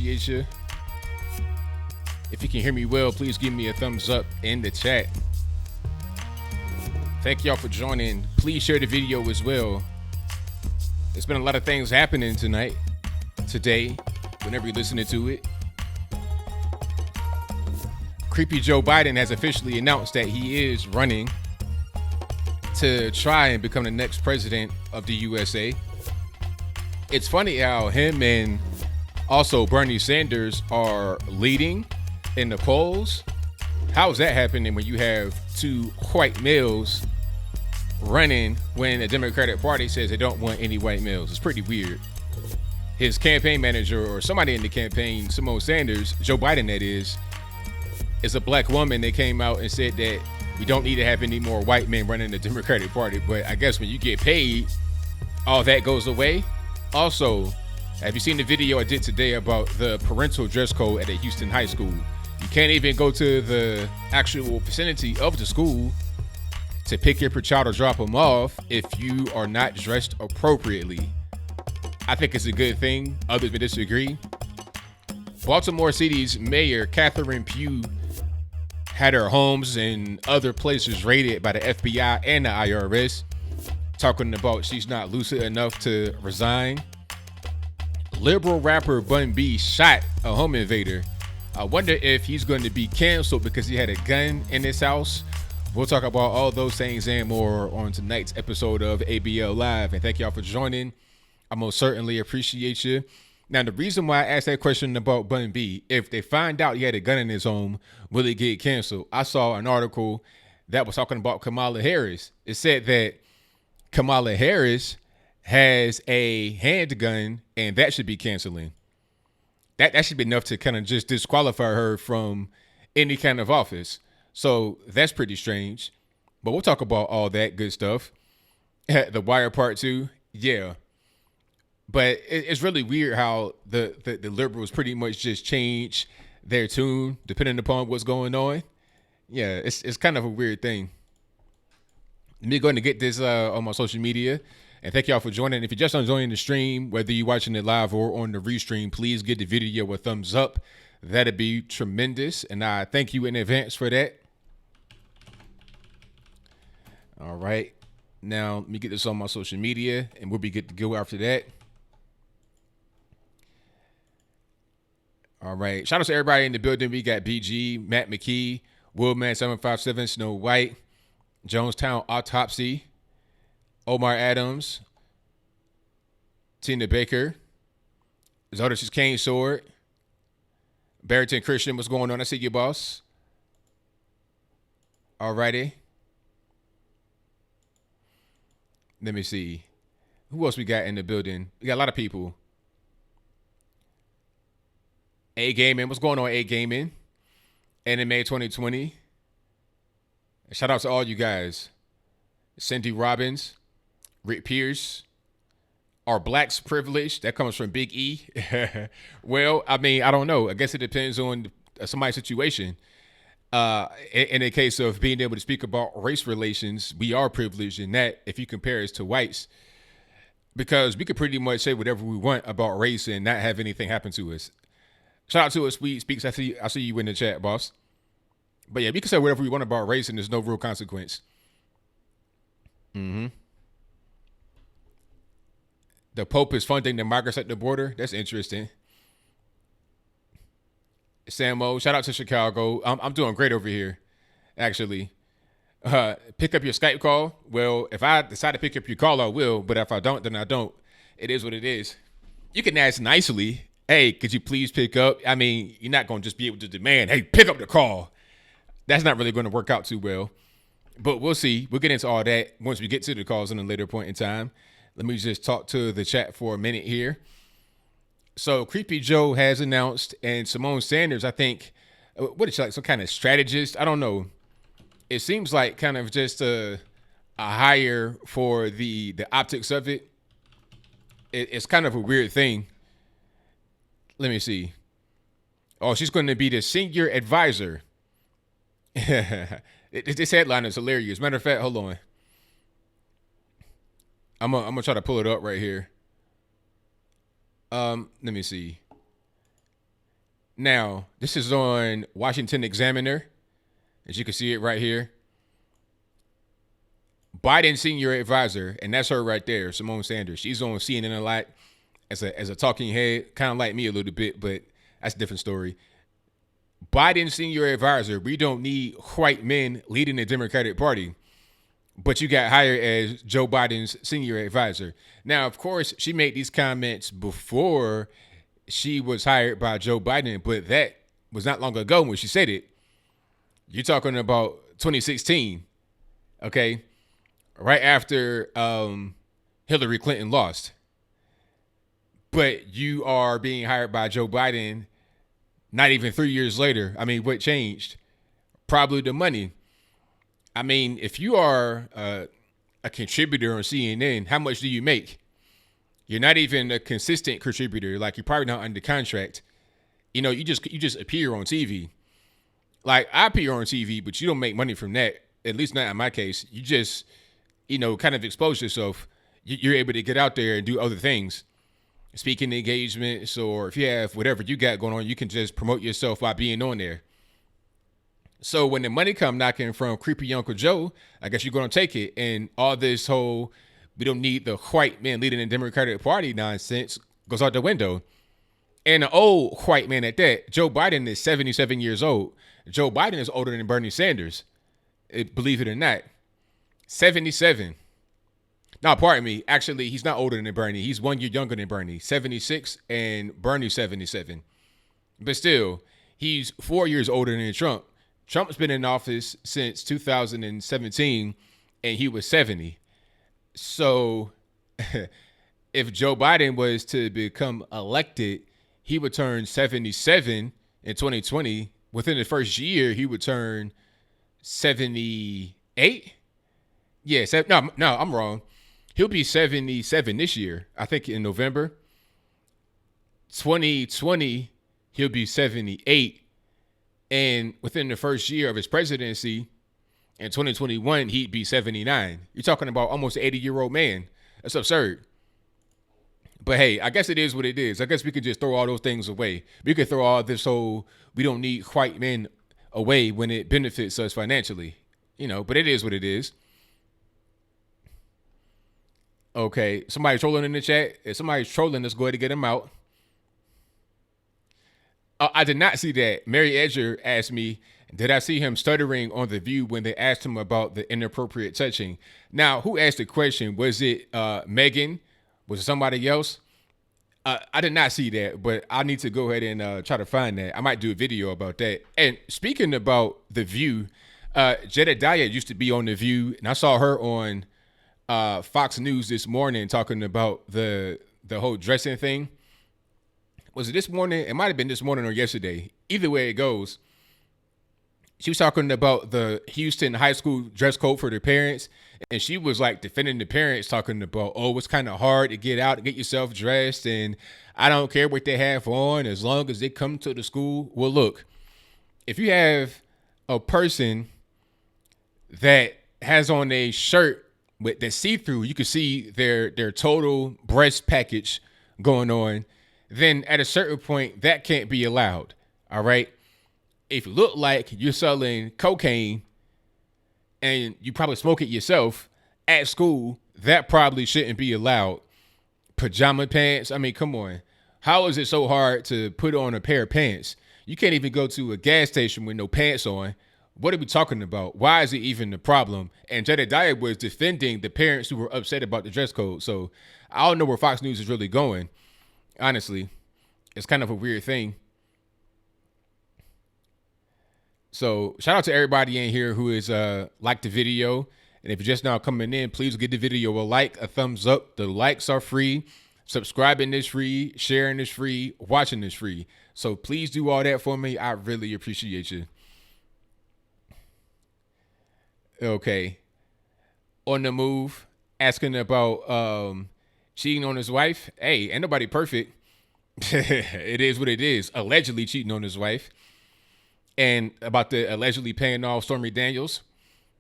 appreciate you. If you can hear me well, please give me a thumbs up in the chat. Thank y'all for joining. Please share the video as well. There's been a lot of things happening today, whenever you're listening to it. Creepy Joe Biden has officially announced that he is running to try and become the next president of the USA. It's funny how him and also Bernie Sanders are leading in the polls. How is that happening when you have two white males running when the Democratic Party says they don't want any white males? It's pretty weird. His campaign manager or somebody in the campaign, Simone Sanders, Joe Biden that is a black woman. They came out and said that we don't need to have any more white men running the Democratic Party. But I guess when you get paid, all that goes away. Also, have you seen the video I did today about the parental dress code at a Houston high school? You can't even go to the actual vicinity of the school to pick up your child or drop them off if you are not dressed appropriately. I think it's a good thing. Others may disagree. Baltimore City's Mayor Catherine Pugh had her homes and other places raided by the FBI and the IRS, talking about she's not lucid enough to resign. Liberal rapper Bun B shot a home invader. I wonder if he's going to be canceled because he had a gun in his house. We'll talk about all those things and more on tonight's episode of ABL Live. And thank y'all for joining. I most certainly appreciate you. Now, the reason why I asked that question about Bun B, if they find out he had a gun in his home, will it get canceled? I saw an article that was talking about Kamala Harris. It said that Kamala Harris has a handgun and that should be canceling. That should be enough to kind of just disqualify her from any kind of office. So that's pretty strange. But we'll talk about all that good stuff. The Wire Part 2, yeah. But it's really weird how the liberals pretty much just change their tune depending upon what's going on. Yeah, it's kind of a weird thing. Me going to get this on my social media. And thank y'all for joining. If you're just enjoying the stream, whether you're watching it live or on the restream, please give the video a thumbs up. That'd be tremendous. And I thank you in advance for that. All right. Now, let me get this on my social media, and we'll be good to go after that. All right. Shout out to everybody in the building. We got BG, Matt McKee, Willman757, Snow White, Jonestown Autopsy, Omar Adams, Tina Baker, Zodis Kane Sword, Barrington Christian. What's going on? I see you, boss. All righty. Let me see. Who else we got in the building? We got a lot of people. A Gaming. What's going on, A Gaming? Anime 2020. Shout out to all you guys. Cindy Robbins, Rick Pierce. Are blacks privileged? That comes from Big E. Well, I mean, I don't know. I guess it depends on somebody's situation. In a case of being able to speak about race relations, we are privileged in that if you compare us to whites, because we could pretty much say whatever we want about race and not have anything happen to us. Shout out to us, Sweet Speaks. I see you in the chat, boss. But yeah, we can say whatever we want about race and there's no real consequence. The Pope is funding the migrants at the border. That's interesting. Samo, shout out to Chicago. I'm doing great over here, actually. Pick up your Skype call. Well, if I decide to pick up your call, I will. But if I don't, then I don't. It is what it is. You can ask nicely, hey, could you please pick up? I mean, you're not going to just be able to demand, hey, pick up the call. That's not really going to work out too well. But we'll see. We'll get into all that once we get to the calls in a later point in time. Let me just talk to the chat for a minute here. So Creepy Joe has announced, and Simone Sanders, I think, what is she, like some kind of strategist? I don't know. It seems like kind of just a hire for the optics of it. It's kind of a weird thing. Let me see. Oh, she's going to be the senior advisor. This headline is hilarious. Matter of fact, hold on. I'm gonna try to pull it up right here. Let me see. Now, this is on Washington Examiner, as you can see it right here. Biden senior advisor, and that's her right there, Simone Sanders. She's on CNN a lot as a talking head, kind of like me a little bit, but that's a different story. Biden senior advisor, we don't need white men leading the Democratic Party, but you got hired as Joe Biden's senior advisor. Now, of course, she made these comments before she was hired by Joe Biden, but that was not long ago when she said it. You're talking about 2016, okay? Right after Hillary Clinton lost. But you are being hired by Joe Biden not even 3 years later. I mean, what changed? Probably the money. I mean, if you are a contributor on CNN, how much do you make? You're not even a consistent contributor. Like, you're probably not under contract. You know, you just appear on TV. Like, I appear on TV, but you don't make money from that. At least not in my case. You just, kind of expose yourself. You're able to get out there and do other things. Speaking engagements, or if you have whatever you got going on, you can just promote yourself by being on there. So when the money come knocking from creepy Uncle Joe, I guess you're going to take it. And all this whole, we don't need the white man leading the Democratic Party nonsense goes out the window. And an old white man at that. Joe Biden is 77 years old. Joe Biden is older than Bernie Sanders, believe it or not. 77. No, pardon me. Actually, he's not older than Bernie. He's 1 year younger than Bernie. 76 and Bernie 77. But still, he's 4 years older than Trump. Trump's been in office since 2017, and he was 70. So if Joe Biden was to become elected, he would turn 77 in 2020. Within the first year, he would turn 78. Yeah, no, I'm wrong. He'll be 77 this year. I think in November. 2020, he'll be 78. And within the first year of his presidency, in 2021, he'd be 79. You're talking about almost an 80-year-old man. That's absurd. But hey, I guess it is what it is. I guess we could just throw all those things away. We could throw all this whole, we don't need white men away when it benefits us financially. But it is what it is. Okay, somebody trolling in the chat. If somebody's trolling, let's go ahead and get them out. I did not see that. Mary Edger asked me, did I see him stuttering on The View when they asked him about the inappropriate touching? Now, who asked the question? Was it Megan? Was it somebody else? I did not see that, but I need to go ahead and try to find that. I might do a video about that. And speaking about The View, Jedediah used to be on The View, and I saw her on Fox News this morning talking about the whole dressing thing. Was it this morning? It might have been this morning or yesterday. Either way it goes, she was talking about the Houston high school dress code for their parents. And she was like defending the parents, talking about, it's kind of hard to get out and get yourself dressed. And I don't care what they have on as long as they come to the school. Well, look, if you have a person that has on a shirt with the see-through, you can see their total breast package going on, then at a certain point, that can't be allowed, all right? If you look like you're selling cocaine and you probably smoke it yourself at school, that probably shouldn't be allowed. Pajama pants, I mean, come on. How is it so hard to put on a pair of pants? You can't even go to a gas station with no pants on. What are we talking about? Why is it even a problem? And Jedediah was defending the parents who were upset about the dress code. So I don't know where Fox News is really going. Honestly, it's kind of a weird thing. So shout out to everybody in here who has liked the video. And if you're just now coming in, please give the video a like, a thumbs up. The likes are free. Subscribing is free. Sharing is free. Watching is free. So please do all that for me. I really appreciate you. Okay. On the move, asking about cheating on his wife. Hey, ain't nobody perfect. It is what it is. Allegedly cheating on his wife. And about the allegedly paying off Stormy Daniels.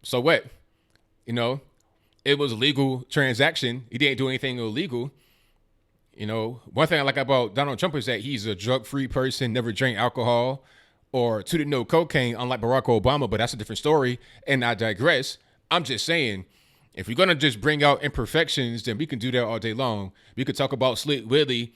So what? It was a legal transaction. He didn't do anything illegal. You know, one thing I like about Donald Trump is that he's a drug-free person, never drank alcohol or tooted no cocaine, unlike Barack Obama, but that's a different story. And I digress. I'm just saying, if you're going to just bring out imperfections, then we can do that all day long. We could talk about Slick Willie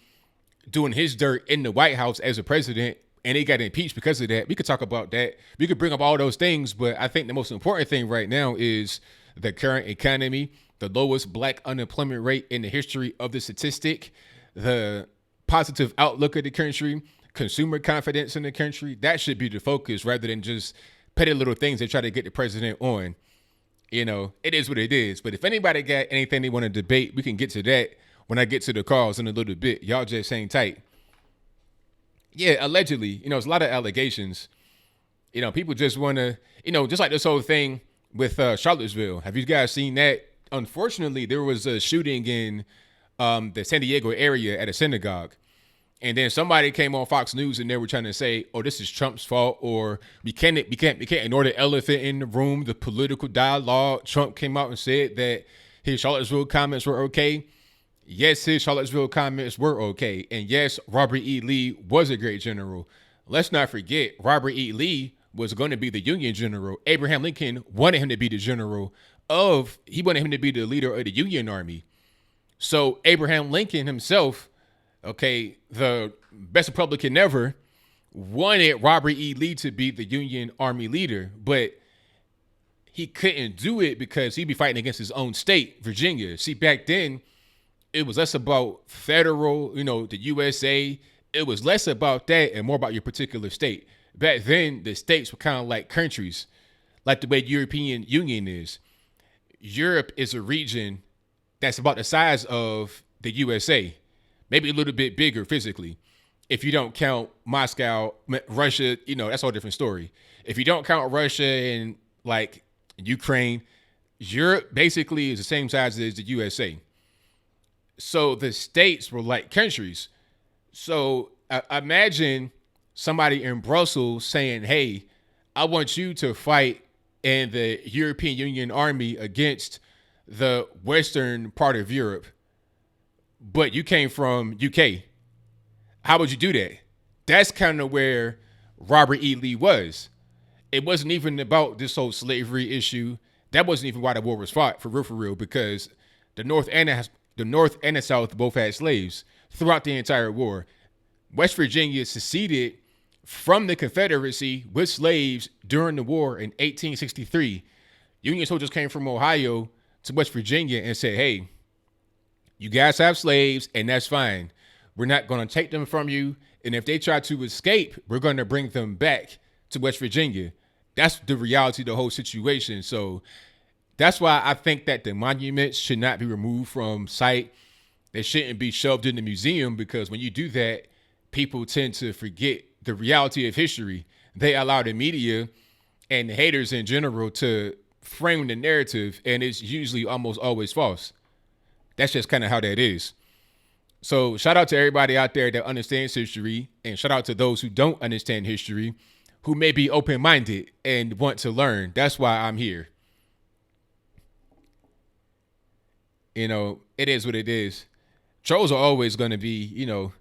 doing his dirt in the White House as a president, and he got impeached because of that. We could talk about that. We could bring up all those things, but I think the most important thing right now is the current economy, the lowest black unemployment rate in the history of the statistic, the positive outlook of the country, consumer confidence in the country. That should be the focus rather than just petty little things they try to get the president on. You know, it is what it is. But if anybody got anything they want to debate, we can get to that when I get to the calls in a little bit. Y'all just hang tight. Yeah, allegedly, you know, it's a lot of allegations. You know, people just want to, you know, just like this whole thing with Charlottesville. Have you guys seen that? Unfortunately, there was a shooting in the San Diego area at a synagogue. And then somebody came on Fox News and they were trying to say, oh, this is Trump's fault, or we can't ignore the elephant in the room, the political dialogue. Trump came out and said that his Charlottesville comments were okay. Yes, his Charlottesville comments were okay. And yes, Robert E. Lee was a great general. Let's not forget, Robert E. Lee was going to be the Union general. Abraham Lincoln wanted him to be the he wanted him to be the leader of the Union Army. So Abraham Lincoln himself, okay, the best Republican ever, wanted Robert E. Lee to be the Union Army leader, but he couldn't do it because he'd be fighting against his own state, Virginia. See, back then, it was less about federal, you know, the USA. It was less about that and more about your particular state. Back then, the states were kind of like countries, like the way European Union is. Europe is a region that's about the size of the USA, maybe a little bit bigger physically. If you don't count Moscow, Russia, you know, that's a whole different story. If you don't count Russia and like Ukraine, Europe basically is the same size as the USA. So the states were like countries. So imagine somebody in Brussels saying, hey, I want you to fight in the European Union Army against the western part of Europe, but you came from UK. How would you do that? That's kind of where Robert E. Lee was. It wasn't even about this whole slavery issue. That wasn't even why the war was fought, for real, because the North and the South both had slaves throughout the entire war. West Virginia seceded from the Confederacy with slaves during the war in 1863. Union soldiers came from Ohio to West Virginia and said, hey, you guys have slaves and that's fine. We're not going to take them from you. And if they try to escape, we're going to bring them back to West Virginia. That's the reality of the whole situation. So that's why I think that the monuments should not be removed from sight. They shouldn't be shoved in the museum, because when you do that, people tend to forget the reality of history. They allow the media and the haters in general to frame the narrative, and it's usually almost always false. That's just kind of how that is. So shout out to everybody out there that understands history, and shout out to those who don't understand history, who may be open-minded and want to learn. That's why I'm here. You know, it is what it is. Trolls are always going to be, you know,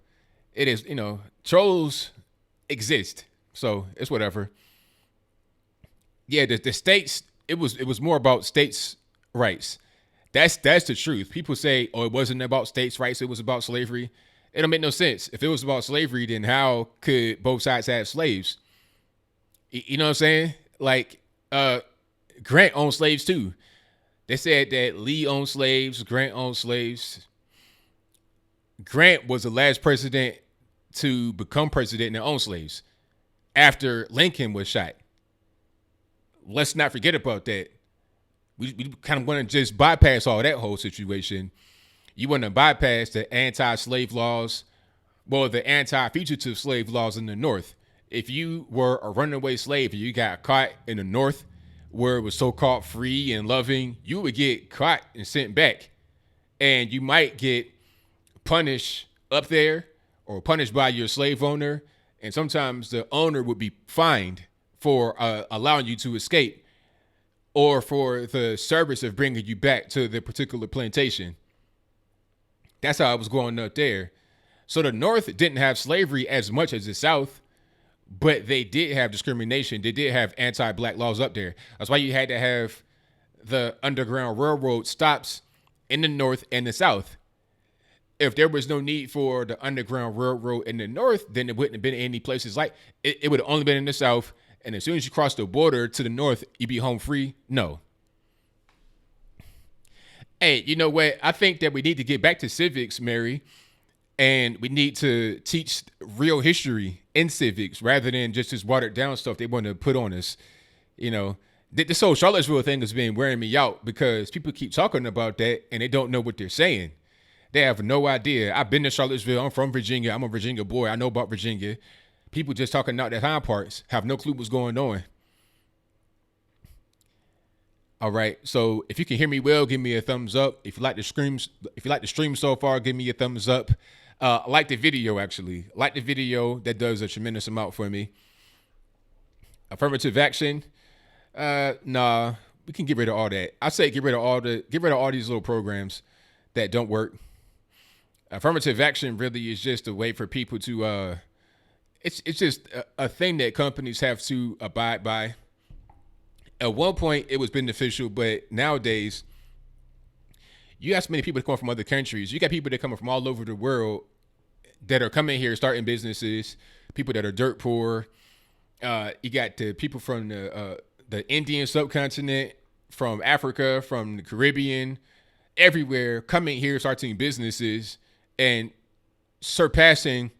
it is, you know, trolls exist. So it's whatever. Yeah, the states, it was more about states' rights. That's the truth. People say, oh, it wasn't about states' rights, it was about slavery. It don't make no sense. If it was about slavery, then how could both sides have slaves? You know what I'm saying? Like, Grant owned slaves too. They said that Lee owned slaves, Grant owned slaves. Grant was the last president to become president and own slaves after Lincoln was shot. Let's not forget about that. We kind of want to just bypass all that whole situation. You want to bypass the anti-slave laws, well, the anti-fugitive slave laws in the North. If you were a runaway slave and you got caught in the North where it was so-called free and loving, you would get caught and sent back. And you might get punished up there or punished by your slave owner. And sometimes the owner would be fined for allowing you to escape, or for the service of bringing you back to the particular plantation. That's how it was going up there. So the North didn't have slavery as much as the South, but they did have discrimination. They did have anti-black laws up there. That's why you had to have the Underground Railroad stops in the North and the South. If there was no need for the Underground Railroad in the North, then there wouldn't have been any places like it. It would have only been in the South. And as soon as you cross the border to the North, you be home free. No. Hey, you know what? I think that we need to get back to civics, Mary, and we need to teach real history in civics rather than just this watered down stuff they want to put on us. You know, this whole Charlottesville thing has been wearing me out because people keep talking about that and they don't know what they're saying. They have no idea. I've been to Charlottesville. I'm from Virginia. I'm a Virginia boy. I know about Virginia. People just talking out their hind parts have no clue what's going on. All right. So if you can hear me well, give me a thumbs up. If you like the stream so far, give me a thumbs up. Like the video, actually. Like the video. That does a tremendous amount for me. Affirmative action. Nah, we can get rid of all that. I say get rid of all these little programs that don't work. Affirmative action really is just a way for people to it's just a thing that companies have to abide by. At one point it was beneficial, but nowadays you got so many people that come from other countries. You got people that come from all over the world that are coming here starting businesses, people that are dirt poor. You got the people from the Indian subcontinent, from Africa, from the Caribbean, everywhere coming here starting businesses and surpassing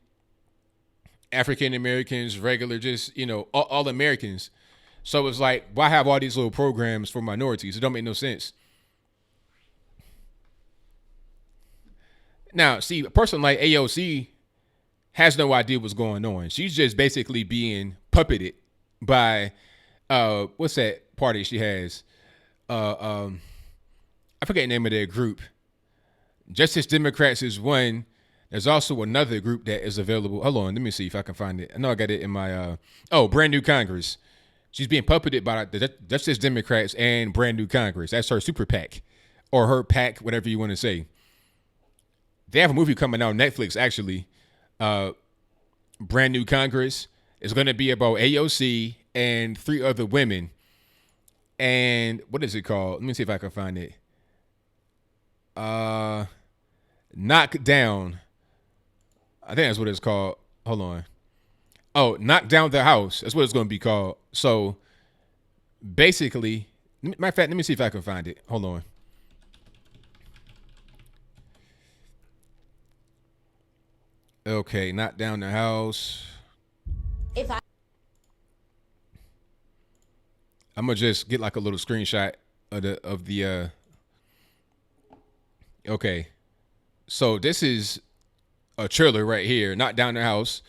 African Americans, regular, just, all Americans. So it's like, why have all these little programs for minorities? It don't make no sense. Now, see, a person like AOC has no idea what's going on. She's just basically being puppeted by, what's that party she has? I forget the name of their group. Justice Democrats is one. There's also another group that is available. Hold on, let me see if I can find it. I know I got it in my, Brand New Congress. She's being puppeted by the Justice Democrats and Brand New Congress. That's her super PAC or her PAC, whatever you want to say. They have a movie coming out on Netflix, actually. Brand New Congress. It's going to be about AOC and 3 other women. And what is it called? Let me see if I can find it. Knock Down. I think that's what it's called. Hold on. Oh, Knock Down the House. That's what it's going to be called. So basically, matter of fact, let me see if I can find it. Hold on. Okay, Knock Down the House. I'm gonna just get like a little screenshot of the okay. So this is a trailer right here, Knock Down the House.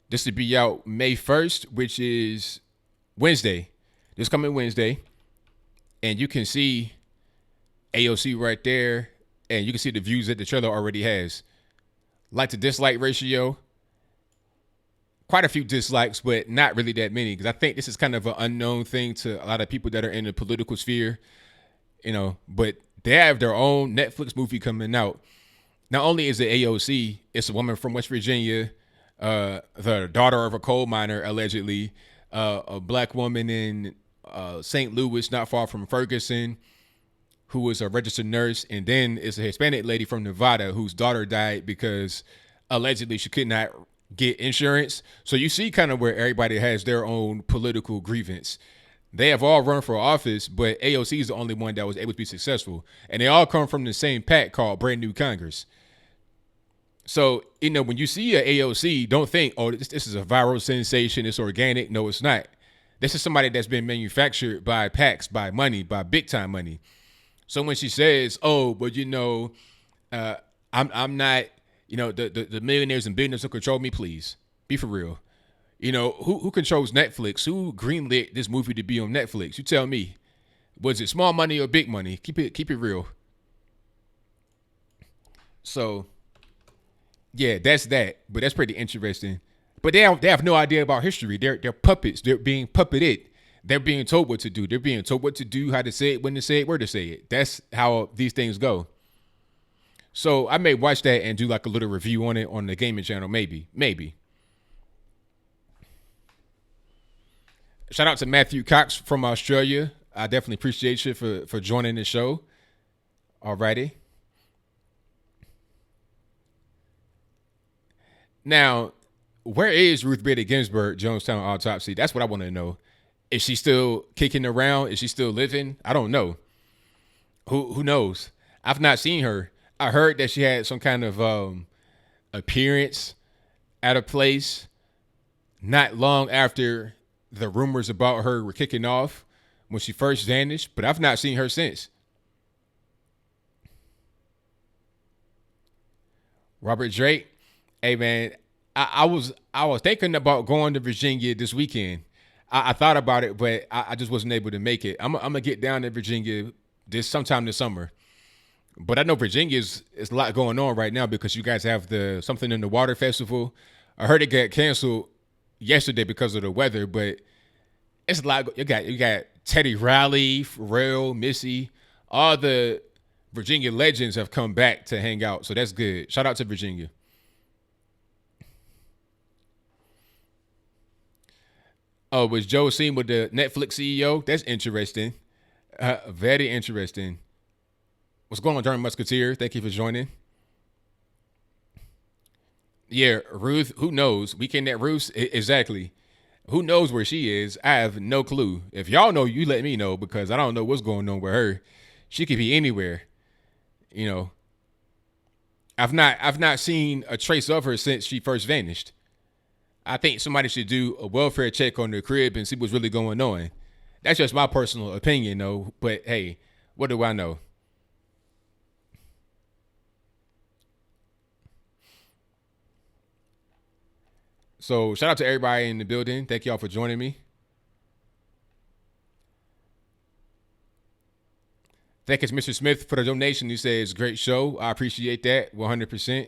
This will be out May 1st, which is Wednesday. This coming Wednesday. And you can see AOC right there. And you can see the views that the trailer already has. Like to dislike ratio. Quite a few dislikes, but not really that many. Because I think this is kind of an unknown thing to a lot of people that are in the political sphere. But they have their own Netflix movie coming out. Not only is it AOC, it's a woman from West Virginia, the daughter of a coal miner, allegedly, a black woman in St. Louis, not far from Ferguson, who was a registered nurse. And then it's a Hispanic lady from Nevada whose daughter died because allegedly she could not get insurance. So you see kind of where everybody has their own political grievance. They have all run for office, but AOC is the only one that was able to be successful. And they all come from the same pack called Brand New Congress. So, when you see a AOC, don't think, oh, this is a viral sensation, it's organic. No, it's not. This is somebody that's been manufactured by PACs, by money, by big time money. So when she says, oh, but I'm not, the millionaires and billionaires who control me, please be for real. Who controls Netflix? Who greenlit this movie to be on Netflix? You tell me. Was it small money or big money? Keep it real. So, yeah, that's that. But that's pretty interesting. But they have no idea about history. They're puppets. They're being puppeted. They're being told what to do. They're being told what to do, how to say it, when to say it, where to say it. That's how these things go. So I may watch that and do like a little review on it on the gaming channel. Maybe. Shout out to Matthew Cox from Australia. I definitely appreciate you for joining the show. Alrighty. Now, where is Ruth Bader Ginsburg, Jonestown autopsy? That's what I want to know. Is she still kicking around? Is she still living? I don't know. Who knows? I've not seen her. I heard that she had some kind of appearance at a place not long after the rumors about her were kicking off when she first vanished, but I've not seen her since. Robert Drake, hey man, I was thinking about going to Virginia this weekend. I thought about it, but I just wasn't able to make it. I'm gonna get down to Virginia sometime this summer. But I know Virginia is a lot going on right now because you guys have the Something in the Water Festival. I heard it got canceled yesterday because of the weather, but it's a lot. You got Teddy Riley, Pharrell, Missy, all the Virginia legends have come back to hang out, so that's good. Shout out to Virginia. Oh, was Joe seen with the Netflix CEO? That's interesting. Very interesting. What's going on, German Musketeer? Thank you for joining. Yeah, Ruth, who knows? Weekend at Ruth, exactly. Who knows where she is? I have no clue. If y'all know, you let me know because I don't know what's going on with her. She could be anywhere. You know, I've not seen a trace of her since she first vanished. I think somebody should do a welfare check on the crib and see what's really going on. That's just my personal opinion, though. But hey, what do I know? So shout out to everybody in the building. Thank y'all for joining me. Thank you, Mr. Smith, for the donation. He says, great show. I appreciate that 100%.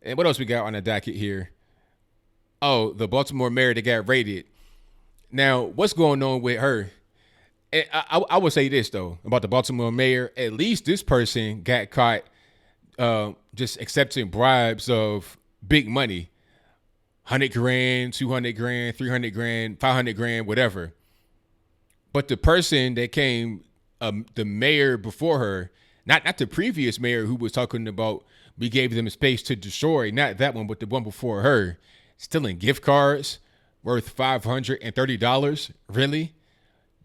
And what else we got on the docket here? Oh, the Baltimore mayor that got raided. Now, what's going on with her? And I would say this, though, about the Baltimore mayor. At least this person got caught just accepting bribes of big money. 100 grand, 200 grand, 300 grand, 500 grand, whatever. But the person that came, the mayor before her, not the previous mayor who was talking about we gave them space to destroy, not that one, but the one before her, stealing gift cards worth $530. Really?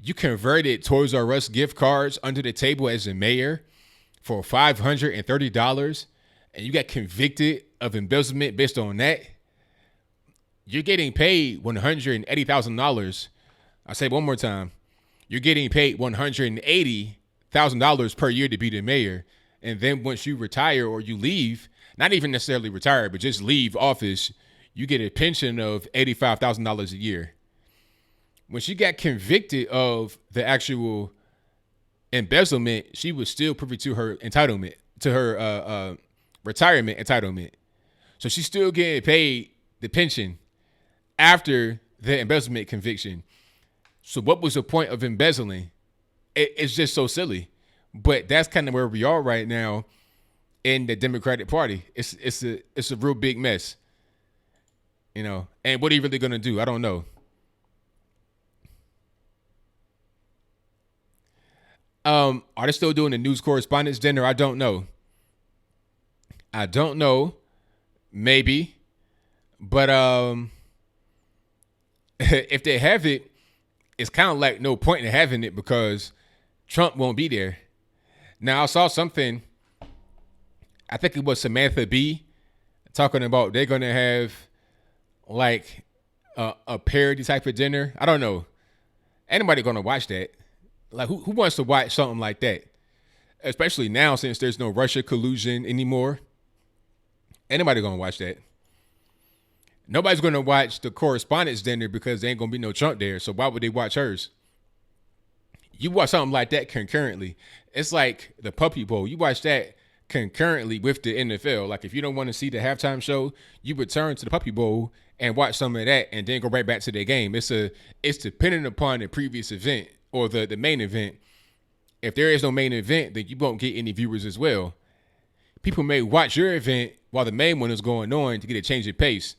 You converted Toys R Us gift cards under the table as a mayor for $530 and you got convicted of embezzlement based on that? You're getting paid $180,000. I'll say it one more time. You're getting paid $180,000 per year to be the mayor. And then once you retire or you leave, not even necessarily retire, but just leave office, you get a pension of $85,000 a year. When she got convicted of the actual embezzlement, she was still privy to her entitlement, to her retirement entitlement. So she's still getting paid the pension after the embezzlement conviction. So what was the point of embezzling? It's just so silly. But that's kind of where we are right now in the Democratic Party. It's a real big mess. You know, and what are you really gonna do? I don't know. Are they still doing the news correspondence dinner? I don't know. Maybe. But if they have it, it's kind of like no point in having it because Trump won't be there. Now, I saw something, I think it was Samantha Bee, talking about they're going to have like a parody type of dinner. I don't know. Anybody going to watch that? Like, who wants to watch something like that? Especially now since there's no Russia collusion anymore. Anybody going to watch that? Nobody's going to watch the correspondence dinner because there ain't going to be no Trump there. So why would they watch hers? You watch something like that concurrently. It's like the Puppy Bowl. You watch that concurrently with the NFL. Like if you don't want to see the halftime show, you return to the Puppy Bowl and watch some of that and then go right back to the game. It's dependent upon the previous event or the main event. If there is no main event, then you won't get any viewers as well. people may watch your event while the main one is going on to get a change of pace,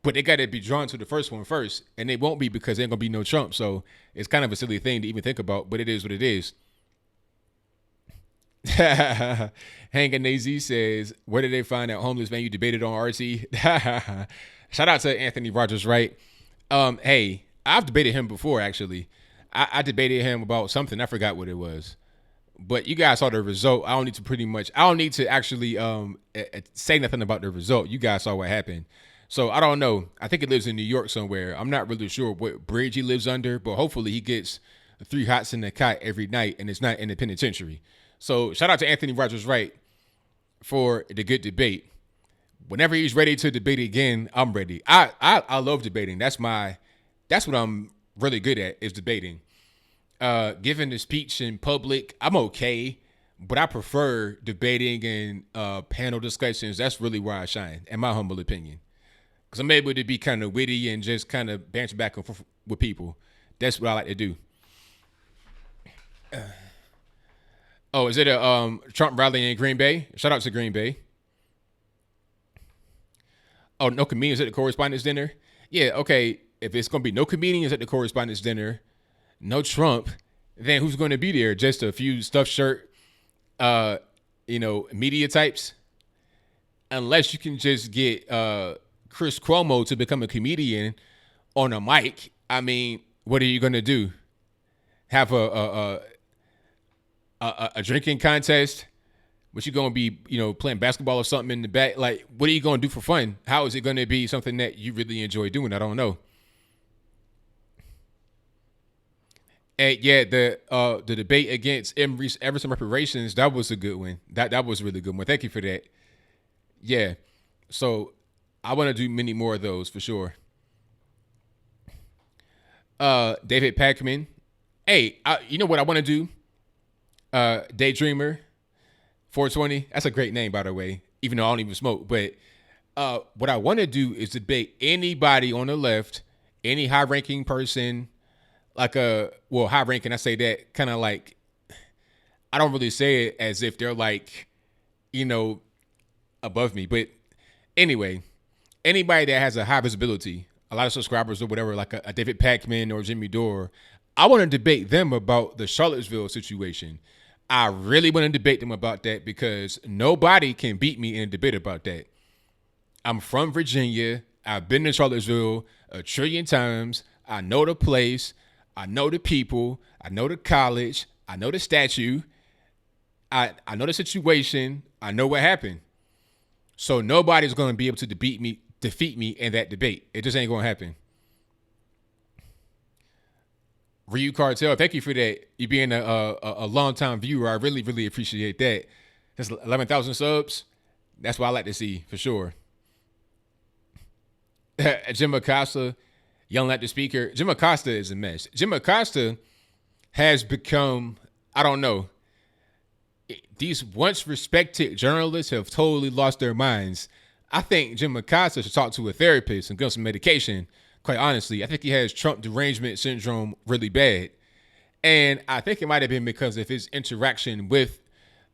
but they got to be drawn to the first one first, and they won't be because there ain't gonna be no Trump. So it's kind of a silly thing to even think about, but it is what it is. Hanging AZ says, where did they find that homeless man you debated on RT? Shout out to Anthony Rogers, right? Hey, I've debated him before, actually. I debated him about something. I forgot what it was. But you guys saw the result. I don't need to actually say nothing about the result. You guys saw what happened. So I don't know. I think he lives in New York somewhere. I'm not really sure what bridge he lives under, but hopefully he gets 3 hots in the cot every night and it's not in the penitentiary. So shout out to Anthony Rogers Wright for the good debate. Whenever he's ready to debate again, I'm ready. I love debating. That's what I'm really good at, is debating. Giving the speech in public, I'm okay, but I prefer debating and panel discussions. That's really where I shine, in my humble opinion. Because I'm able to be kind of witty and just kind of banter back and forth with people. That's what I like to do. Oh, is it a Trump rally in Green Bay? Shout out to Green Bay. Oh, no comedians at the correspondence dinner? Yeah, okay. If it's going to be no comedians at the correspondence dinner, no Trump, then who's going to be there? Just a few stuffed shirt, media types? Unless you can just get Chris Cuomo to become a comedian on a mic. I mean, what are you going to do? Have a drinking contest? What you going to be, playing basketball or something in the back? Like, what are you going to do for fun? How is it going to be something that you really enjoy doing? I don't know. And yeah, the debate against Everson reparations, that was a good one. That was a really good one. Thank you for that. Yeah. So I want to do many more of those for sure. David Packman. Hey, you know what I want to do? Daydreamer 420. That's a great name, by the way, even though I don't even smoke. But what I want to do is debate anybody on the left, any high-ranking person, high-ranking, I say that kind of like, I don't really say it as if they're like, above me. But anyway, anybody that has a high visibility, a lot of subscribers or whatever, like a David Packman or Jimmy Dore, I want to debate them about the Charlottesville situation. I really want to debate them about that because nobody can beat me in a debate about that. I'm from Virginia. I've been to Charlottesville 1 trillion times. I know the place. I know the people. I know the college. I know the statue. I know the situation. I know what happened. So nobody's going to be able to defeat me in that debate. It just ain't going to happen. Ryu Cartel, thank you for that. You being a long-time viewer. I really, really appreciate that. That's 11,000 subs. That's what I like to see, for sure. Jim Acosta, yelling at the speaker. Jim Acosta is a mess. Jim Acosta has become, I don't know, these once respected journalists have totally lost their minds. I think Jim Acosta should talk to a therapist and get some medication. Quite honestly, I think he has Trump derangement syndrome really bad. And I think it might have been because of his interaction with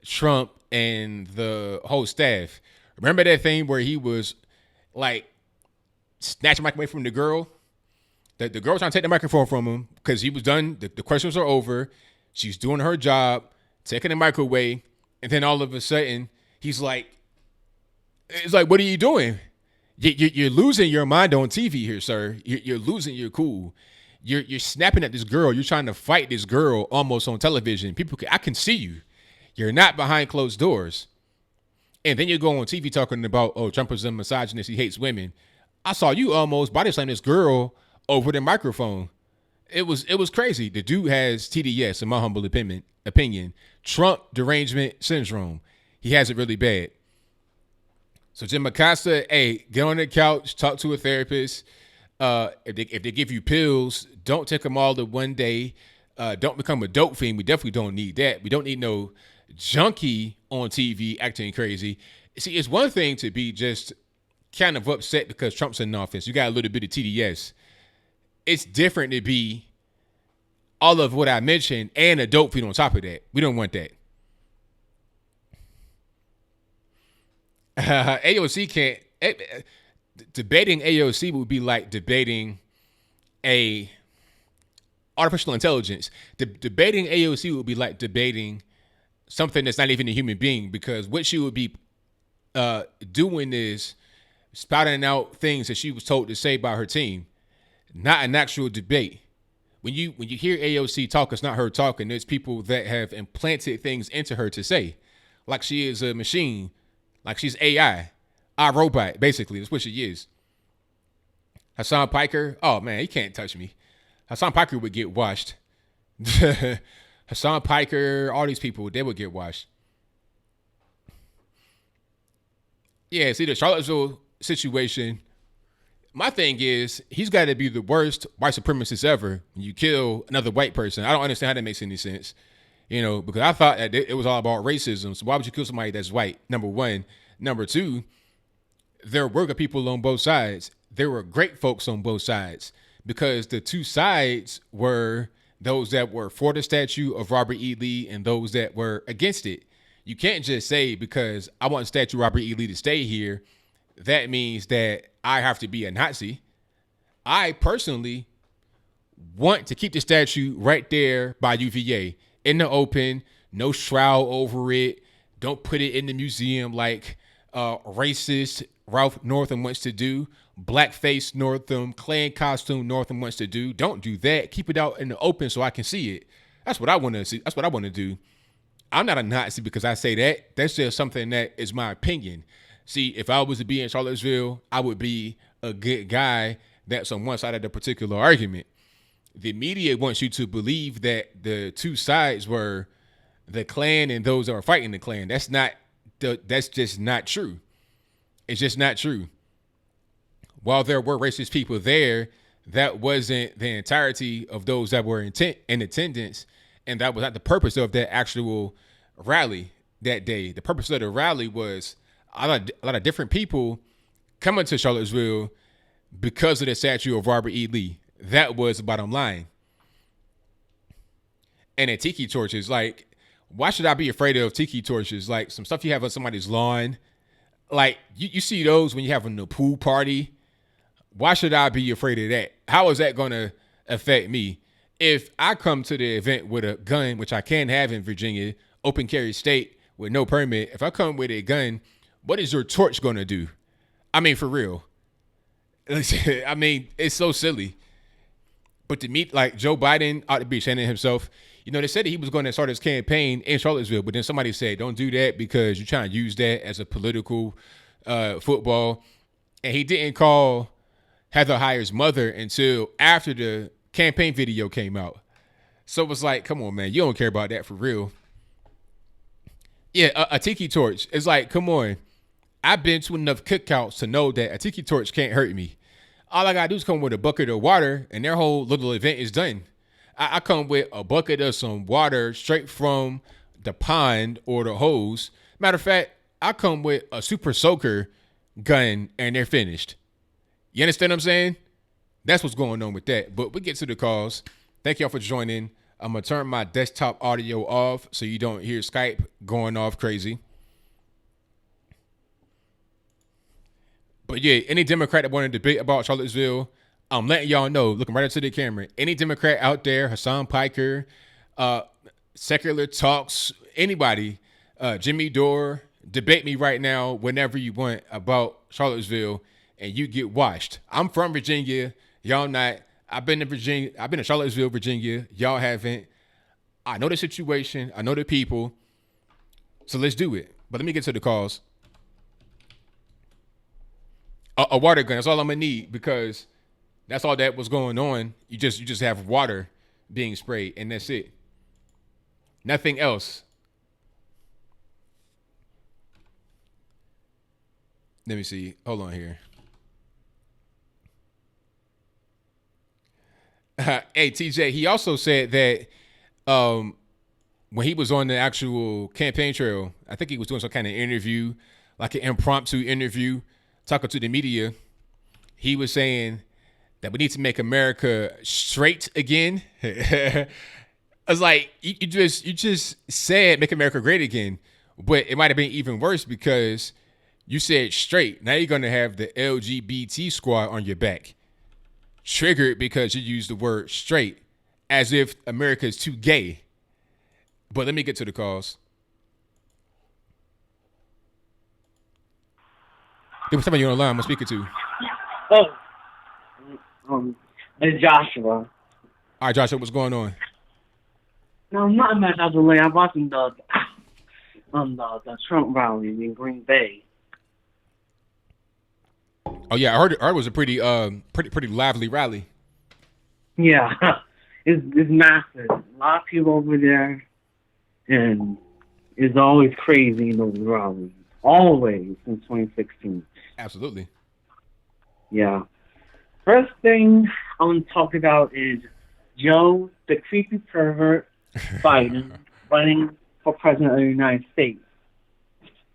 Trump and the whole staff. Remember that thing where he was like snatching the mic away from the girl? The girl was trying to take the microphone from him because he was done. The questions are over. She's doing her job, taking the mic away. And then all of a sudden, it's like, what are you doing? You're losing your mind on TV here, sir. You're losing your cool. You're snapping at this girl. You're trying to fight this girl almost on television. I can see you. You're not behind closed doors. And then you go on TV talking about, Trump is a misogynist. He hates women. I saw you almost body slam this girl over the microphone. It was crazy. The dude has TDS, in my humble opinion. Trump derangement syndrome. He has it really bad. So Jim Acosta, hey, get on the couch, talk to a therapist. If they give you pills, don't take them all in one day. Don't become a dope fiend. We definitely don't need that. We don't need no junkie on TV acting crazy. See, it's one thing to be just kind of upset because Trump's in office. You got a little bit of TDS. It's different to be all of what I mentioned and a dope fiend on top of that. We don't want that. AOC can't. Debating AOC would be like debating a artificial intelligence. Debating AOC would be like debating something that's not even a human being, because what she would be doing is spouting out things that she was told to say by her team, not an actual debate. When you hear AOC talk, it's not her talking. There's people that have implanted things into her to say, like she is a machine, like she's AI, robot. Basically, that's what she is. Hassan Piker, oh man, he can't touch me. Hassan Piker would get washed. Hassan Piker, all these people, they would get washed. Yeah, see the Charlottesville situation. My thing is, he's got to be the worst white supremacist ever when you kill another white person. I don't understand how that makes any sense. Because I thought that it was all about racism. So why would you kill somebody that's white? Number one. Number two, there were good people on both sides. There were great folks on both sides, because the two sides were those that were for the statue of Robert E. Lee and those that were against it. You can't just say, because I want the statue of Robert E. Lee to stay here, that means that I have to be a Nazi. I personally want to keep the statue right there by UVA in the open, no shroud over it. Don't put it in the museum like racist Ralph Northam wants to do, blackface Northam, Klan costume Northam wants to do. Don't do that. Keep it out in the open so I can see it. That's what I want to see. That's what I want to do. I'm not a Nazi because I say that. That's just something that is my opinion. See, if I was to be in Charlottesville, I would be a good guy that's on one side of the particular argument. The media wants you to believe that the two sides were the Klan and those that are fighting the Klan. That's just not true. It's just not true. While there were racist people there, that wasn't the entirety of those that were in attendance, and that was not the purpose of that actual rally that day. The purpose of the rally was a lot of different people coming to Charlottesville because of the statue of Robert E. Lee. That was the bottom line. And the tiki torches, like, why should I be afraid of tiki torches? Like some stuff you have on somebody's lawn. Like you see those when you're having a pool party. Why should I be afraid of that? How is that going to affect me? If I come to the event with a gun, which I can have in Virginia, open carry state with no permit, if I come with a gun, what is your torch going to do? I mean, for real. I mean, it's so silly. But to meet like Joe Biden ought to be ashamed of himself. They said that he was going to start his campaign in Charlottesville, but then somebody said, don't do that because you're trying to use that as a political football. And he didn't call Heather Heyer's mother until after the campaign video came out. So it was like, come on, man, you don't care about that for real. Yeah, a tiki torch. It's like, come on. I've been to enough cookouts to know that a tiki torch can't hurt me. All I got to do is come with a bucket of water and their whole little event is done. I come with a bucket of some water straight from the pond or the hose. Matter of fact, I come with a super soaker gun and they're finished. You understand what I'm saying? That's what's going on with that. But we get to the calls. Thank y'all for joining. I'm going to turn my desktop audio off so you don't hear Skype going off crazy. But yeah, any Democrat that want to debate about Charlottesville, I'm letting y'all know, looking right into the camera, any Democrat out there, Hassan Piker, Secular Talks, anybody, Jimmy Dore, debate me right now whenever you want about Charlottesville and you get washed. I'm from Virginia. Y'all not. I've been to Virginia. I've been to Charlottesville, Virginia. Y'all haven't. I know the situation. I know the people. So let's do it. But let me get to the calls. A water gun. That's all I'm gonna need because that's all that was going on. You just have water being sprayed, and that's it. Nothing else. Let me see. Hold on here. Hey, TJ, he also said that when he was on the actual campaign trail, I think he was doing some kind of interview, like an impromptu interview, talking to the media. He was saying that we need to make America straight again. I was like, you just said make America great again, but it might have been even worse because You said straight. Now you're going to have the LGBT squad on your back. Triggered because you used the word straight as if America is too gay. But let me get to the calls. There was somebody on the line I'm speaking to. It's Joshua. All right, Joshua, what's going on? No, not much. I was watching the Trump rally in Green Bay. Oh yeah, I heard it was a pretty lively rally. Yeah, it's massive. A lot of people over there, and it's always crazy in those rallies. Always since 2016. Absolutely. Yeah. First thing I want to talk about is Joe, the creepy pervert, Biden, running for president of the United States.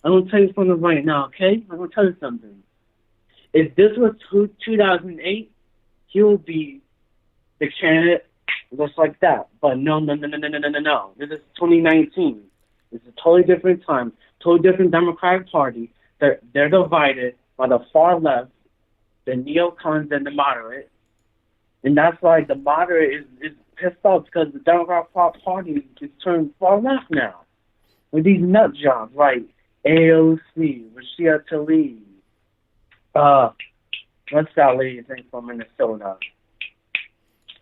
I'm going to tell you something right now, okay? I'm going to tell you something. If this was 2008, he would be the candidate just like that. But no. This is 2019. It's a totally different time, totally different Democratic Party. They're divided by the far left, the neocons, and the moderate. And that's why the moderate is pissed off because the Democratic Party is turned far left now. With these nut jobs like AOC, Rashida Tlaib, what's that lady thing from Minnesota?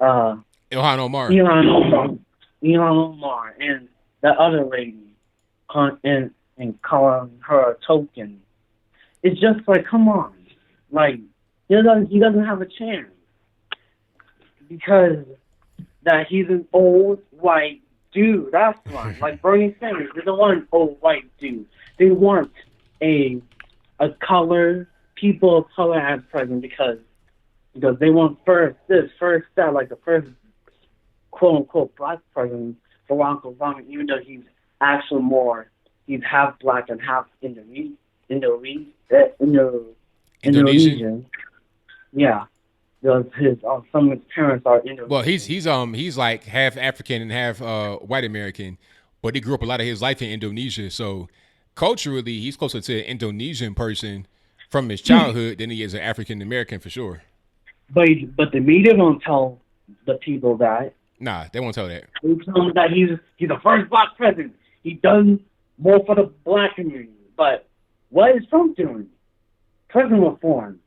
Ilhan Omar. Ilhan Omar, and the other lady, and calling her a token. It's just like, come on. Like, he doesn't have a chance. Because that he's an old white dude. That's why. Like Bernie Sanders, they don't want an old white dude. They want a color, people of color as president because they want first that, like the first quote unquote black president, Barack Obama, even though he's he's half black and half Indonesian. Yeah. Some of his parents are Indonesian. Well, he's like half African and half white American, but he grew up a lot of his life in Indonesia. So culturally, he's closer to an Indonesian person from his childhood than he is an African American for sure. But the media don't tell the people that. Nah, they won't tell that. They tell them that he's the first black president. He done more for the black community. But what is Trump doing? Prison reform,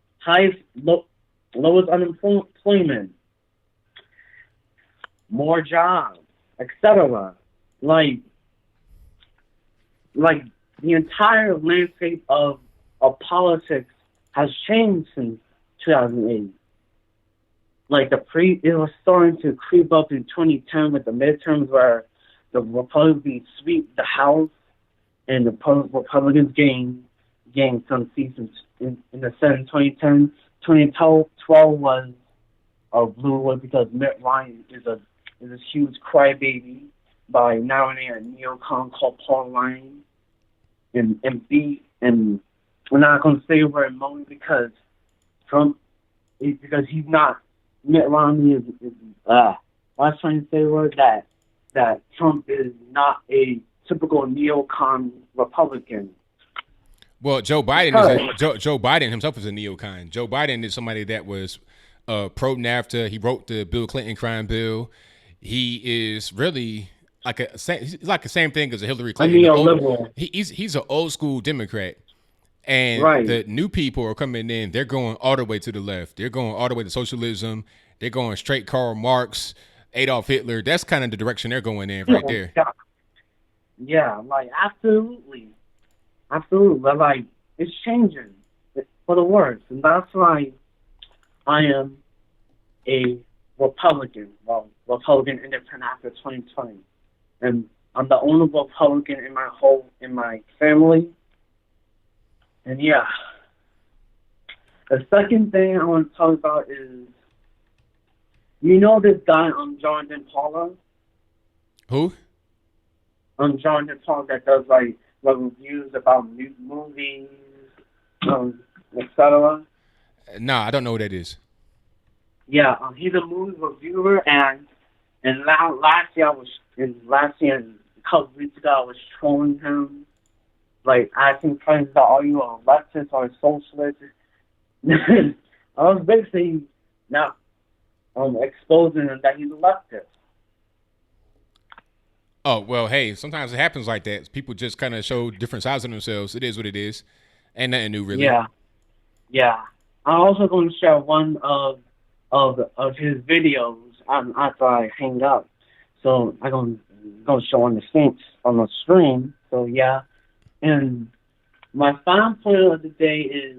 lowest unemployment, more jobs, etc. Like the entire landscape of politics has changed since 2008. Like it was starting to creep up in 2010 with the midterms where the Republicans sweep the House and the Republicans gain some seats in the Senate in 2010. 2012 was a blue one because Mitt Romney is a huge crybaby by nominating a neocon called Paul Ryan and we're not going to say the word money because he's not. Mitt Romney is I was trying to say the word that Trump is not a typical neocon Republican. Well, Joe Biden himself is a neocon. Joe Biden is somebody that was pro NAFTA. He wrote the Bill Clinton crime bill. He is really he's like the same thing as a Hillary Clinton. A neoliberal. He's an old school Democrat. And the new people are coming in. They're going all the way to the left. They're going all the way to socialism. They're going straight Karl Marx, Adolf Hitler. That's kind of the direction they're going in right there. Yeah, like absolutely. Like it's changing for the worse, and that's why I am a Republican. Well, Republican independent after 2020, and I'm the only Republican in my family. And yeah, the second thing I want to talk about is, this guy Jonathan Paula? Who? Jonathan Paula that does like reviews about movies, etc. Nah, I don't know what that is. Yeah, he's a movie reviewer, and last year, a couple weeks ago, I was trolling him like asking friends that are you a leftist or a socialist? I was basically not exposing him that he's a leftist. Oh, well, hey, sometimes it happens like that. People just kind of show different sides of themselves. It is what it is. Ain't nothing new, really. Yeah, yeah. I'm also going to share one of his videos after I hang up. So I'm going to show on the stream. So yeah, and my final point of the day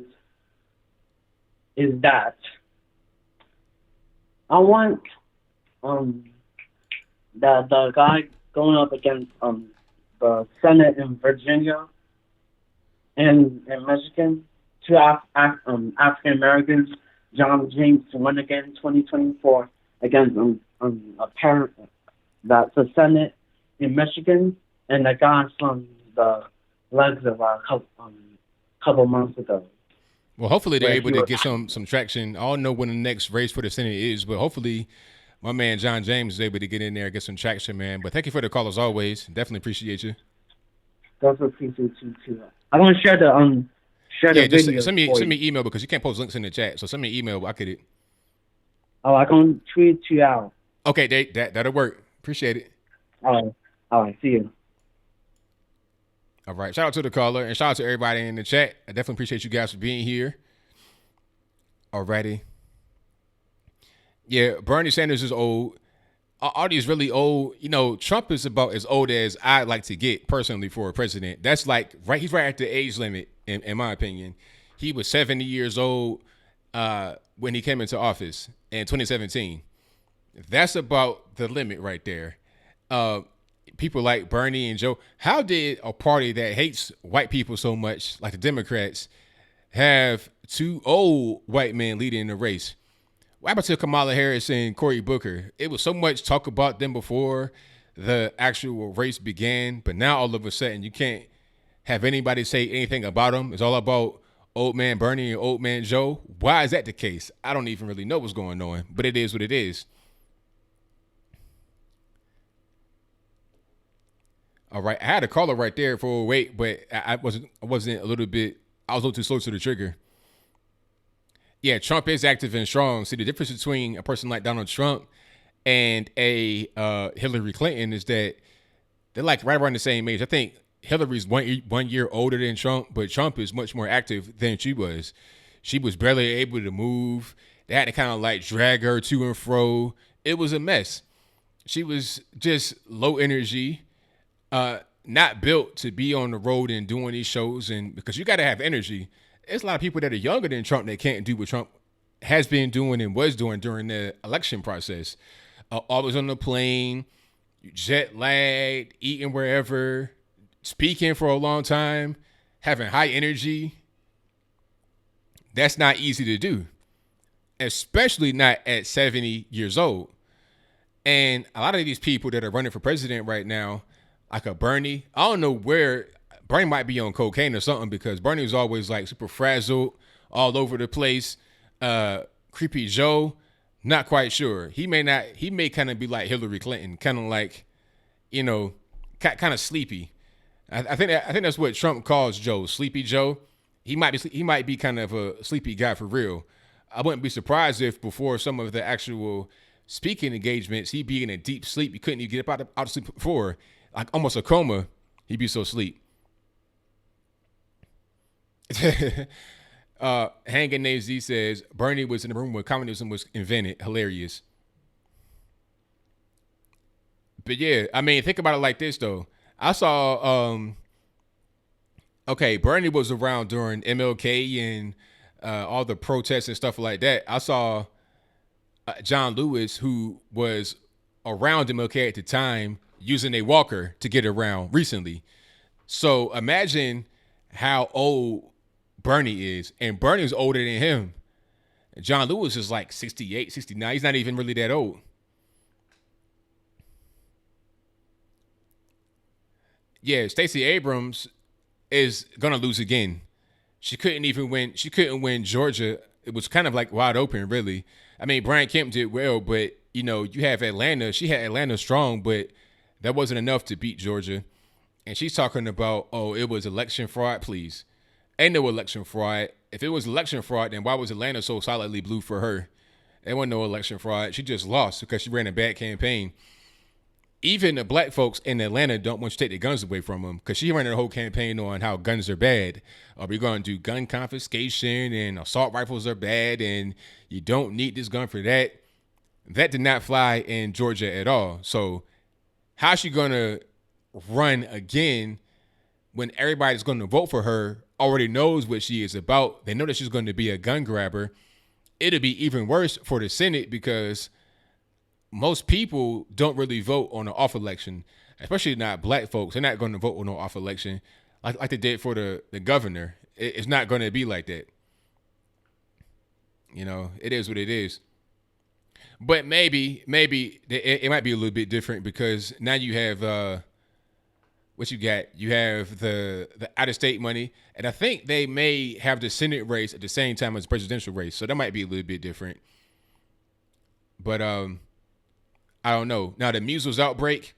is that I want the guy going up against the Senate in Virginia and in Michigan, two African Americans, John James, to win again in 2024 against a parent that's the Senate in Michigan and the guy from the legs of a couple months ago. Well, hopefully they're able to get some traction. I don't know when the next race for the Senate is, but hopefully my man John James is able to get in there and get some traction, man. But thank you for the call as always. Definitely appreciate you. Definitely appreciate you too. I'm gonna share the just video. send me email because you can't post links in the chat. So send me an email. I could. Oh, I'm gonna tweet you out. Okay, that'll work. Appreciate it. All right. See you. All right. Shout out to the caller and shout out to everybody in the chat. I definitely appreciate you guys for being here. Alrighty. Yeah, Bernie Sanders is old. Are these really old? You know, Trump is about as old as I'd like to get personally for a president. That's like he's right at the age limit, in my opinion. He was 70 years old when he came into office in 2017. That's about the limit right there. People like Bernie and Joe. How did a party that hates white people so much, like the Democrats, have two old white men leading the race? What happened to Kamala Harris and Cory Booker? It was so much talk about them before the actual race began, but now all of a sudden you can't have anybody say anything about them. It's all about old man Bernie and old man Joe. Why is that the case? I don't even really know what's going on, but it is what it is. All right, I had a caller right there for a wait, but I was a little too slow to the trigger. Yeah, Trump is active and strong. See, the difference between a person like Donald Trump and a Hillary Clinton is that they're like right around the same age. I think Hillary's 1 year older than Trump, but Trump is much more active than she was. She was barely able to move. They had to kind of like drag her to and fro. It was a mess. She was just low energy, not built to be on the road and doing these shows. And because you got to have energy. There's a lot of people that are younger than Trump that can't do what Trump has been doing and was doing during the election process. Always on the plane, jet lagged, eating wherever, speaking for a long time, having high energy. That's not easy to do, especially not at 70 years old. And a lot of these people that are running for president right now, like a Bernie, I don't know where. Bernie might be on cocaine or something because Bernie was always like super frazzled, all over the place. Creepy Joe, not quite sure. He may kind of be like Hillary Clinton, kind of like, you know, kind of sleepy. I think that's what Trump calls Joe, Sleepy Joe. He might be kind of a sleepy guy for real. I wouldn't be surprised if before some of the actual speaking engagements, he'd be in a deep sleep. He couldn't even get up out of sleep before, like almost a coma. He'd be so asleep. Hanging Name Z says Bernie was in the room when communism was invented. Hilarious. But yeah, I mean, think about it like this though. I saw Bernie was around during MLK and all the protests and stuff like that. I saw John Lewis, who was around MLK at the time, using a walker to get around recently. So imagine how old Bernie is, and Bernie is older than him. John Lewis is like 68, 69. He's not even really that old. Yeah, Stacey Abrams is gonna lose again. She couldn't win Georgia. It was kind of like wide open, really. I mean, Brian Kemp did well, but you know, you have Atlanta. She had Atlanta strong, but that wasn't enough to beat Georgia. and she's talking about, oh, it was election fraud. Please, ain't no election fraud. If it was election fraud, then why was Atlanta so solidly blue for her? There wasn't no election fraud. She just lost because she ran a bad campaign. Even the black folks in Atlanta don't want you to take the guns away from them because she ran her whole campaign on how guns are bad. We're going to do gun confiscation and assault rifles are bad and you don't need this gun for that. That did not fly in Georgia at all. So how's she going to run again when everybody's going to vote for her already knows what she is about? They know that she's going to be a gun grabber. It'll be even worse for the Senate because most people don't really vote on an off election, especially not black folks. They're not going to vote on an off election like they did for the governor. It's not going to be like that. You know, it is what it is. But maybe it might be a little bit different because now you have what you got. You have the out-of-state money, and I think they may have the Senate race at the same time as the presidential race, so that might be a little bit different. But I don't know. Now, the measles outbreak,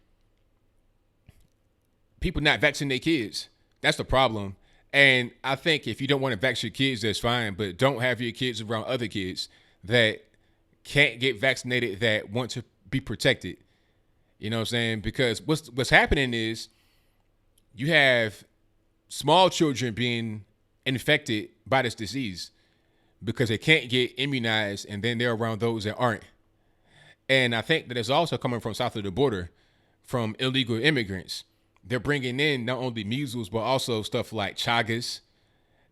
people not vaccinating their kids. That's the problem. And I think if you don't want to vaccinate your kids, that's fine. But don't have your kids around other kids that can't get vaccinated that want to be protected. You know what I'm saying? Because what's happening is you have small children being infected by this disease because they can't get immunized, and then they're around those that aren't. And I think that it's also coming from south of the border, from illegal immigrants. They're bringing in not only measles, but also stuff like Chagas.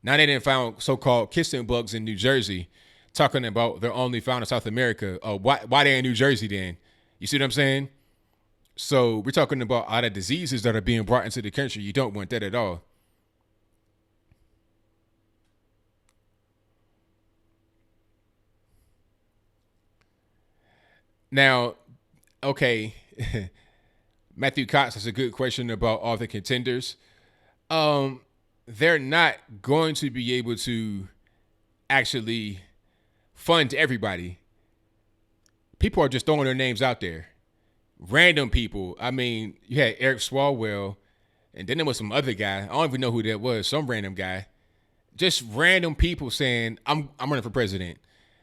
Now they didn't find so-called kissing bugs in New Jersey, talking about they're only found in South America. Why they in New Jersey then? You see what I'm saying? So we're talking about all the diseases that are being brought into the country. You don't want that at all. Now, okay, Matthew Cox has a good question about all the contenders. They're not going to be able to actually fund everybody. People are just throwing their names out there. Random people. I mean, you had Eric Swalwell, and then there was some other guy. I don't even know who that was. Some random guy. Just random people saying, I'm running for president.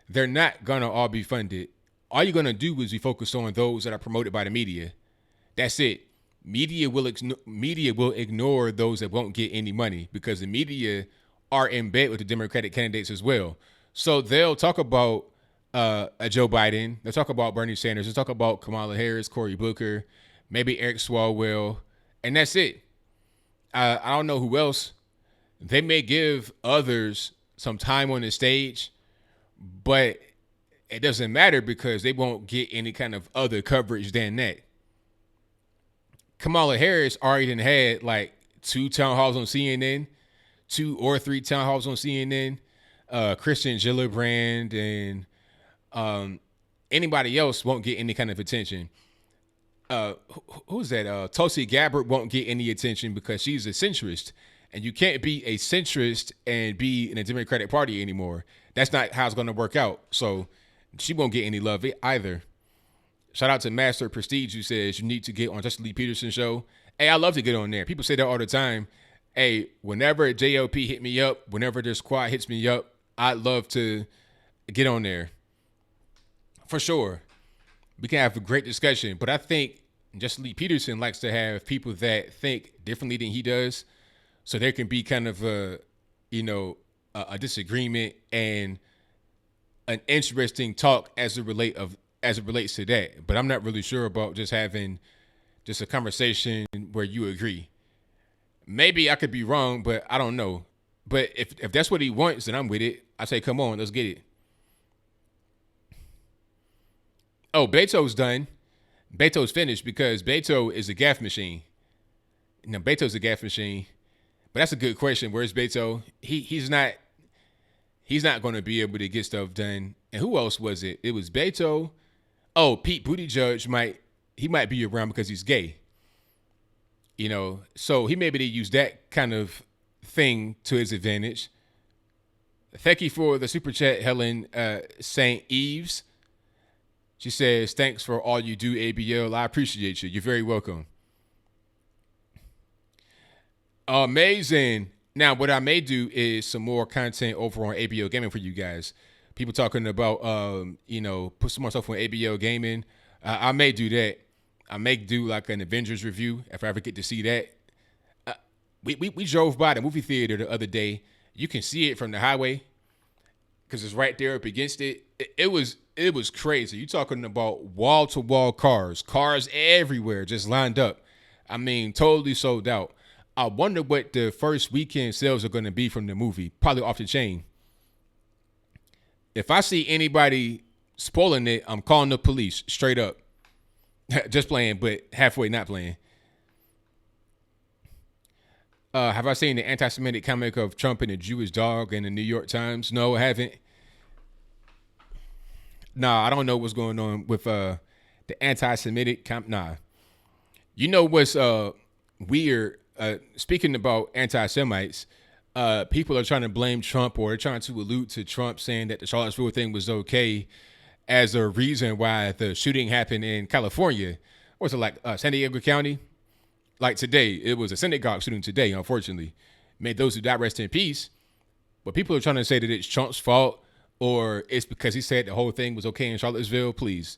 They're not going to all be funded. All you're going to do is be focused on those that are promoted by the media. That's it. Media will ignore those that won't get any money because the media are in bed with the Democratic candidates as well. So they'll talk about Joe Biden. They'll talk about Bernie Sanders. They'll talk about Kamala Harris, Cory Booker, maybe Eric Swalwell, and that's it. I don't know who else. They may give others some time on the stage, but it doesn't matter because they won't get any kind of other coverage than that. Kamala Harris already had like 2 town halls on CNN, 2 or 3 town halls on CNN. Christian Gillibrand and anybody else won't get any kind of attention. Who's that? Tulsi Gabbard won't get any attention because she's a centrist. And you can't be a centrist and be in the Democratic Party anymore. That's not how it's going to work out. So she won't get any love either. Shout out to Master Prestige, who says you need to get on Jesse Lee Peterson's show. Hey, I love to get on there. People say that all the time. Hey, whenever JLP hit me up, whenever their squad hits me up, I'd love to get on there. For sure. We can have a great discussion. But I think Jesse Lee Peterson likes to have people that think differently than he does. So there can be kind of a disagreement and an interesting talk as it relates to that. But I'm not really sure about just having just a conversation where you agree. Maybe I could be wrong, but I don't know. But if that's what he wants, then I'm with it. I say, come on, let's get it. Oh, Beto's done. Beto's finished because Beto is a gaff machine. No, Beto's a gaff machine. But that's a good question. Where's Beto? He's not going to be able to get stuff done. And who else was it? It was Beto. Oh, Pete Buttigieg might be around because he's gay. You know, so he maybe they use that kind of thing to his advantage. Thank you for the super chat, Helen St. Eves. She says, thanks for all you do, ABL. I appreciate you. You're very welcome. Amazing. Now, what I may do is some more content over on ABL Gaming for you guys. People talking about, put some more stuff on ABL Gaming. I may do that. I may do like an Avengers review if I ever get to see that. We drove by the movie theater the other day. You can see it from the highway because it's right there up against it. It was crazy. You talking about wall to wall cars everywhere, just lined up. I mean, totally sold out. I wonder what the first weekend sales are going to be from the movie. Probably off the chain. If I see anybody spoiling it, I'm calling the police straight up. Just playing, but halfway not playing. Have I seen the anti-Semitic comic of Trump and the Jewish dog in the New York Times? No, I haven't. Nah, I don't know what's going on with the anti-Semitic Nah. You know what's weird? Speaking about anti-Semites, people are trying to blame Trump, or they're trying to allude to Trump saying that the Charlottesville thing was okay as a reason why the shooting happened in California. Or was it like San Diego County? Like today, it was a synagogue shooting today, unfortunately. May those who died rest in peace. But people are trying to say that it's Trump's fault, or it's because he said the whole thing was okay in Charlottesville. Please.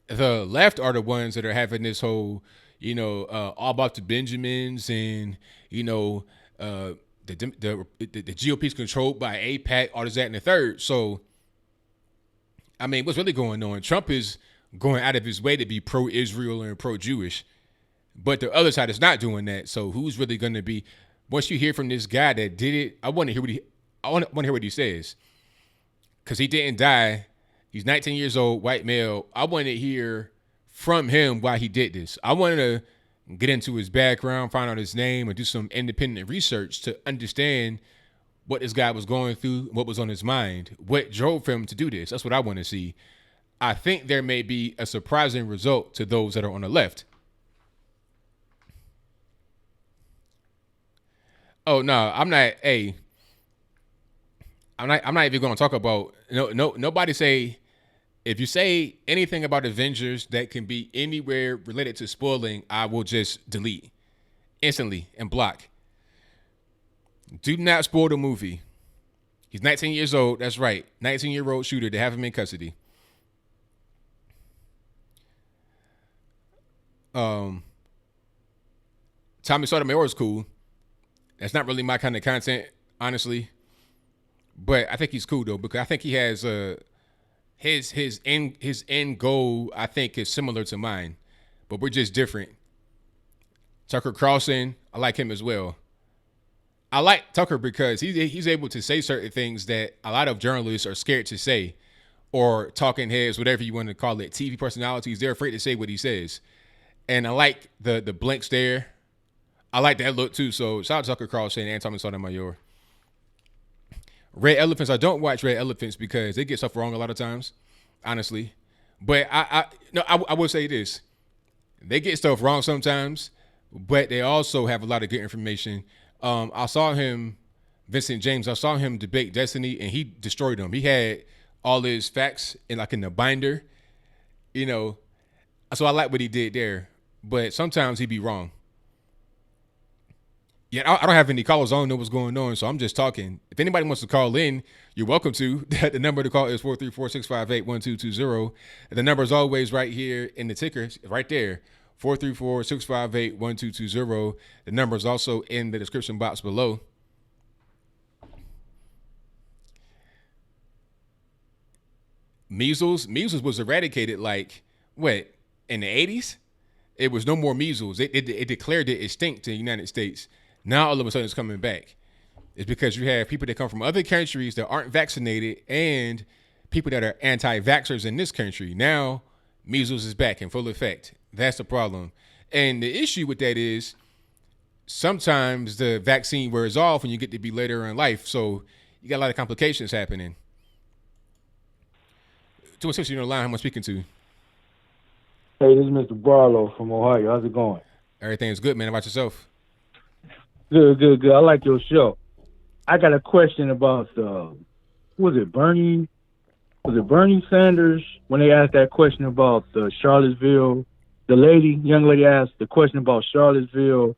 The left are the ones that are having this whole, all about the Benjamins and, the GOP's controlled by AIPAC, all this, that, and the third. So, I mean, what's really going on? Trump is going out of his way to be pro-Israel and pro-Jewish. But the other side is not doing that. So who's really going to be? Once you hear from this guy that did it, I want to hear what he says, because he didn't die. He's 19 years old, white male. I want to hear from him why he did this. I want to get into his background, find out his name, and do some independent research to understand what this guy was going through, what was on his mind, what drove him to do this. That's what I want to see. I think there may be a surprising result to those that are on the left. Oh no, I'm not. I'm not even going to talk about. Nobody say. If you say anything about Avengers that can be anywhere related to spoiling, I will just delete instantly and block. Do not spoil the movie. He's 19 years old. That's right, 19-year-old shooter. They have him in custody. Tommy Sotomayor is cool. That's not really my kind of content, honestly. But I think he's cool though, because I think he has his end goal, I think, is similar to mine, but we're just different. Tucker Carlson, I like him as well. I like Tucker because he's able to say certain things that a lot of journalists are scared to say, or talking heads, whatever you want to call it, TV personalities. They're afraid to say what he says, and I like the blank stare. I like that look too. So shout out to Tucker Carlson and Tommy Sotomayor. Red Elephants. I don't watch Red Elephants because they get stuff wrong a lot of times, honestly. But I will say this: they get stuff wrong sometimes, but they also have a lot of good information. I saw him, Vincent James. I saw him debate Destiny, and he destroyed him. He had all his facts in the binder, So I like what he did there, but sometimes he be wrong. Yeah, I don't have any callers. I don't know what's going on, so I'm just talking. If anybody wants to call in, you're welcome to. The number to call is 434-658-1220. The number is always right here in the ticker, right there, 434-658-1220. The number is also in the description box below. Measles was eradicated in the 80s? It was no more measles. It declared it extinct in the United States. Now all of a sudden it's coming back. It's because you have people that come from other countries that aren't vaccinated and people that are anti-vaxxers in this country. Now measles is back in full effect. That's the problem. And the issue with that is sometimes the vaccine wears off and you get to be later in life. So you got a lot of complications happening. 216, you're on the line. Who am I speaking to? Hey, this is Mr. Barlow from Ohio. How's it going? Everything's good, man. How about yourself? Good. I like your show. I got a question about Bernie Sanders, when they asked that question about Charlottesville? The young lady asked the question about Charlottesville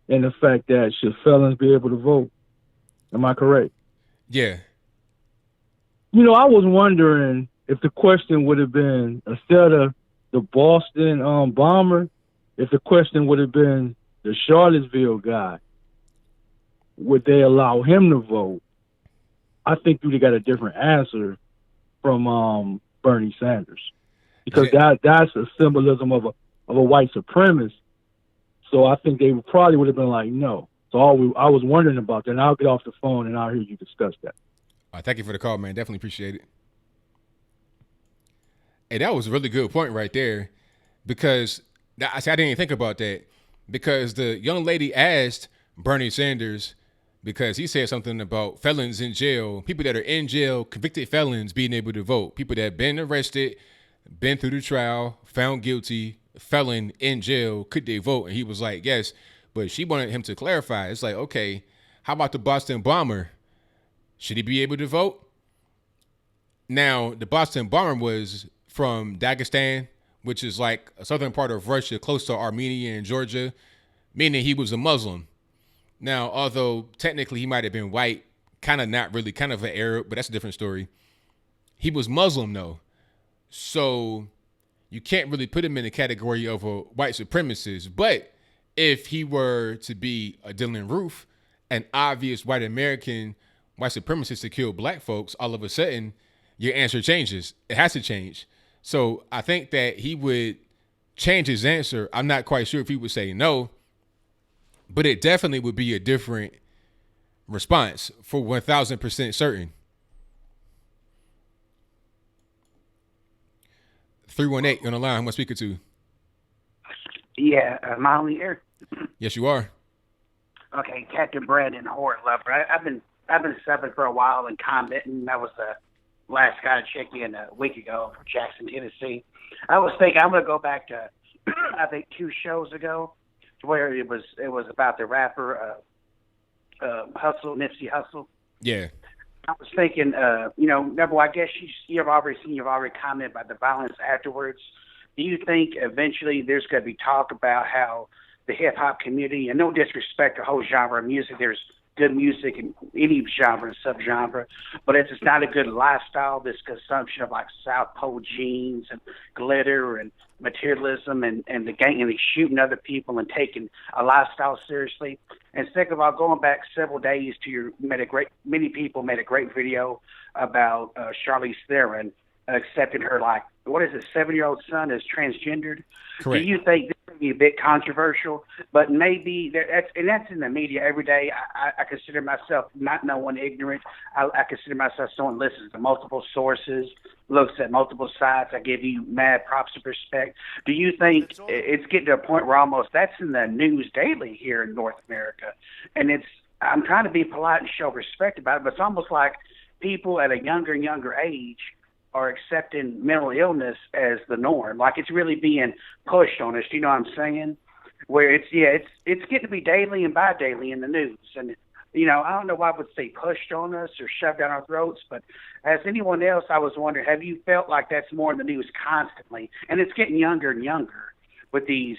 in the fact that should felons be able to vote? Am I correct? Yeah. You know, I was wondering if the question would have been, instead of the Boston bomber, if the question would have been the Charlottesville guy, would they allow him to vote? I think you'd have got a different answer from Bernie Sanders, because that's a symbolism of a white supremacist. So I think they probably would have been like, no. So I was wondering about that, and I'll get off the phone and I'll hear you discuss that. Thank you for the call, man. Definitely appreciate it. Hey, that was a really good point right there, because I didn't even think about that, because the young lady asked Bernie Sanders, because he said something about felons in jail, people that are in jail, convicted felons being able to vote, people that have been arrested, been through the trial, found guilty, felon in jail, could they vote? And he was like, yes, but she wanted him to clarify. It's like, okay, how about the Boston bomber? Should he be able to vote? Now, the Boston bomber was from Dagestan, which is like a southern part of Russia, close to Armenia and Georgia, meaning he was a Muslim. Now, although technically he might have been white, kind of not really, kind of an Arab, but that's a different story. He was Muslim, though. So you can't really put him in the category of a white supremacist. But if he were to be a Dylan Roof, an obvious white American white supremacist to kill black folks, all of a sudden your answer changes. It has to change. So I think that he would change his answer. I'm not quite sure if he would say no, but it definitely would be a different response for 1,000% certain. 318 on the line. Who am I speaking to? Yeah, am I on the air? Yes, you are. Okay, Captain Brandon Hort Lover. I've been subbing for a while and commenting. I was the last guy to check in a week ago from Jackson, Tennessee. I was thinking I'm going to go back to I think 2 shows ago, to where it was about the rapper Nipsey Hussle. Yeah. I was thinking, number one, I guess you've already commented about the violence afterwards. Do you think eventually there's going to be talk about how the hip hop community, and no disrespect to the whole genre of music, there's good music in any genre and subgenre, but it's just not a good lifestyle, this consumption of like South Pole jeans and glitter and materialism and the gang and shooting other people and taking a lifestyle seriously. And second of all, going back several days to many people made a great video about Charlize Theron accepting her, like, what is it, 7-year-old son is transgendered. Correct. Do you think this would be a bit controversial? But maybe that's in the media every day. I consider myself not no one ignorant. I consider myself someone who listens to multiple sources, looks at multiple sides. I give you mad props and respect. Do you think it's getting to a point where almost that's in the news daily here in North America? And I'm trying to be polite and show respect about it, but it's almost like people at a younger and younger age are accepting mental illness as the norm. Like it's really being pushed on us. Do you know what I'm saying? Where it's getting to be daily and bi-daily in the news. And, I don't know why I would say pushed on us or shoved down our throats, but as anyone else, I was wondering, have you felt like that's more in the news constantly? And it's getting younger and younger with these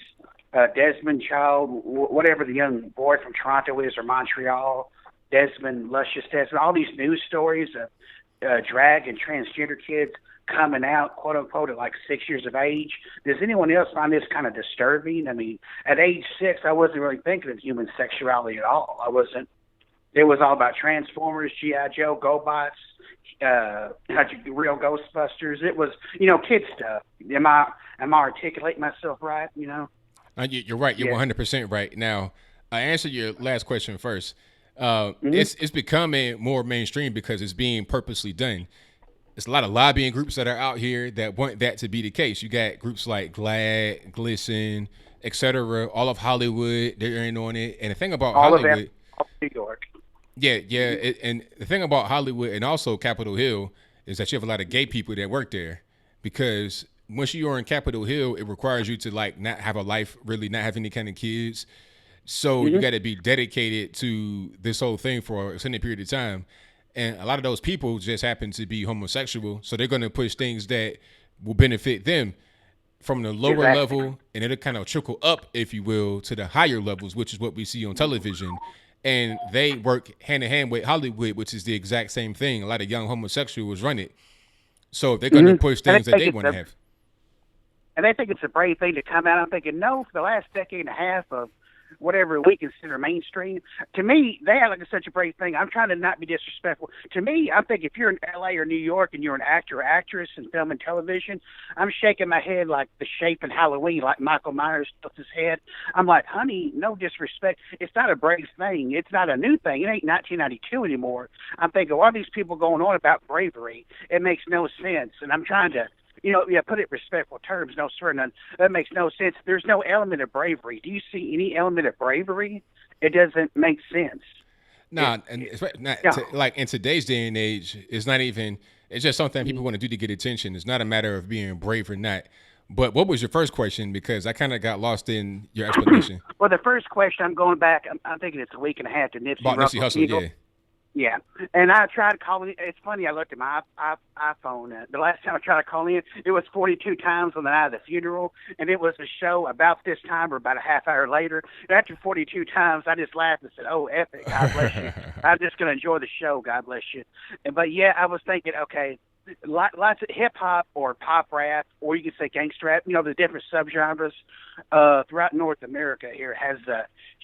Desmond Child, whatever the young boy from Toronto is, or Montreal, Luscious Desmond, all these news stories of drag and transgender kids coming out, quote unquote, at like 6 years of age. Does anyone else find this kind of disturbing? I mean, at age 6, I wasn't really thinking of human sexuality at all. I wasn't. It was all about Transformers, G.I. Joe, GoBots, real Ghostbusters. It was, kid stuff. Am I articulating myself right? You're right. You're 100% right. Now, I answer your last question first. It's becoming more mainstream because it's being purposely done. There's a lot of lobbying groups that are out here that want that to be the case. You got groups like GLAAD, Glisten, etc. All of Hollywood, they're in on it. And the thing about all Hollywood, of them, all of New York. Yeah. And the thing about Hollywood and also Capitol Hill is that you have a lot of gay people that work there, because once you are in Capitol Hill, it requires you to like not have a life, really not have any kind of kids. So you got to be dedicated to this whole thing for a extended period of time. And a lot of those people just happen to be homosexual. So they're going to push things that will benefit them. from the lower Exactly. level, and it'll kind of trickle up, if you will, to the higher levels, which is what we see on television. And they work hand in hand with Hollywood, which is the exact same thing. A lot of young homosexuals run it. So if they're going to push And things they that think they it's want to have. and they think it's a brave thing to come out. I'm thinking, no, for the last decade and a half of whatever we consider mainstream, to me, they act like it's such a brave thing. I'm trying to not be disrespectful. To me, I think if you're in LA or New York and you're an actor or actress in film and television, I'm shaking my head like the Shape in Halloween, like Michael Myers tilts his head. I'm like, honey, no disrespect. It's not a brave thing. It's not a new thing. It ain't 1992 anymore. I'm thinking, why are these people going on about bravery? It makes no sense. And I'm trying to, put it in respectful terms. No, sir, none. That makes no sense. There's no element of bravery. Do you see any element of bravery? It doesn't make sense. Nah, like in today's day and age, it's not even. It's just something people want to do to get attention. It's not a matter of being brave or not. But what was your first question? Because I kind of got lost in your explanation. Well, the first question, I'm going back. I'm thinking it's a week and a half to Nipsey About Nipsey Hussle, Eagle. yeah. Yeah, and I tried calling. It's funny. I looked at my iPhone. The last time I tried to call in, it was 42 times on the night of the funeral, and it was a show about this time or about a half hour later. And after 42 times, I just laughed and said, "Oh, epic! God bless you. I'm just going to enjoy the show. God bless you." But yeah, I was thinking, okay, lots of hip hop or pop rap, or you could say gangster rap. The different subgenres throughout North America here has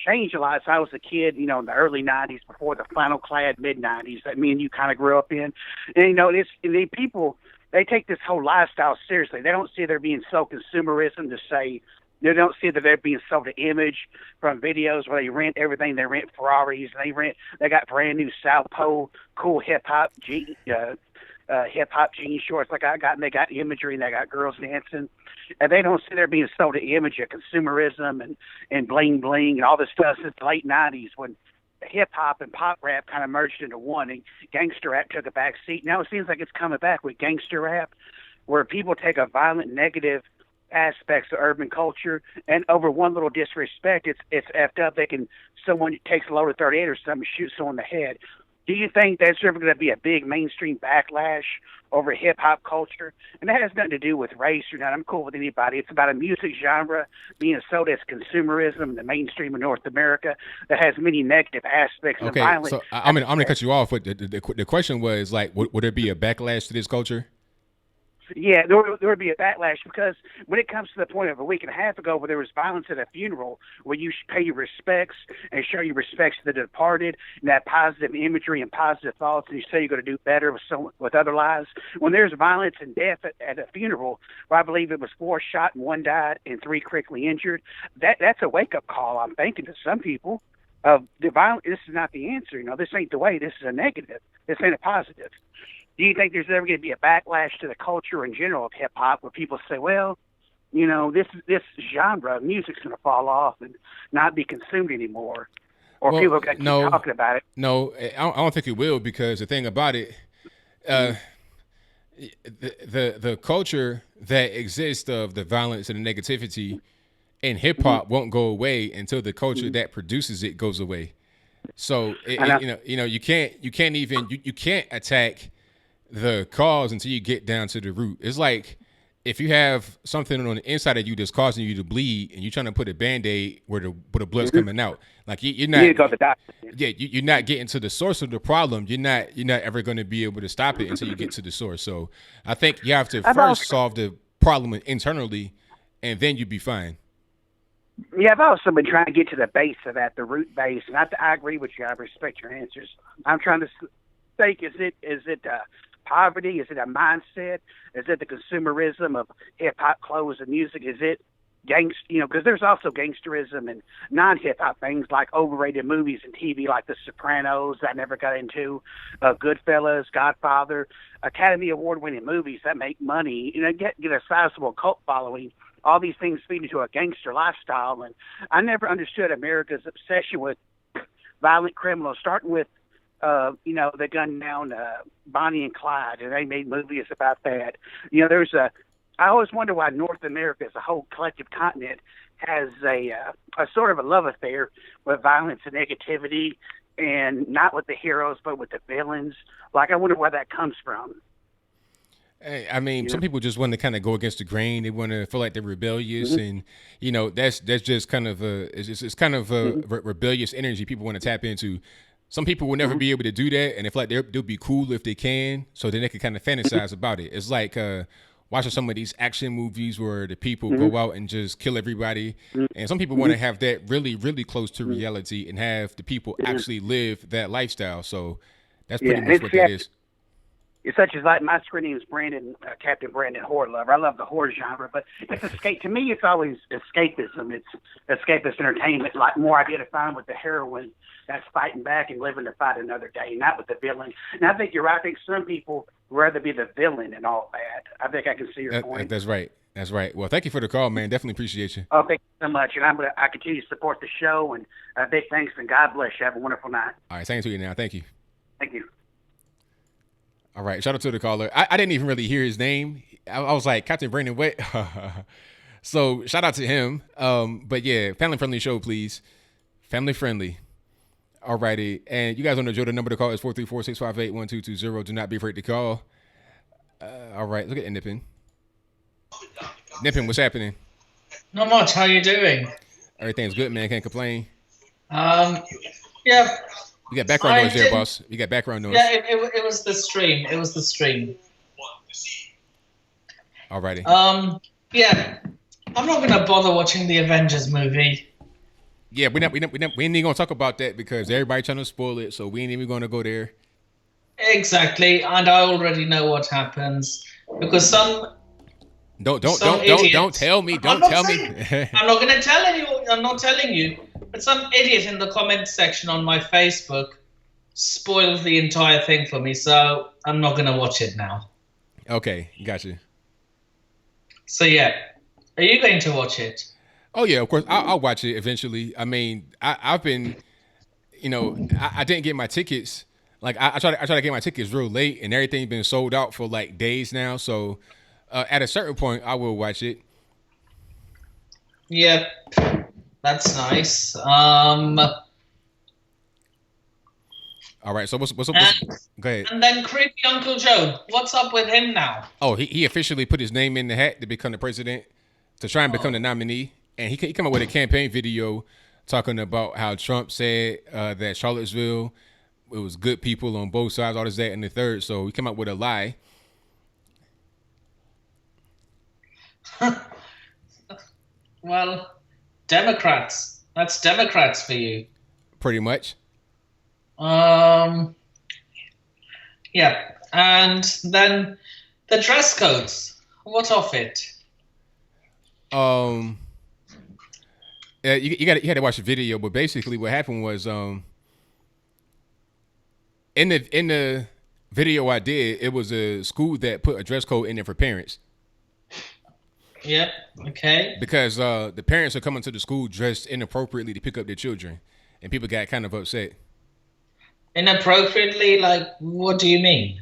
changed a lot. So I was a kid, in the early 90s, before the flannel clad mid 90s that me and you kind of grew up in. And, people, they take this whole lifestyle seriously. They don't see there being so consumerism to say, they don't see that they're being sold an image from videos where they rent everything. They rent Ferraris. They got brand new South Pole, cool hip hop jean shorts like I got, and they got imagery and they got girls dancing. And they don't see there being sold an image of consumerism and bling bling and all this stuff since the late 90s when hip hop and pop rap kind of merged into one and gangster rap took a back seat. Now it seems like it's coming back with gangster rap where people take a violent, negative aspects of urban culture and over one little disrespect, it's effed up. Someone takes a load of 38 or something, shoots someone in the head. Do you think there's ever going to be a big mainstream backlash over hip-hop culture? And that has nothing to do with race or not. I'm cool with anybody. It's about a music genre being sold as consumerism in the mainstream of North America that has many negative aspects and violence. So I'm going to cut you off. But the question was, like, would there be a backlash to this culture? Yeah, there would be a backlash because when it comes to the point of a week and a half ago where there was violence at a funeral where you should pay your respects and show your respects to the departed and that positive imagery and positive thoughts and you say you're going to do better with other lives. When there's violence and death at a funeral where I believe it was 4 shot and 1 died and 3 critically injured, that's a wake-up call, I'm thinking, to some people. The violence, this is not the answer. This ain't the way. This is a negative. This ain't a positive. Do you think there's ever going to be a backlash to the culture in general of hip hop where people say, well, this genre of music's going to fall off and not be consumed anymore? Or people are going to keep talking about it? No, I don't think it will because the thing about it, the culture that exists of the violence and the negativity in hip hop won't go away until the culture that produces it goes away. So, you can't attack the cause until you get down to the root. It's like if you have something on the inside of you that's causing you to bleed and you're trying to put a Band-Aid where the blood's coming out. Like you're not, you're not getting to the source of the problem. You're not ever going to be able to stop it until you get to the source. So I think you have to first solve the problem internally and then you'd be fine. Yeah, I've also been trying to get to the base of that, the root base. And I agree with you. I respect your answers. I'm trying to think, is it poverty? Is it a mindset? Is it the consumerism of hip-hop clothes and music? Is it because there's also gangsterism and non-hip-hop things like overrated movies and TV like The Sopranos that I never got into, Goodfellas, Godfather, Academy Award-winning movies that make money, get a sizable cult following. All these things feed into a gangster lifestyle. And I never understood America's obsession with violent criminals, starting with they gunned down Bonnie and Clyde, and they made movies about that. I always wonder why North America as a whole collective continent has a sort of a love affair with violence and negativity, and not with the heroes, but with the villains. Like, I wonder where that comes from. I mean, some people just want to kind of go against the grain. They want to feel like they're rebellious, and that's just kind of it's kind of a rebellious energy people want to tap into. Some people will never be able to do that, and they feel like they'll be cool if they can, so then they can kind of fantasize about it. It's like watching some of these action movies where the people go out and just kill everybody, and some people want to have that really, really close to reality and have the people actually live that lifestyle. So that's pretty much what that is. It's such as like my screen name is Brandon, Captain Brandon Horror Lover. I love the horror genre, but it's escape. To me, it's always escapism. It's escapist entertainment, like more identifying with the heroine that's fighting back and living to fight another day, not with the villain. And I think you're right. I think some people would rather be the villain and all that. I think I can see your point. That's right. That's right. Well, thank you for the call, man. Definitely appreciate you. Oh, thank you so much. And I continue to support the show, and big thanks, and God bless you. Have a wonderful night. All right, same to you now. Thank you. Thank you. All right, shout out to the caller. I didn't even really hear his name. I was like, Captain Brandon, what? So shout out to him. But yeah, family friendly show, please. Family friendly. All righty. And you guys on the drill, the number to call is 434-658-1220. Do not be afraid to call. All right, look at Nippin. Nippin, what's happening? Not much. How you doing? Everything's good, man. Can't complain. Yeah. You got background noise there, boss. You got background noise. Yeah, it was the stream. It was the stream. Alrighty. Yeah. I'm not gonna bother watching the Avengers movie. Yeah, we ain't even gonna talk about that because everybody trying to spoil it, so we ain't even gonna go there. Exactly, and I already know what happens because some. Don't tell me. Don't tell me. I'm not gonna tell you. I'm not telling you. But some idiot in the comment section on my Facebook spoiled the entire thing for me, so I'm not gonna watch it now. Okay, gotcha. So yeah, are you going to watch it? Oh yeah, of course. I'll watch it eventually. I mean, I've been, I didn't get my tickets. Like I try to get my tickets real late, and everything's been sold out for like days now. So at a certain point, I will watch it. Yep, that's nice. All right. So what's go ahead. And then creepy Uncle Joe. What's up with him now? Oh, he officially put his name in the hat to become the president, to try and become the nominee. And he came up with a campaign video talking about how Trump said that Charlottesville, it was good people on both sides, all this, that, and the third. So he came up with a lie. Well, Democrats. That's Democrats for you. Pretty much. Yeah. And then the dress codes. What of it? You had to watch the video, but basically what happened was in the video I did, it was a school that put a dress code in there for parents. Yep. Okay. Because the parents are coming to the school dressed inappropriately to pick up their children, and people got kind of upset. Inappropriately? Like, what do you mean?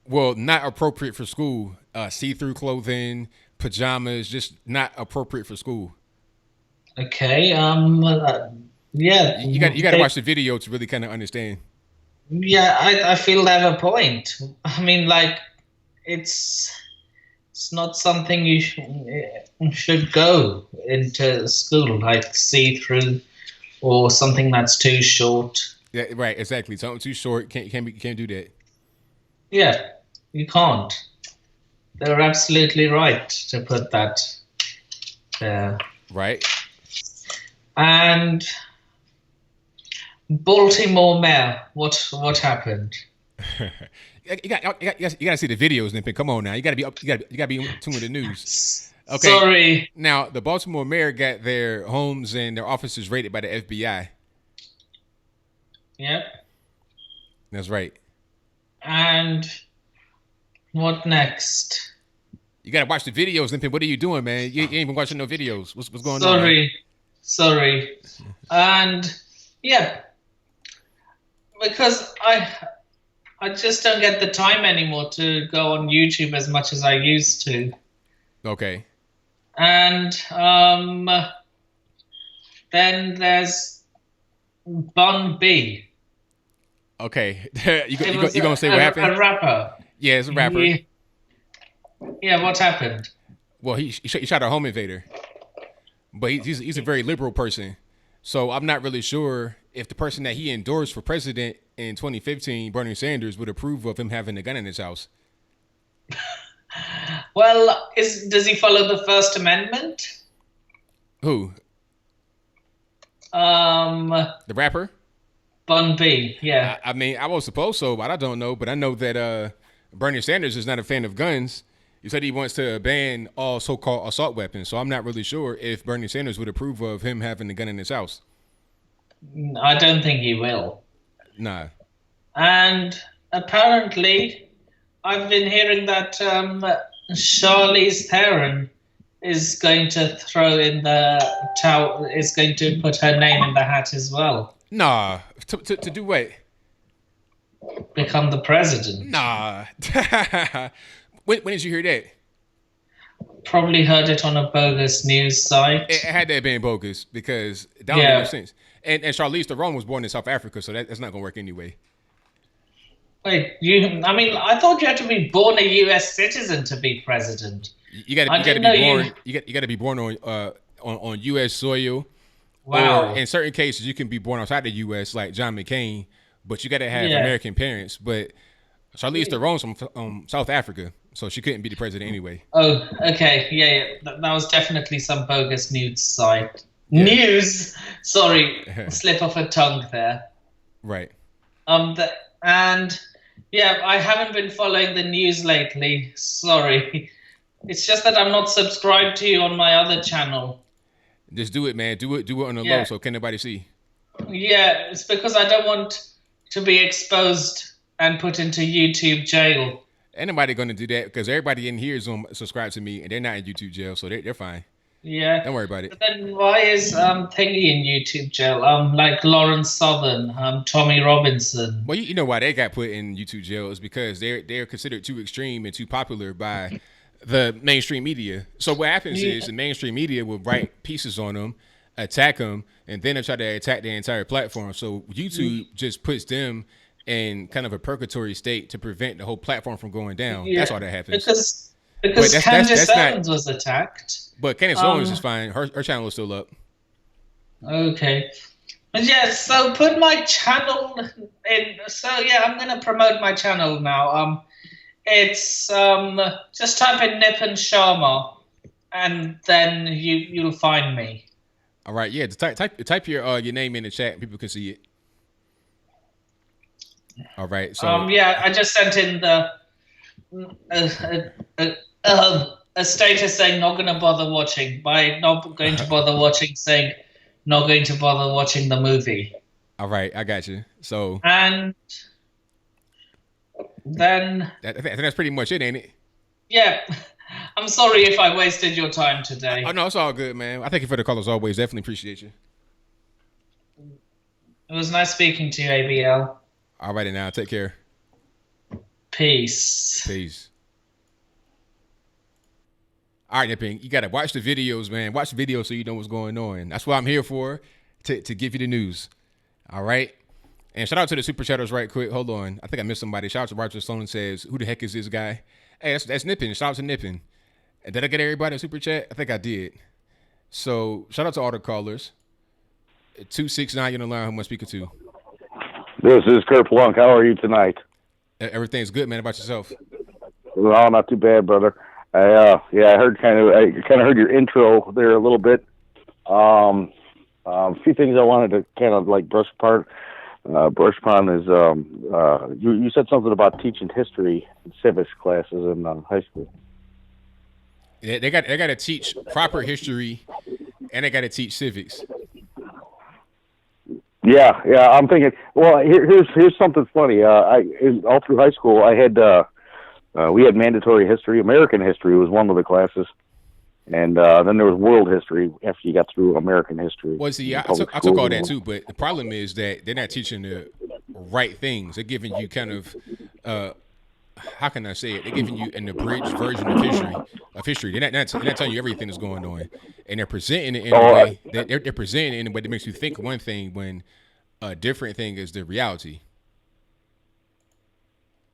Well, not appropriate for school. See-through clothing, pajamas, just not appropriate for school. Okay. Yeah. You got to watch the video to really kind of understand. Yeah, I feel they have a point. I mean, like, it's not something you should go into school, like see-through or something that's too short. Yeah, right. Exactly. Something too short can't do that. Yeah, you can't. They're absolutely right to put that there. Right. And Baltimore Mayor, what happened? You got to see the videos, Nippin. Come on now, you got to be in tune with the news. Okay. Sorry. Now the Baltimore Mayor got their homes and their offices raided by the FBI. Yep. That's right. And what next? You got to watch the videos, Nippin. What are you doing, man? You ain't even watching no videos. What's going on? Sorry. And yeah, because I just don't get the time anymore to go on YouTube as much as I used to. Okay. And then there's Bun B. Okay. you gonna say what happened? A rapper. Yeah, it's a rapper. Yeah, what happened? Well, he shot a home invader, but he's a very liberal person. So I'm not really sure if the person that he endorsed for president in 2015, Bernie Sanders, would approve of him having a gun in his house. Well, does he follow the First Amendment? Who? Um, The rapper? Bun B, yeah. I mean, I was supposed so, but I don't know. But I know that Bernie Sanders is not a fan of guns. He said he wants to ban all so-called assault weapons. So I'm not really sure if Bernie Sanders would approve of him having a gun in his house. I don't think he will. Nah. And apparently, I've been hearing that Charlize Theron is going to throw in the towel, is going to put her name in the hat as well. Nah. To do what? Become the president. Nah. When did you hear that? Probably heard it on a bogus news site. It had to have been bogus because that don't make no sense. And Charlize Theron was born in South Africa, so that's not going to work anyway. Wait, I thought you had to be born a U.S. citizen to be president. You got to be born. You got to be born on U.S. soil. Wow. Or in certain cases, you can be born outside the U.S. like John McCain, but you got to have American parents. But Charlize Theron's from South Africa, so she couldn't be the president anyway. Oh, okay, yeah. That was definitely some bogus news site. Yeah. News. Sorry, slip of a tongue there. Right. And yeah, I haven't been following the news lately. Sorry. It's just that I'm not subscribed to you on my other channel. Just do it, man. Do it on the low so can nobody see. Yeah, it's because I don't want to be exposed and put into YouTube jail. Ain't nobody going to do that because everybody in here is subscribe to me and they're not in YouTube jail, so they're fine. Yeah. Don't worry about it. But then why is Thingy in YouTube jail? Like Lawrence Southern, Tommy Robinson. Well, you know why they got put in YouTube jail is because they're considered too extreme and too popular by the mainstream media. So what happens is the mainstream media will write pieces on them, attack them, and then they try to attack the entire platform. So YouTube just puts them in kind of a purgatory state to prevent the whole platform from going down. That's all that happens. Because Candace Owens was attacked. But Candace Owens is fine. Her channel is still up. Okay. But yeah, so put my channel in. So yeah, I'm going to promote my channel now. It's just type in Nippon Sharma, and then you'll find me. All right, yeah. Type your name in the chat. People can see it. All right. So yeah, I just sent in the a status saying not going to bother watching. By not going to bother watching, saying not going to bother watching the movie. All right, I got you. So and then I think that's pretty much it, ain't it? Yeah. I'm sorry if I wasted your time today. Oh no, it's all good, man. I thank you for the call as always. Definitely appreciate you. It was nice speaking to you, ABL. All right, now take care. Peace. All right, Nipping, you gotta watch the videos, man. Watch the videos so you know what's going on. That's what I'm here for, to give you the news. All right. And shout out to the super chatters right quick. Hold on. I think I missed somebody. Shout out to Roger Sloan says, who the heck is this guy? Hey, that's Nipping. Shout out to Nipping. And did I get everybody in super chat? I think I did. So shout out to all the callers. 269, you're on the line. Who am I speaking to? This is Kurt Plunk. How are you tonight? Everything's good, man. How about yourself? Well, not too bad, brother. I heard kind of heard your intro there a little bit. A few things I wanted to kind of like brush upon is you said something about teaching history in civics classes in high school. Yeah, they got to teach proper history, and they got to teach civics. Yeah. I'm thinking. Well, here's something funny. All through high school, I had we had mandatory history. American history was one of the classes, and then there was world history after you got through American history. Well, see, I took all that too, but the problem is that they're not teaching the right things. They're giving you kind of how can I say it? They're giving you an abridged version of history. They're not telling you everything that's going on, and they're presenting it in a way they're presenting it in a way that makes you think one thing when a different thing is the reality.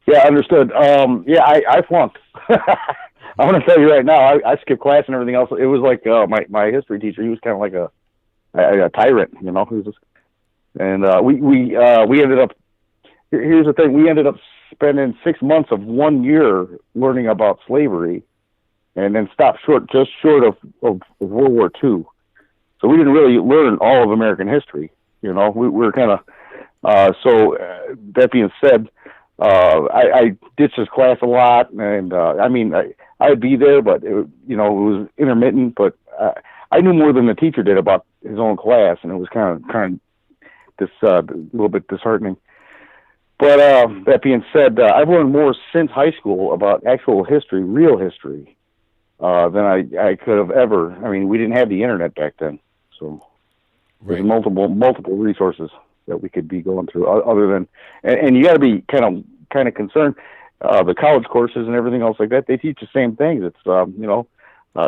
Yeah, understood. I flunked. I'm going to tell you right now, I skipped class and everything else. It was like my history teacher. He was kind of like a tyrant, you know. He was just, and we ended up. Here's the thing: we ended up spending 6 months of 1 year learning about slavery, and then stopped just short of World War II. So we didn't really learn all of American history. You know, we were kind of. So that being said, I ditched this class a lot, and I mean, I'd be there, but it was intermittent. But I knew more than the teacher did about his own class, and it was kind of this a little bit disheartening. But that being said, I've learned more since high school about actual history, real history, than I could have ever. I mean, we didn't have the internet back then, so there's multiple resources that we could be going through. Other than, and you got to be kind of concerned. The college courses and everything else like that, they teach the same things. It's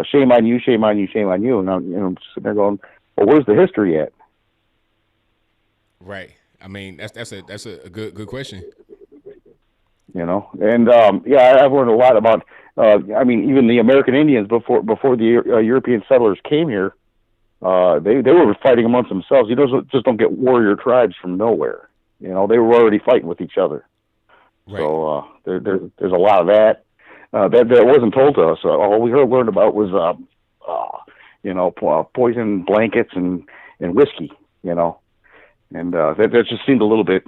shame on you, shame on you, shame on you, and I'm sitting there going, well, where's the history at? Right. I mean, that's a good question. You know, and I've learned a lot about. I mean, even the American Indians before the European settlers came here, they were fighting amongst themselves. You just don't get warrior tribes from nowhere. You know, they were already fighting with each other. Right. So there's a lot of that that wasn't told to us. All we learned about was poison blankets and whiskey. You know. And that just seemed a little bit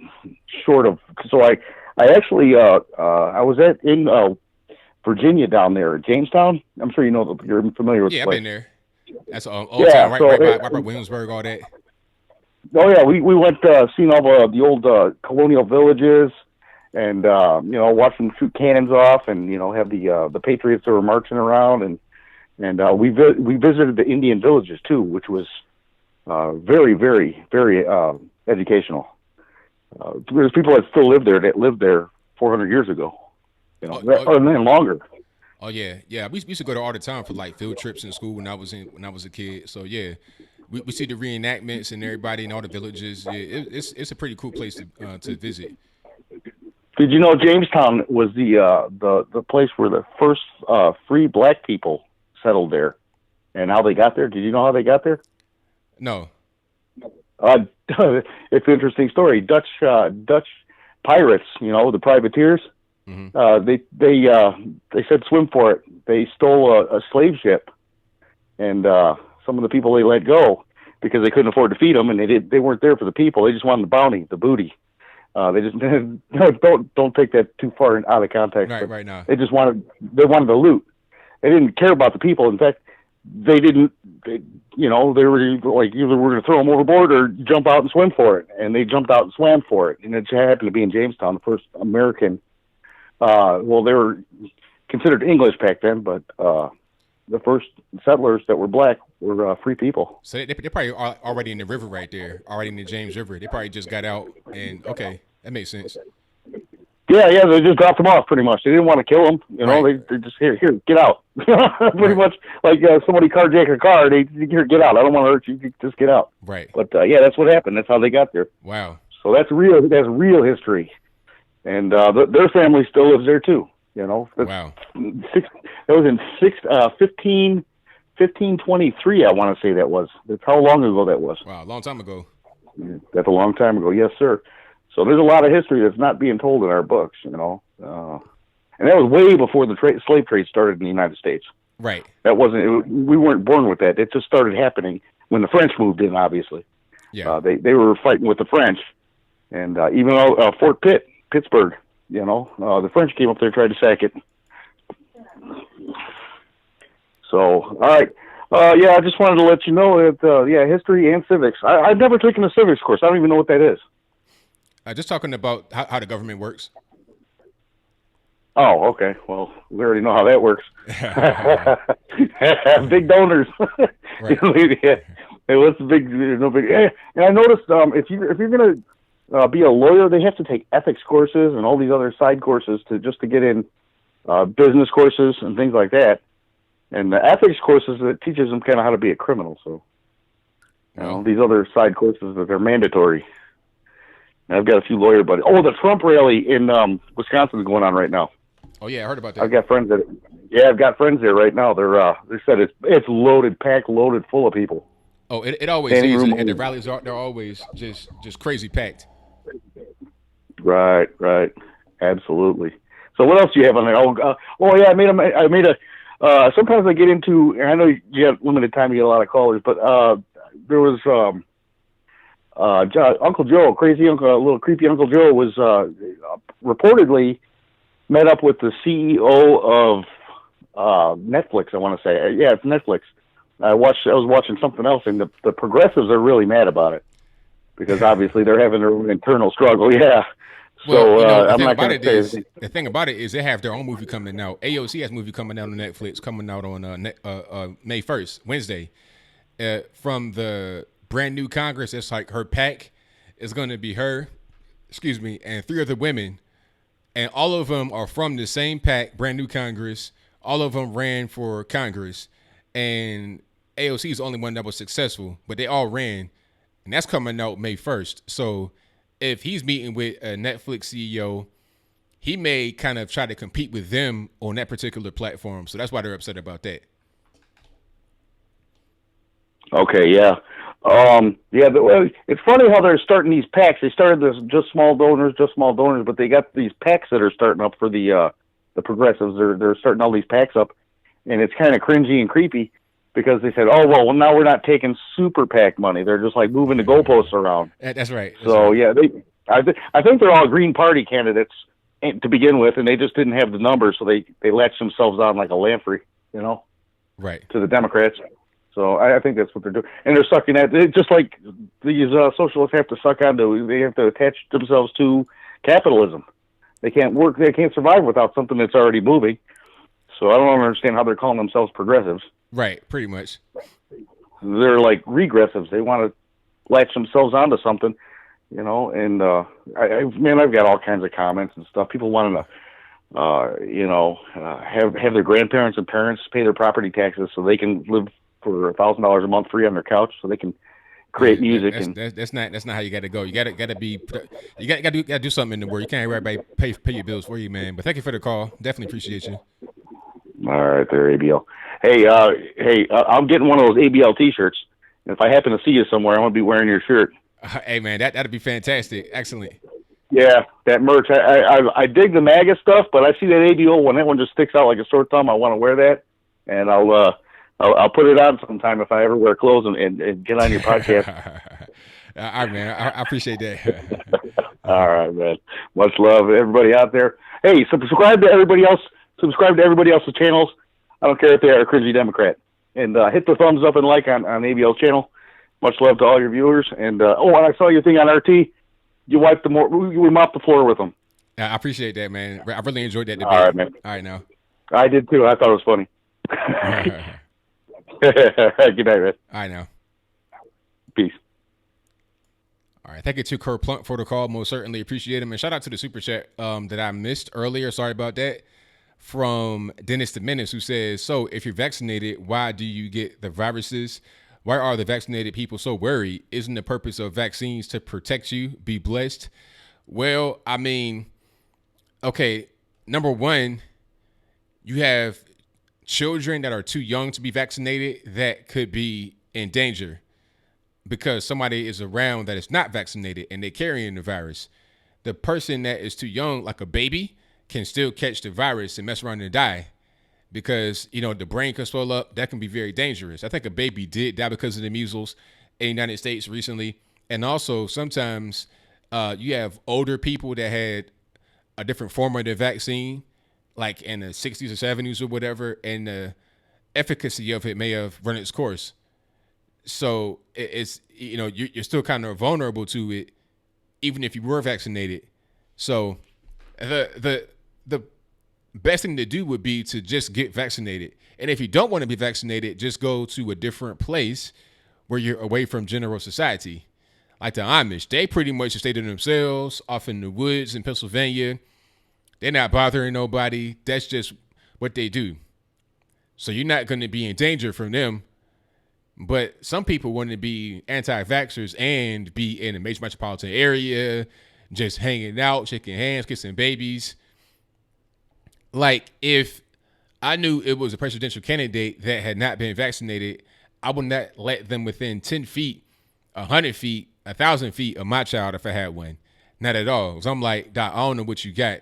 short of. So I actually I was in Virginia down there, Jamestown. I'm sure you're familiar with. Yeah, the place. I've been there. That's old town, right by Williamsburg, all that. Oh yeah, we went seen all the old colonial villages, and watched them shoot cannons off, and have the patriots that were marching around, and we visited the Indian villages too, which was very, very, very educational. There's people that still live there that lived there 400 years ago, and then longer. Oh yeah. We used to go there all the time for like field trips in school when I was a kid. So yeah, we see the reenactments and everybody in all the villages. Yeah, it's a pretty cool place to visit. Did you know Jamestown was the place where the first free black people settled there, and how they got there? Did you know how they got there? No. It's an interesting story. Dutch pirates, the privateers. Mm-hmm. They said swim for it. They stole a slave ship, and some of the people they let go because they couldn't afford to feed them, and they weren't there for the people. They just wanted the bounty, the booty. They just don't take that too far out of context. Right now. They wanted the loot. They didn't care about the people. In fact, they were like, either we're going to throw them overboard or jump out and swim for it. And they jumped out and swam for it. And it happened to be in Jamestown, the first American. They were considered English back then, but the first settlers that were black were free people. So they're probably already in the river right there, already in the James River. They probably just got out, and okay, that makes sense. Yeah, they just dropped them off pretty much. They didn't want to kill them, Right. They just here, get out. Pretty much like somebody carjack a car. They here, get out. I don't want to hurt you. Just get out. Right. But that's what happened. That's how they got there. Wow. So that's real. That's real history, and their family still lives there too. Wow. That was in 1523. I want to say that was. That's how long ago that was. Wow, a long time ago. That's a long time ago. Yes, sir. So there's a lot of history that's not being told in our books, and that was way before the slave trade started in the United States. Right. That we weren't born with that. It just started happening when the French moved in, obviously. Yeah. They were fighting with the French, and even though Fort Pittsburgh, the French came up there and tried to sack it. So, all right. I just wanted to let you know that, history and civics. I've never taken a civics course. I don't even know what that is. Just talking about how the government works. Oh, okay. Well, we already know how that works. Big donors. Right. Hey, what's the big? No big. And I noticed if you're gonna be a lawyer, they have to take ethics courses and all these other side courses to get in business courses and things like that. And the ethics courses, it teaches them kind of how to be a criminal. So, these other side courses that are mandatory. And I've got a few lawyer buddies. Oh, the Trump rally in Wisconsin is going on right now. Oh yeah, I heard about that. I've got friends that, yeah, I've got friends there right now. They said it's loaded, packed, loaded, full of people. Oh, it always Standing is, room and the only. rallies they're always just crazy packed. Right, absolutely. So what else do you have on there? Yeah, I made a. Sometimes I get into, and I know you have limited time to get a lot of callers, but there was Uncle Joe, crazy uncle, little creepy Uncle Joe, was reportedly met up with the CEO of Netflix. I want to say, yeah, it's Netflix. I was watching something else, and the progressives are really mad about it because obviously they're having their own internal struggle. Yeah. Well, So I'm not going to say the thing about it is they have their own movie coming out. AOC has a movie coming out on Netflix, coming out on May 1st, Wednesday. From the brand new Congress, it's like her pack is going to be her, and 3 other women, and all of them are from the same pack, brand new Congress. All of them ran for Congress, and AOC is the only one that was successful, but they all ran, and that's coming out May 1st. So if he's meeting with a Netflix CEO, he may kind of try to compete with them on that particular platform. So that's why they're upset about that. Okay, yeah. It's funny how they're starting these packs. They started this just small donors, but they got these packs that are starting up for the progressives. They're starting all these packs up, and it's kind of cringy and creepy because they said, "Oh well, now we're not taking super PAC money. They're just like moving the goalposts around." That's right. Yeah, I think they're all Green Party candidates to begin with, and they just didn't have the numbers, so they latched themselves on like a lamprey, right, to the Democrats. So I think that's what they're doing, and they're sucking at it, just like these socialists have to suck onto. They have to attach themselves to capitalism. They can't work. They can't survive without something that's already moving. So I don't understand how they're calling themselves progressives. Right, pretty much. They're like regressives. They want to latch themselves onto something, And I've got all kinds of comments and stuff. People wanting to, have their grandparents and parents pay their property taxes so they can live for $1,000 a month free on their couch, so they can create music. That's not how you got to go. You got to do something in the world. You can't have everybody pay your bills for you, man. But thank you for the call. Definitely appreciate you. All right, there, ABL. Hey, I'm getting one of those ABL T-shirts. And if I happen to see you somewhere, I'm gonna be wearing your shirt. Hey, man, that'd be fantastic. Excellent. Yeah, that merch. I dig the MAGA stuff, but I see that ABL one. That one just sticks out like a sore thumb. I want to wear that, and I'll put it on sometime if I ever wear clothes and get on your podcast. All right, man. I appreciate that. All right, man. Much love, everybody out there. Hey, subscribe to everybody else. Subscribe to everybody else's channels. I don't care if they are a cringy Democrat. And hit the thumbs up and like on ABL's channel. Much love to all your viewers. And and I saw your thing on RT. You mopped the floor with them. I appreciate that, man. I really enjoyed that debate. All right, man. All right, now. I did too. I thought it was funny. Good night, man. All right, now. Peace. All right, thank you to Kurt Plunk for the call. Most certainly appreciate him. And shout out to the super chat that I missed earlier. Sorry about that. From Dennis the Menace, who says, so if you're vaccinated, why do you get the viruses? Why are the vaccinated people so worried? Isn't the purpose of vaccines to protect you? Be blessed. Well, I mean, okay, number one, you have children that are too young to be vaccinated that could be in danger because somebody is around that is not vaccinated and they're carrying the virus. The person that is too young, like a baby, can still catch the virus and mess around and die because, the brain can swell up. That can be very dangerous. I think a baby did die because of the measles in the United States recently. And also sometimes you have older people that had a different form of the vaccine, like in the 60s or 70s or whatever, and the efficacy of it may have run its course. So it's, you're still kind of vulnerable to it, even if you were vaccinated. So the best thing to do would be to just get vaccinated. And if you don't want to be vaccinated, just go to a different place where you're away from general society. Like the Amish, they pretty much stay to themselves off in the woods in Pennsylvania. They're not bothering nobody. That's just what they do. So you're not going to be in danger from them. But some people want to be anti-vaxxers and be in a major metropolitan area, just hanging out, shaking hands, kissing babies. Like, if I knew it was a presidential candidate that had not been vaccinated, I would not let them within 10 feet, 100 feet, 1,000 feet of my child if I had one. Not at all. So I'm like, Doc, I don't know what you got.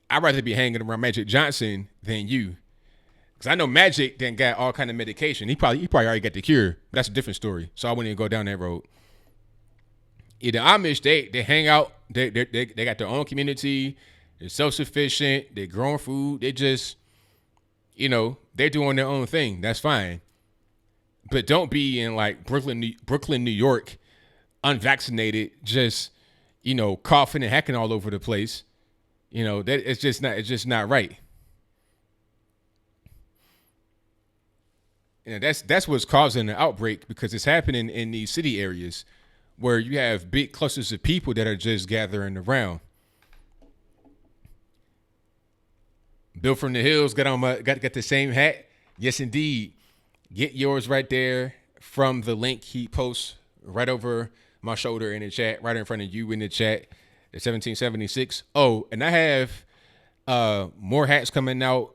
I'd rather be hanging around Magic Johnson than you. Because I know Magic then got all kind of medication. He probably already got the cure. But that's a different story. So I wouldn't even go down that road. The Amish, they hang out. They got their own community. They're self-sufficient. They're growing food. They just, they're doing their own thing. That's fine. But don't be in like Brooklyn, New York, unvaccinated, just, coughing and hacking all over the place. That it's just not right. That's what's causing the outbreak, because it's happening in these city areas where you have big clusters of people that are just gathering around. Bill from the Hills got the same hat. Yes, indeed. Get yours right there from the link he posts right over my shoulder in the chat, right in front of you in the chat. The 1776. Oh, and I have more hats coming out,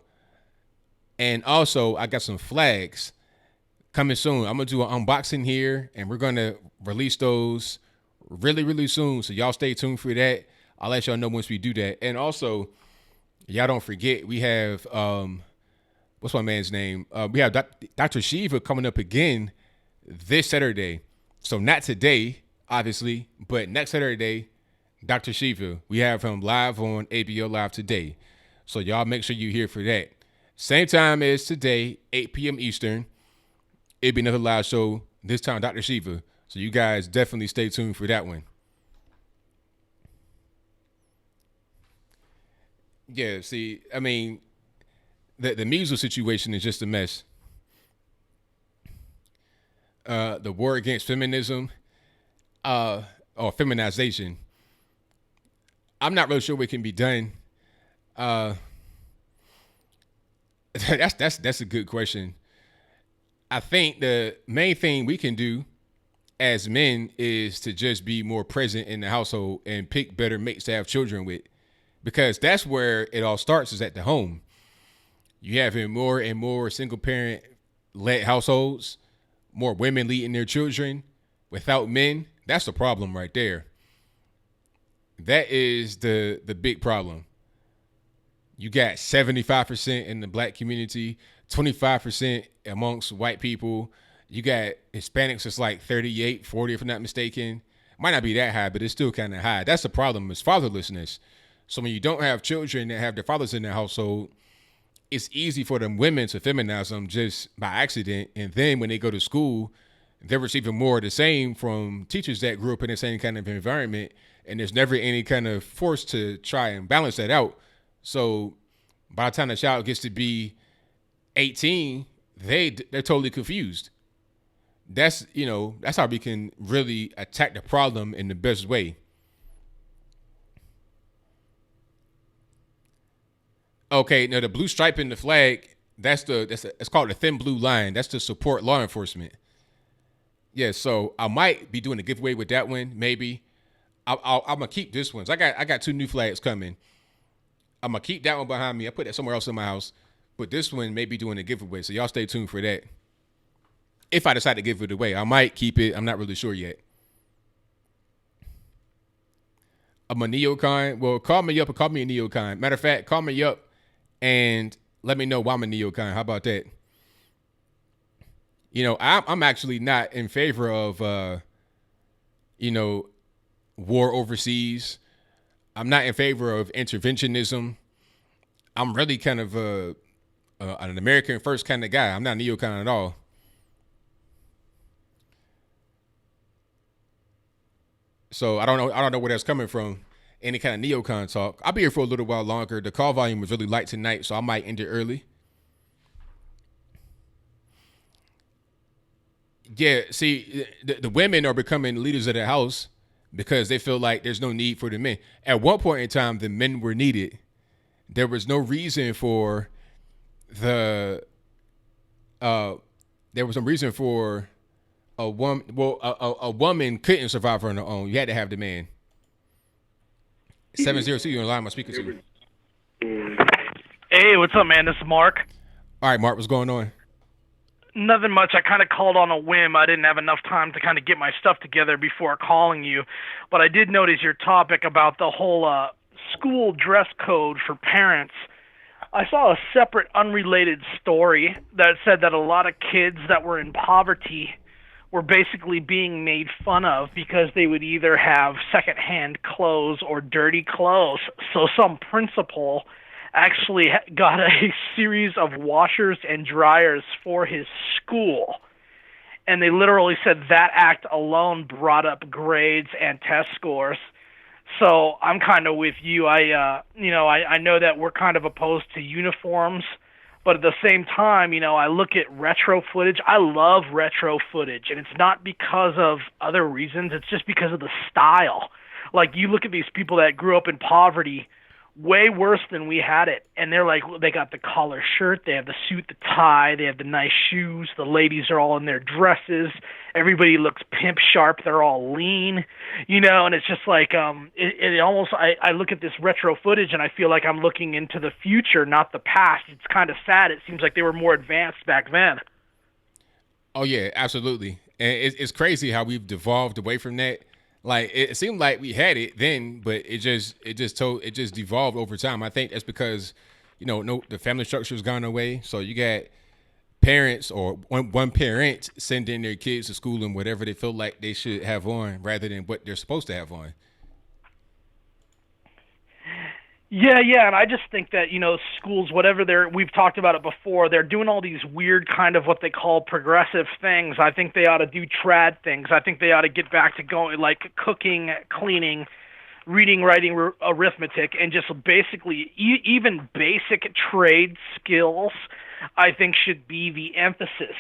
and also I got some flags coming soon. I'm gonna do an unboxing here, and we're gonna release those really, really soon. So y'all stay tuned for that. I'll let y'all know once we do that. And also, y'all don't forget, we have what's my man's name? We have Dr. Shiva coming up again this Saturday. So not today, obviously, but next Saturday, Dr. Shiva. We have him live on ABL Live today. So y'all make sure you're here for that. Same time as today, 8 p.m. Eastern. It'll be another live show, this time Dr. Shiva. So you guys definitely stay tuned for that one. Yeah, see, I mean, the measles situation is just a mess. The war against feminism, or feminization, I'm not really sure what can be done. That's a good question. I think the main thing we can do as men is to just be more present in the household and pick better mates to have children with, because that's where it all starts, is at the home. You having more and more single parent led households, more women leading their children without men. That's the problem right there. That is the big problem. You got 75% in the black community, 25% amongst white people. You got Hispanics, it's like 38, 40, if I'm not mistaken. Might not be that high, but it's still kind of high. That's the problem, is fatherlessness. So when you don't have children that have their fathers in their household, it's easy for them women to feminize them just by accident. And then when they go to school, they're receiving more of the same from teachers that grew up in the same kind of environment. And there's never any kind of force to try and balance that out. So by the time the child gets to be 18, they're totally confused. That's how we can really attack the problem in the best way. Okay, now the blue stripe in the flag, it's called the thin blue line. That's to support law enforcement. Yeah, so I might be doing a giveaway with that one, maybe. I'm gonna keep this one. So I got 2 new flags coming. I'm gonna keep that one behind me. I put that somewhere else in my house, but this one may be doing a giveaway. So y'all stay tuned for that. If I decide to give it away, I might keep it. I'm not really sure yet. I'm a neocon. Well, call me up or call me a neocon. Matter of fact, call me up and let me know why I'm a neocon. How about that? I'm actually not in favor of, war overseas. I'm not in favor of interventionism. I'm really kind of an American first kind of guy. I'm not a neocon at all. So I don't know where that's coming from. Any kind of neocon talk. I'll be here for a little while longer. The call volume was really light tonight, so I might end it early. Yeah, see, the women are becoming leaders of the house because they feel like there's no need for the men. At one point in time, the men were needed. There was no reason for a woman. Well, a woman couldn't survive on her own. You had to have the man. 702, you're on line. My speaker to you. Hey, what's up, man? This is Mark. All right, Mark, what's going on? Nothing much. I kind of called on a whim. I didn't have enough time to kind of get my stuff together before calling you. But I did notice your topic about the whole school dress code for parents. I saw a separate, unrelated story that said that a lot of kids that were in poverty were basically being made fun of because they would either have secondhand clothes or dirty clothes. So some principal actually got a series of washers and dryers for his school. And they literally said that act alone brought up grades and test scores. So I'm kind of with you. I know that we're kind of opposed to uniforms, but at the same time, I look at retro footage. I love retro footage, and it's not because of other reasons. It's just because of the style. Like, you look at these people that grew up in poverty, way worse than we had it, and they're like, they got the collar shirt, they have the suit, the tie, they have the nice shoes, the ladies are all in their dresses, everybody looks pimp sharp, they're all lean, and it's just like, it almost, I look at this retro footage and I feel like I'm looking into the future, not the past. It's kind of sad. It seems like they were more advanced back then. Oh yeah, absolutely. And it's crazy how we've devolved away from that. Like, it seemed like we had it then, but it just devolved over time. I think that's because, the family structure has gone away. So you got parents or one parent sending their kids to school in whatever they feel like they should have on rather than what they're supposed to have on. Yeah, and I just think that, schools, whatever we've talked about it before, they're doing all these weird kind of what they call progressive things. I think they ought to do trad things. I think they ought to get back to going, like, cooking, cleaning, reading, writing, arithmetic, and just basically even basic trade skills, I think, should be the emphasis,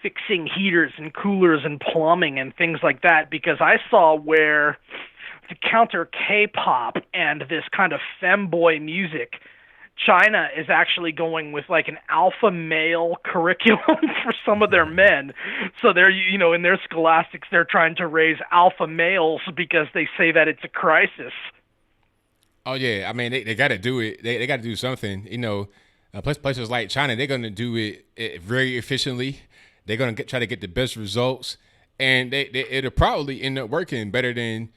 fixing heaters and coolers and plumbing and things like that, because I saw where to counter K-pop and this kind of femboy music, China is actually going with like an alpha male curriculum for some of their men. So they're, in their scholastics, they're trying to raise alpha males because they say that it's a crisis. Oh yeah, I mean they got to do it. They got to do something. Places like China, they're going to do it very efficiently. They're going to try to get the best results, and it'll probably end up working better than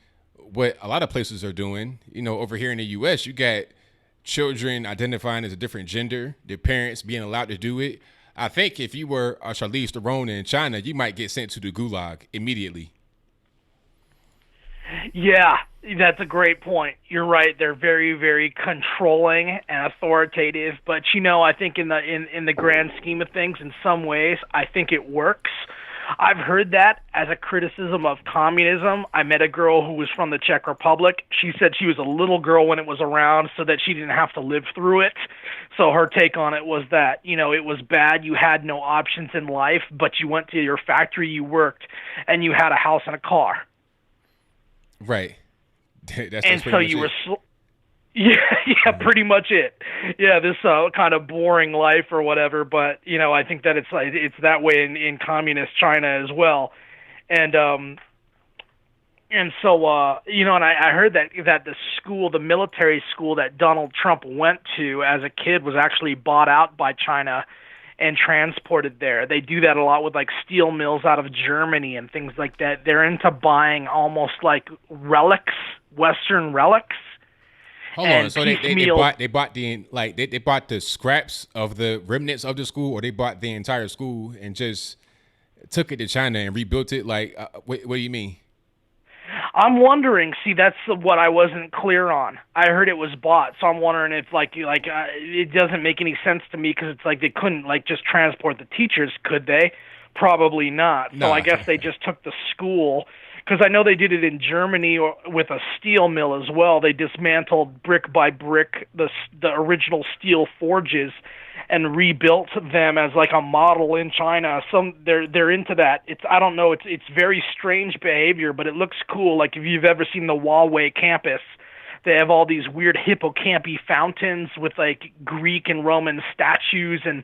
what a lot of places are doing. Over here in the U.S., you got children identifying as a different gender, their parents being allowed to do it. I think if you were a Charlize Theron in China, you might get sent to the gulag immediately. Yeah, that's a great point. You're right. They're very, very controlling and authoritative. But I think in the grand scheme of things, in some ways, I think it works. I've heard that as a criticism of communism. I met a girl who was from the Czech Republic. She said she was a little girl when it was around so that she didn't have to live through it. So her take on it was that, it was bad. You had no options in life, but you went to your factory, you worked, and you had a house and a car. Right. And so you were... Yeah, pretty much it. Yeah, this kind of boring life or whatever, but I think that it's that way in communist China as well, and so and I heard that the military school that Donald Trump went to as a kid was actually bought out by China and transported there. They do that a lot with like steel mills out of Germany and things like that. They're into buying almost like relics, Western relics. Hold on, so they bought the scraps of the remnants of the school, or they bought the entire school and just took it to China and rebuilt it? Like, what do you mean? I'm wondering. See, that's what I wasn't clear on. I heard it was bought, so I'm wondering if it doesn't make any sense to me because it's like they couldn't just transport the teachers, could they? Probably not. No. So I guess they just took the school. Because I know they did it in Germany with a steel mill as well. They dismantled brick by brick the original steel forges and rebuilt them as like a model in China. They're into that. I don't know. It's very strange behavior, but it looks cool. Like if you've ever seen the Huawei campus, they have all these weird hippocampy fountains with like Greek and Roman statues and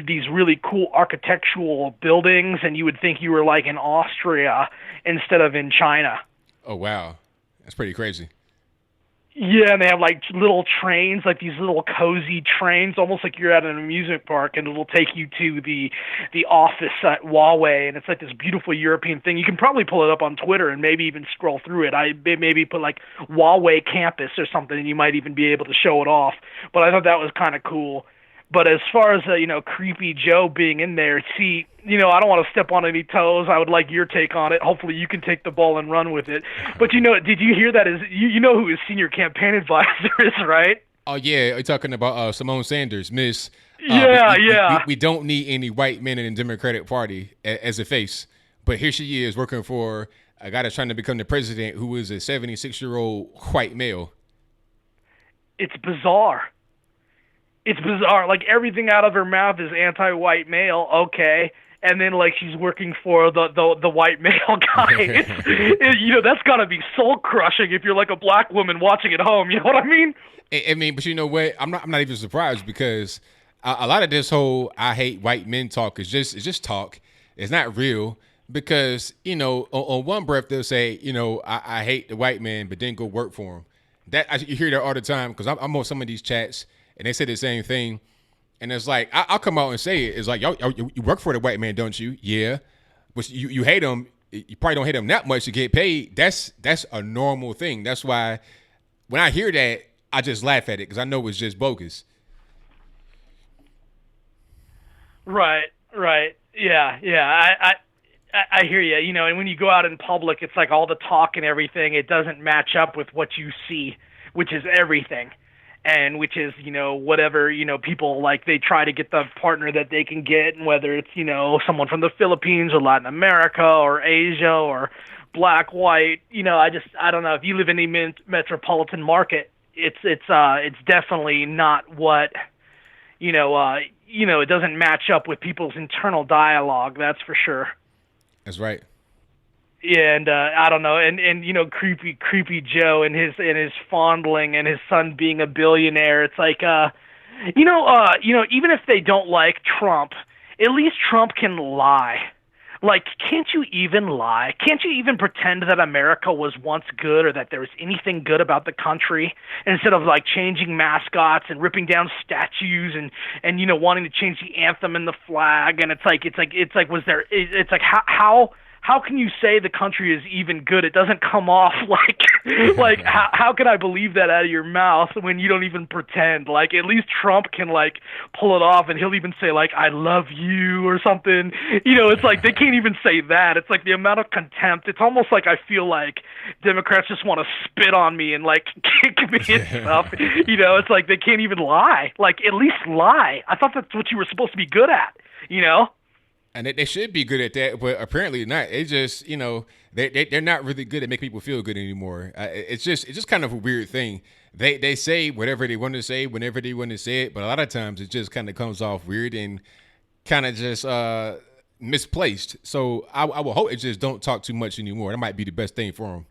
these really cool architectural buildings, and you would think you were like in Austria instead of in China. Oh, wow. That's pretty crazy. Yeah, and they have like little trains, like these little cozy trains, almost like you're at an amusement park, and it'll take you to the office at Huawei, and it's like this beautiful European thing. You can probably pull it up on Twitter and maybe even scroll through it. I maybe put like Huawei campus or something, and you might even be able to show it off. But I thought that was kind of cool. But as far as Creepy Joe being in there, see, I don't want to step on any toes. I would like your take on it. Hopefully, you can take the ball and run with it. But did you hear that? You know who his senior campaign advisor is, right? Oh yeah, you're talking about Simone Sanders, Miss. We don't need any white men in the Democratic Party as a face, but here she is working for a guy that's trying to become the president, who is a 76-year-old white male. It's bizarre. It's bizarre. Like, everything out of her mouth is anti-white male, okay, and then like she's working for the white male guy. That's gotta be soul crushing if you're like a black woman watching at home. You know what I mean? I mean, but you know what? I'm not even surprised, because a lot of this whole "I hate white men" talk is just talk. It's not real, because on one breath they'll say I hate the white man, but then go work for him. You hear that all the time, because I'm on some of these chats. And they say the same thing. And it's like, I'll come out and say it. It's like, yo, you work for the white man, don't you? Yeah. But you hate him. You probably don't hate him that much to get paid. That's a normal thing. That's why when I hear that, I just laugh at it, because I know it's just bogus. Right. Yeah. I hear you. And when you go out in public, it's like all the talk and everything, it doesn't match up with what you see, which is everything. And which is, whatever, people like, they try to get the partner that they can get, and whether it's, someone from the Philippines or Latin America or Asia or black, white, I don't know. If you live in a metropolitan market, it's definitely not what, it doesn't match up with people's internal dialogue. That's for sure. That's right. Yeah, and I don't know, and creepy Joe and his fondling and his son being a billionaire. It's like, even if they don't like Trump, at least Trump can lie. Like, can't you even lie? Can't you even pretend that America was once good, or that there was anything good about the country, instead of like changing mascots and ripping down statues and wanting to change the anthem and the flag? And it's like how can you say the country is even good? It doesn't come off like how can I believe that out of your mouth when you don't even pretend? Like, at least Trump can like pull it off, and he'll even say like, I love you or something. It's like they can't even say that. It's like the amount of contempt. It's almost like I feel like Democrats just want to spit on me and like kick me and stuff. It's like they can't even lie. Like, at least lie. I thought that's what you were supposed to be good at. And they should be good at that, but apparently not. It just, they're not really good at making people feel good anymore. It's just kind of a weird thing. They say whatever they want to say whenever they want to say it, but a lot of times it just kind of comes off weird and kind of just misplaced. So I will hope it just don't talk too much anymore. That might be the best thing for them.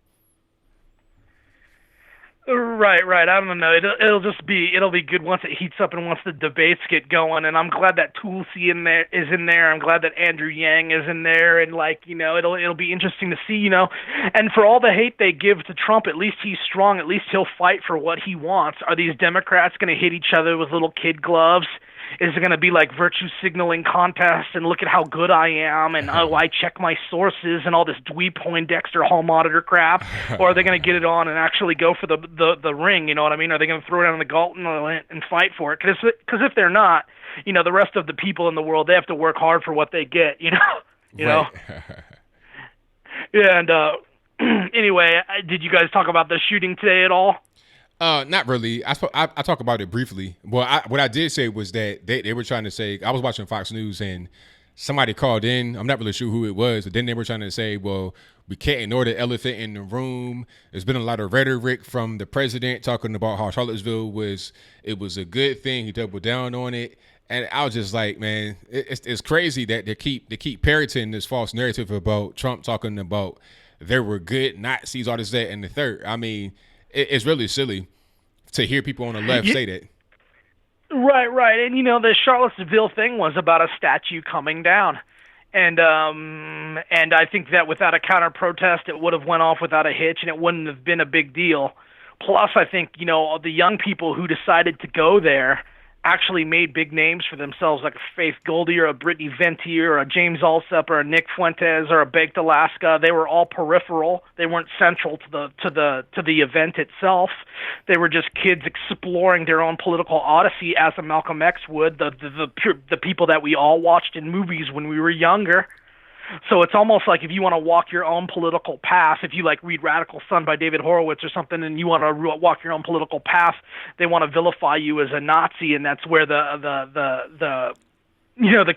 Right. I don't know. It'll be good once it heats up and once the debates get going. And I'm glad that Tulsi is in there. I'm glad that Andrew Yang is in there. And it'll be interesting to see. And for all the hate they give to Trump, at least he's strong. At least he'll fight for what he wants. Are these Democrats going to hit each other with little kid gloves? Is it going to be like virtue signaling contests and look at how good I am and I check my sources and all this dweeb Poindexter hall monitor crap? Or are they going to get it on and actually go for the ring? You know what I mean? Are they going to throw it on the gauntlet and fight for it? Because if they're not, the rest of the people in the world, they have to work hard for what they get. You know. Yeah. And anyway, did you guys talk about the shooting today at all? Not really. I talk about it briefly. Well, what I did say was that they were trying to say, I was watching Fox News and somebody called in. I'm not really sure who it was, but then they were trying to say, well, we can't ignore the elephant in the room. There's been a lot of rhetoric from the president talking about how Charlottesville was a good thing. He doubled down on it. And I was just like, man, it's crazy that they keep parroting this false narrative about Trump talking about there were good Nazis, all this, that, and the third. I mean, it's really silly to hear people on the left say that. Right. And, the Charlottesville thing was about a statue coming down. And I think that without a counter protest, it would have went off without a hitch, and it wouldn't have been a big deal. Plus, I think, the young people who decided to go there actually made big names for themselves, like a Faith Goldie or a Brittany Venti or a James Alsep or a Nick Fuentes or a Baked Alaska. They were all peripheral. They weren't central to the event itself. They were just kids exploring their own political odyssey as a Malcolm X would, the people that we all watched in movies when we were younger. So it's almost like if you want to walk your own political path, if you like read Radical Son by David Horowitz or something, and you want to walk your own political path, they want to vilify you as a Nazi, and that's where the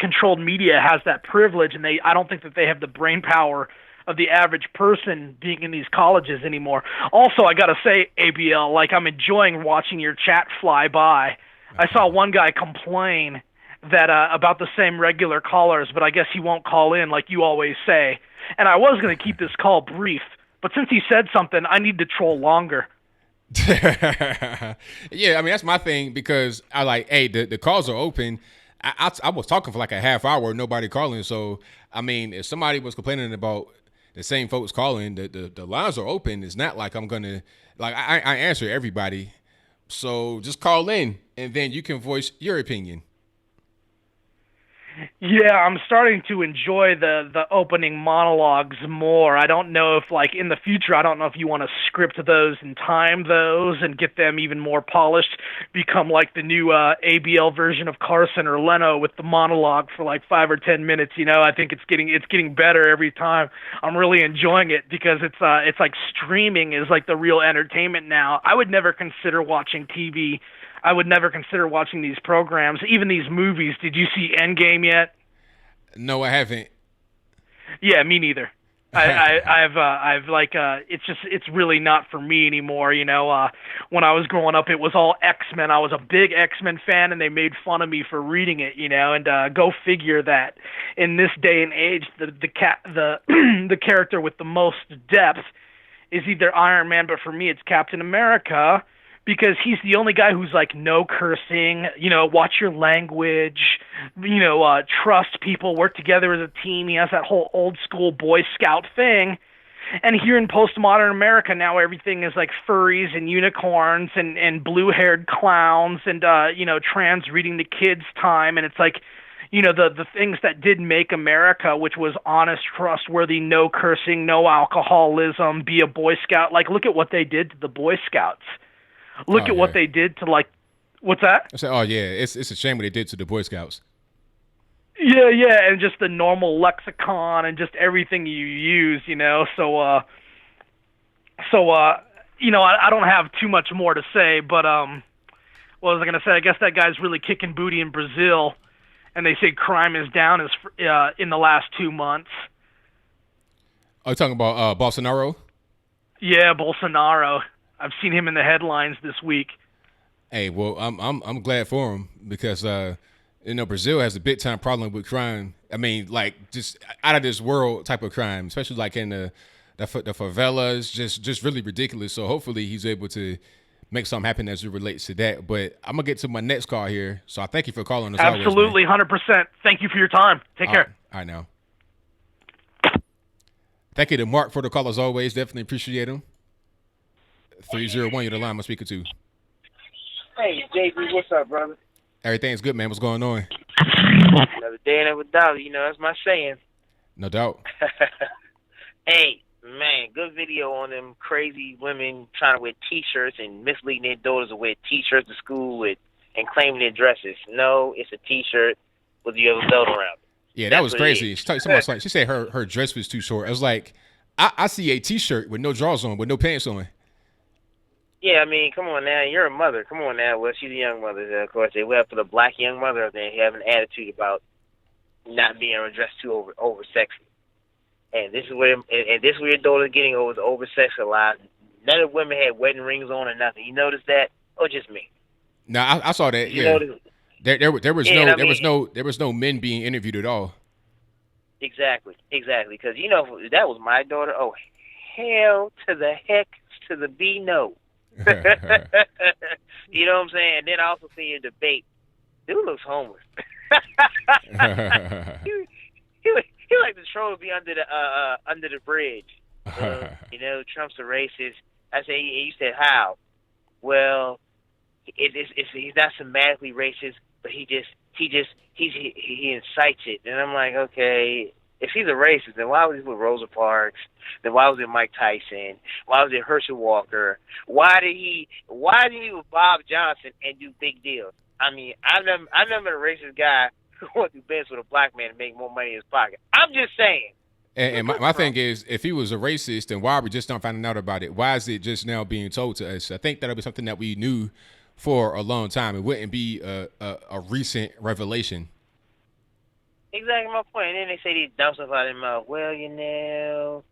controlled media has that privilege, and I don't think that they have the brain power of the average person being in these colleges anymore. Also, I got to say, ABL, like, I'm enjoying watching your chat fly by. I saw one guy complain that about the same regular callers, but I guess he won't call in like you always say. And I was going to keep this call brief, but since he said something, I need to troll longer. Yeah, I mean, that's my thing, because I like, hey, the calls are open. I was talking for like a half hour, nobody calling. So, I mean, if somebody was complaining about the same folks calling, the lines are open. It's not like I'm going to, like, I answer everybody. So just call in, and then you can voice your opinion. Yeah, I'm starting to enjoy the opening monologues more. I don't know if, like, in the future, I don't know if you want to script those and time those and get them even more polished, become like the new ABL version of Carson or Leno with the monologue for like 5 or 10 minutes. I think it's getting better every time. I'm really enjoying it because it's like streaming is like the real entertainment now. I would never consider watching TV. I would never consider watching these programs, even these movies. Did you see Endgame yet? No, I haven't. Yeah, me neither. It's really not for me anymore. When I was growing up, it was all X-Men. I was a big X-Men fan, and they made fun of me for reading it. And go figure that in this day and age, the character with the most depth is either Iron Man, but for me, it's Captain America. Because he's the only guy who's like, no cursing, watch your language, trust people, work together as a team. He has that whole old school Boy Scout thing. And here in postmodern America now, everything is like furries and unicorns and blue-haired clowns and, trans reading the kids' time. And it's like, the things that did make America, which was honest, trustworthy, no cursing, no alcoholism, be a Boy Scout. Like, look at what they did to the Boy Scouts. Look at what they did to, like, what's that? I said, oh yeah, it's a shame what they did to the Boy Scouts. Yeah, and just the normal lexicon and just everything you use, So I don't have too much more to say, but what was I gonna say? I guess that guy's really kicking booty in Brazil, and they say crime is down in the last 2 months. Are you talking about Bolsonaro? Yeah, Bolsonaro. I've seen him in the headlines this week. Hey, well, I'm glad for him because Brazil has a big time problem with crime. I mean, like, just out of this world type of crime, especially like in the favelas, just really ridiculous. So hopefully he's able to make something happen as it relates to that. But I'm gonna get to my next call here. So I thank you for calling us. Absolutely, 100%. Thank you for your time. Take care. All right, now. Thank you to Mark for the call as always. Definitely appreciate him. 301, you're the line I'm speaking to. Hey, JB, what's up, brother? Everything's good, man. What's going on? Another day, another dollar. That's my saying. No doubt. Hey, man, good video on them crazy women trying to wear T-shirts and misleading their daughters to wear T-shirts to school with and claiming their dresses. No, it's a T-shirt with the other belt around it. Yeah, that was crazy. She said her dress was too short. I was like, I see a T-shirt with no drawers on, with no pants on. Yeah, I mean, come on now. You're a mother. Come on now. Well, she's a young mother. Of course, they will for the black young mother. They have an attitude about not being dressed too over sexy. And this is where your daughter's getting over sexualized. None of the women had wedding rings on or nothing. You notice that? Or just me? No, I saw that. Yeah, there was no men being interviewed at all. Exactly. Because if that was my daughter. Oh, hell to the heck to the B no. You know what I'm saying? And then I also see your debate. Dude looks homeless. he like the troll to be under the bridge. Trump's a racist. I say, you said how? well, he's not systematically racist, but he incites it. And I'm like, okay, if he's a racist, then why was he with Rosa Parks? Then why was it Mike Tyson? Why was it Herschel Walker? Why did he with Bob Johnson and do big deals? I mean, I've never been a racist guy who went through business with a black man to make more money in his pocket. I'm just saying. And my thing is, if he was a racist, then why are we just not finding out about it? Why is it just now being told to us? I think that'll be something that we knew for a long time. It wouldn't be a recent revelation. Exactly my point. And then they say these dumb stuff out of their mouth. Well,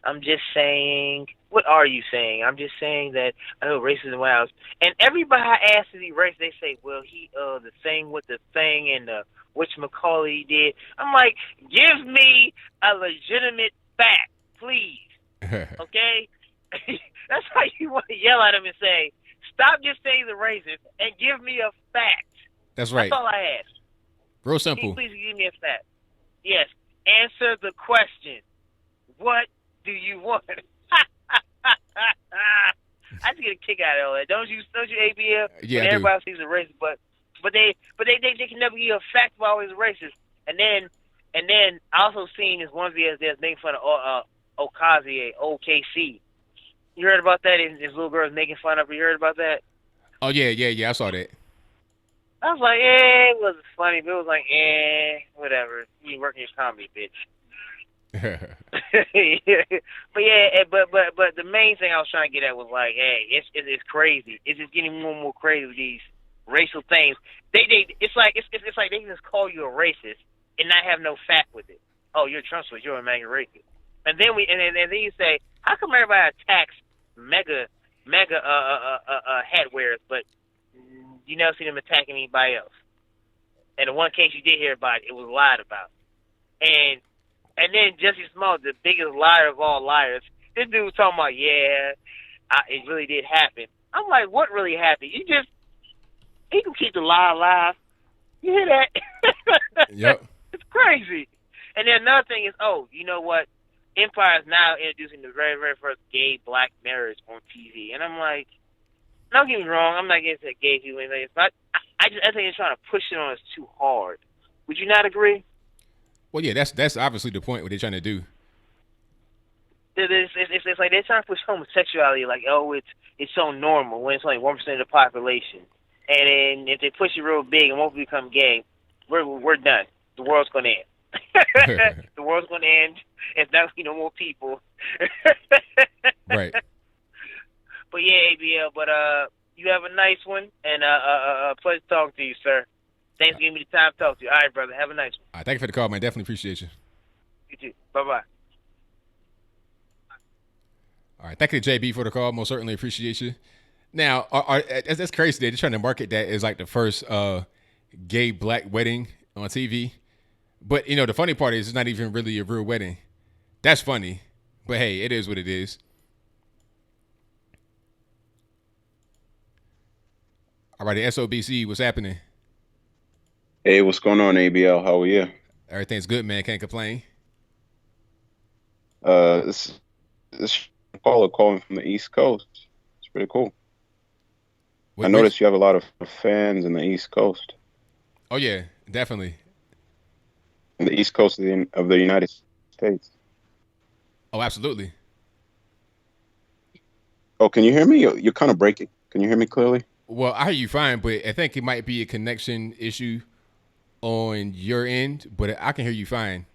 I'm just saying. What are you saying? I'm just saying that I know racism was. And everybody I ask to be racist, they say, well, he the thing with the thing and which Macaulay did. I'm like, give me a legitimate fact, please. Okay? That's how you want to yell at him and say, stop just saying the racist and give me a fact. That's right. That's all I ask. Real simple. Please give me a fact. Yes. Answer the question. What do you want? I just get a kick out of all that. Don't you, ABL? Yeah, everybody sees a racist, but they can never give a fact about always a racist. And then I also seen this one video that's making fun of Okazie, OKC. You heard about that? And this little girl's making fun of her. You heard about that? Oh yeah. I saw that. I was like, it wasn't funny, but it was like, whatever. You working your comedy, bitch. But the main thing I was trying to get at was like, hey, it's crazy. It's just getting more and more crazy with these racial things. It's like they can just call you a racist and not have no fact with it. Oh, you're a Trump switch, you're a mega racist. And then then you say, how come everybody attacks mega hat wearers, but you never see them attacking anybody else? And the one case you did hear about, it was lied about. And then Jesse Small, the biggest liar of all liars, this dude was talking about, it really did happen. I'm like, what really happened? He can keep the lie alive. You hear that? Yep. It's crazy. And then another thing is, you know what? Empire is now introducing the very, very first gay-black marriage on TV. And I'm like, don't get me wrong, I'm not against gay people or anything, but I think they're trying to push it on us too hard. Would you not agree? Well, yeah, that's obviously the point what they're trying to do. It's like they're trying to push homosexuality like, it's so normal when it's only 1% of the population. And then if they push it real big and won't become gay, we're done. The world's going to end. The world's going to end. If not, more people. Right. But yeah, ABL, you have a nice one, and pleasure talking to you, sir. Thanks for giving me the time to talk to you. All right, brother. Have a nice one. All right, thank you for the call, man. Definitely appreciate you. You too. Bye-bye. All right, thank you to JB for the call. Most certainly appreciate you. Now, that's crazy. They're trying to market that as like the first gay black wedding on TV. But, the funny part is it's not even really a real wedding. That's funny. But, hey, it is what it is. All right, the SOBC, what's happening? Hey, what's going on, ABL? How are you? Everything's good, man. Can't complain. This caller calling from the East Coast. It's pretty cool. I noticed you have a lot of fans in the East Coast. Oh, yeah, definitely. In the East Coast of the United States. Oh, absolutely. Oh, can you hear me? You're kind of breaking. Can you hear me clearly? Well, I hear you fine, but I think it might be a connection issue on your end, but I can hear you fine.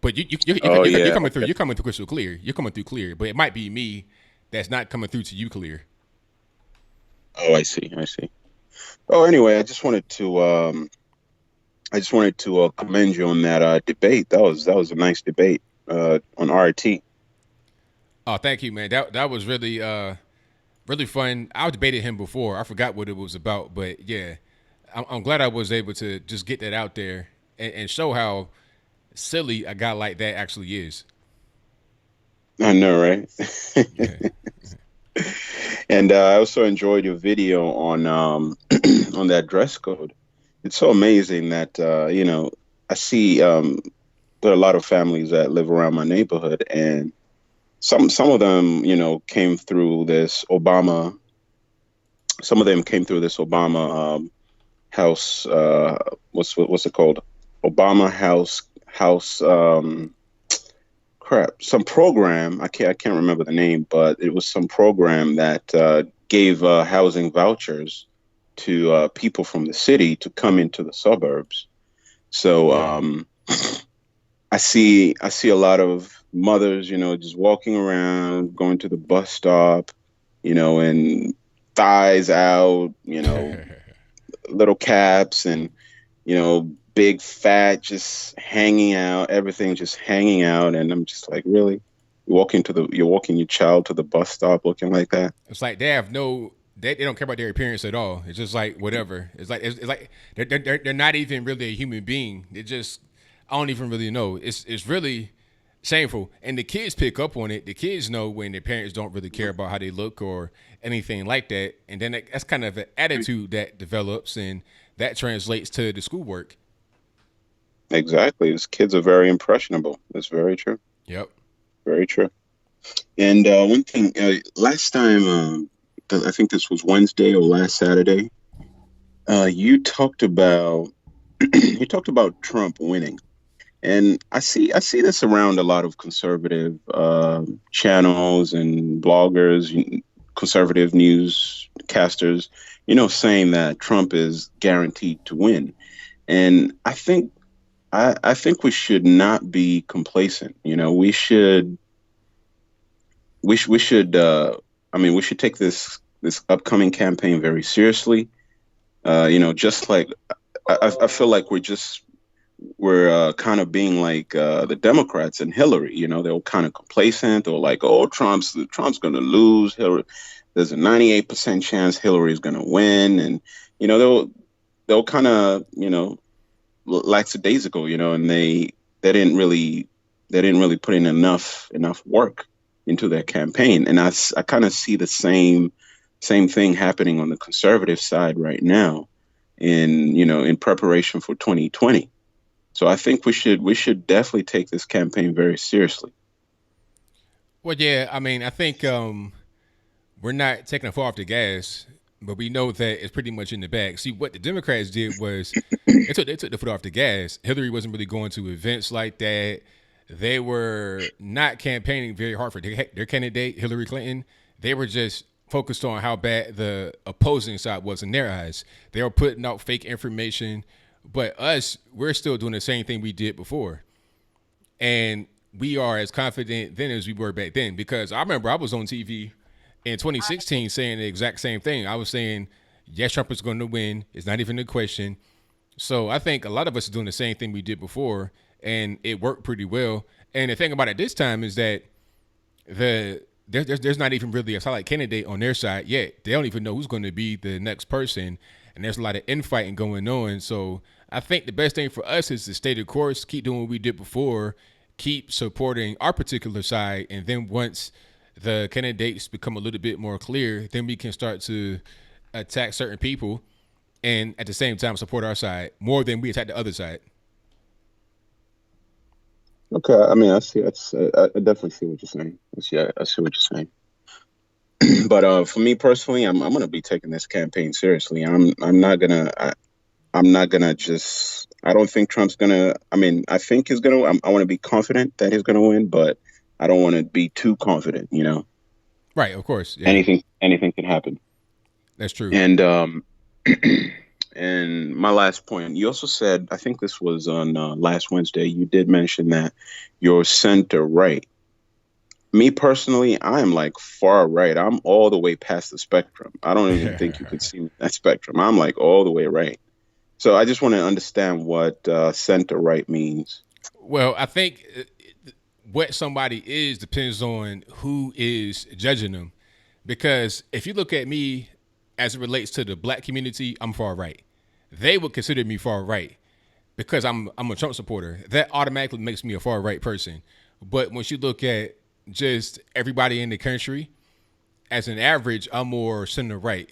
But you're coming through. You're coming through crystal clear. You're coming through clear, but it might be me that's not coming through to you clear. Oh, I see. Oh, anyway, I just wanted to commend you on that debate. That was a nice debate on RT. Oh, thank you, man. That was really really fun. I debated him before. I forgot what it was about, but yeah, I'm glad I was able to just get that out there and show how silly a guy like that actually is. I know, right? Yeah. And I also enjoyed your video on on that dress code. It's so amazing that I see there are a lot of families that live around my neighborhood, and some of them, came through this Obama. Some of them came through this Obama House. What's it called? Obama House. Crap. Some program. I can't remember the name, but it was some program that gave housing vouchers to people from the city to come into the suburbs. So I see a lot of mothers, just walking around, going to the bus stop, and thighs out, little caps and, big fat just hanging out, everything just hanging out. And I'm just like, really? You're walking your child to the bus stop looking like that? It's like they don't care about their appearance at all. It's just like whatever. It's like they're not even really a human being. They just, I don't even really know. It's really shameful. And the kids pick up on it. The kids know when their parents don't really care about how they look or anything like that. And then that's kind of an attitude that develops, and that translates to the schoolwork. Exactly. These kids are very impressionable. That's very true. Yep. Very true. And one thing, last time, I think this was Wednesday or last Saturday, you talked about Trump winning. And I see this around a lot of conservative channels and bloggers, conservative newscasters, saying that Trump is guaranteed to win. And I think we should not be complacent. We should take this upcoming campaign very seriously. Just like I feel like we're kind of being like the Democrats and Hillary. They were kind of complacent. They were like, "Oh, Trump's going to lose. Hillary, there's a 98% chance Hillary's going to win," and they'll kind of lackadaisical, and they didn't really put in enough work into their campaign. And I kind of see the same thing happening on the conservative side right now in preparation for 2020. So I think we should definitely take this campaign very seriously. Well, yeah, I mean, I think we're not taking a foot off the gas, but we know that it's pretty much in the bag. See, what the Democrats did was they took the foot off the gas. Hillary wasn't really going to events like that. They were not campaigning very hard for their candidate, Hillary Clinton. They were just focused on how bad the opposing side was in their eyes. They were putting out fake information. But we're still doing the same thing we did before. And we are as confident then as we were back then. Because I remember I was on TV in 2016 saying the exact same thing. I was saying, yes, Trump is going to win. It's not even a question. So I think a lot of us are doing the same thing we did before, and it worked pretty well. And the thing about it this time is that there's not even really a solid candidate on their side yet. They don't even know who's going to be the next person. And there's a lot of infighting going on. So I think the best thing for us is to stay the course, keep doing what we did before, keep supporting our particular side. And then once the candidates become a little bit more clear, then we can start to attack certain people and at the same time support our side more than we attack the other side. Okay. I mean, I definitely see what you're saying. I see what you're saying. But for me personally, I'm going to be taking this campaign seriously. I'm not gonna just. I don't think Trump's gonna. I mean, I think he's gonna. I want to be confident that he's gonna win, but I don't want to be too confident. Right. Of course. Yeah. Anything can happen. That's true. And and my last point. You also said, I think this was on last Wednesday. You did mention that you're center right. Me personally, I am like far right. I'm all the way past the spectrum. I don't even think you could see that spectrum. I'm like all the way right. So I just want to understand what center right means. Well, I think what somebody is depends on who is judging them. Because if you look at me as it relates to the black community, I'm far right. They would consider me far right because I'm a Trump supporter. That automatically makes me a far right person. But once you look at just everybody in the country, as an average, I'm more center right.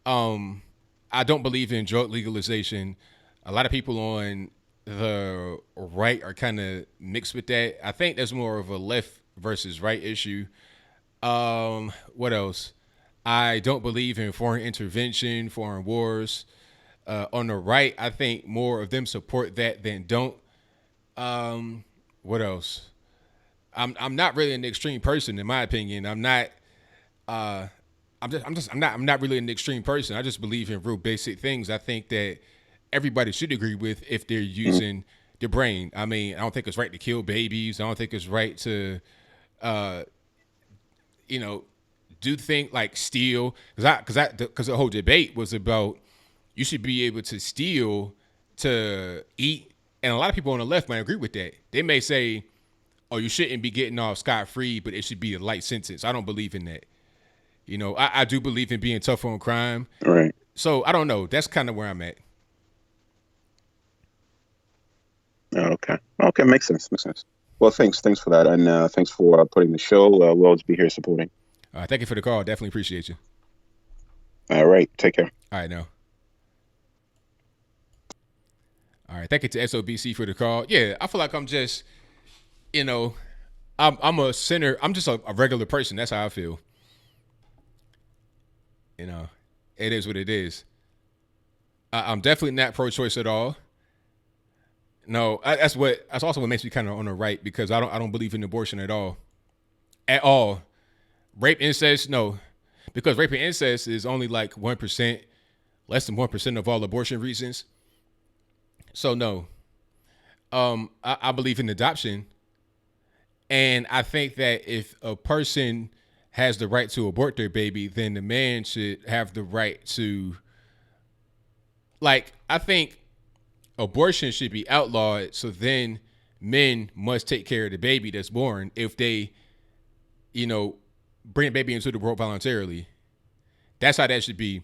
I don't believe in drug legalization. A lot of people on the right are kind of mixed with that. I think there's more of a left versus right issue. What else? I don't believe in foreign intervention, foreign wars. On the right, I think more of them support that than don't. What else? I'm not really an extreme person, in my opinion. I'm not. I'm not really an extreme person. I just believe in real basic things. I think that everybody should agree with if they're using their brain. I mean, I don't think it's right to kill babies. I don't think it's right to, do things like steal. Because the whole debate was about you should be able to steal to eat, and a lot of people on the left might agree with that. They may say, "Oh, you shouldn't be getting off scot-free, but it should be a light sentence." I don't believe in that. I do believe in being tough on crime. Right. So I don't know. That's kind of where I'm at. Okay. Okay. Makes sense. Makes sense. Well, thanks for that, and thanks for putting the show. We'll always be here supporting. Thank you for the call. Definitely appreciate you. All right. Take care. All right, now. All right. Thank you to SOBC for the call. Yeah, I feel like I'm just, I'm a sinner. I'm just a regular person. That's how I feel. It is what it is. I'm definitely not pro-choice at all. No, that's also what makes me kind of on the right, because I don't believe in abortion at all. At all. Rape, incest, no. Because rape and incest is only like 1%, less than 1% of all abortion reasons. So no. I believe in adoption. And I think that if a person has the right to abort their baby, then the man should have the right to, I think abortion should be outlawed, so then men must take care of the baby that's born if they, bring a baby into the world voluntarily. That's how that should be.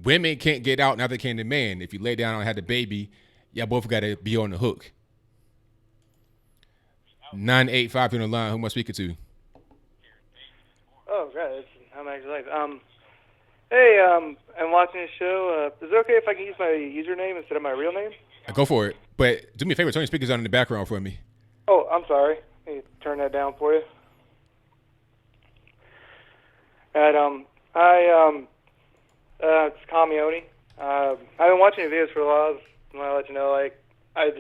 Women can't get out, neither can the man. If you lay down and have the baby, y'all both got to be on the hook. 985 on the line. Who am I speaking to? Oh, right. I'm actually live. Hey, I'm watching the show. Is it okay if I can use my username instead of my real name? Go for it. But do me a favor, turn your speakers on in the background for me. Oh, I'm sorry. Let me turn that down for you. And, it's Kamioni. I've been watching your videos for a while. I want to let you know, I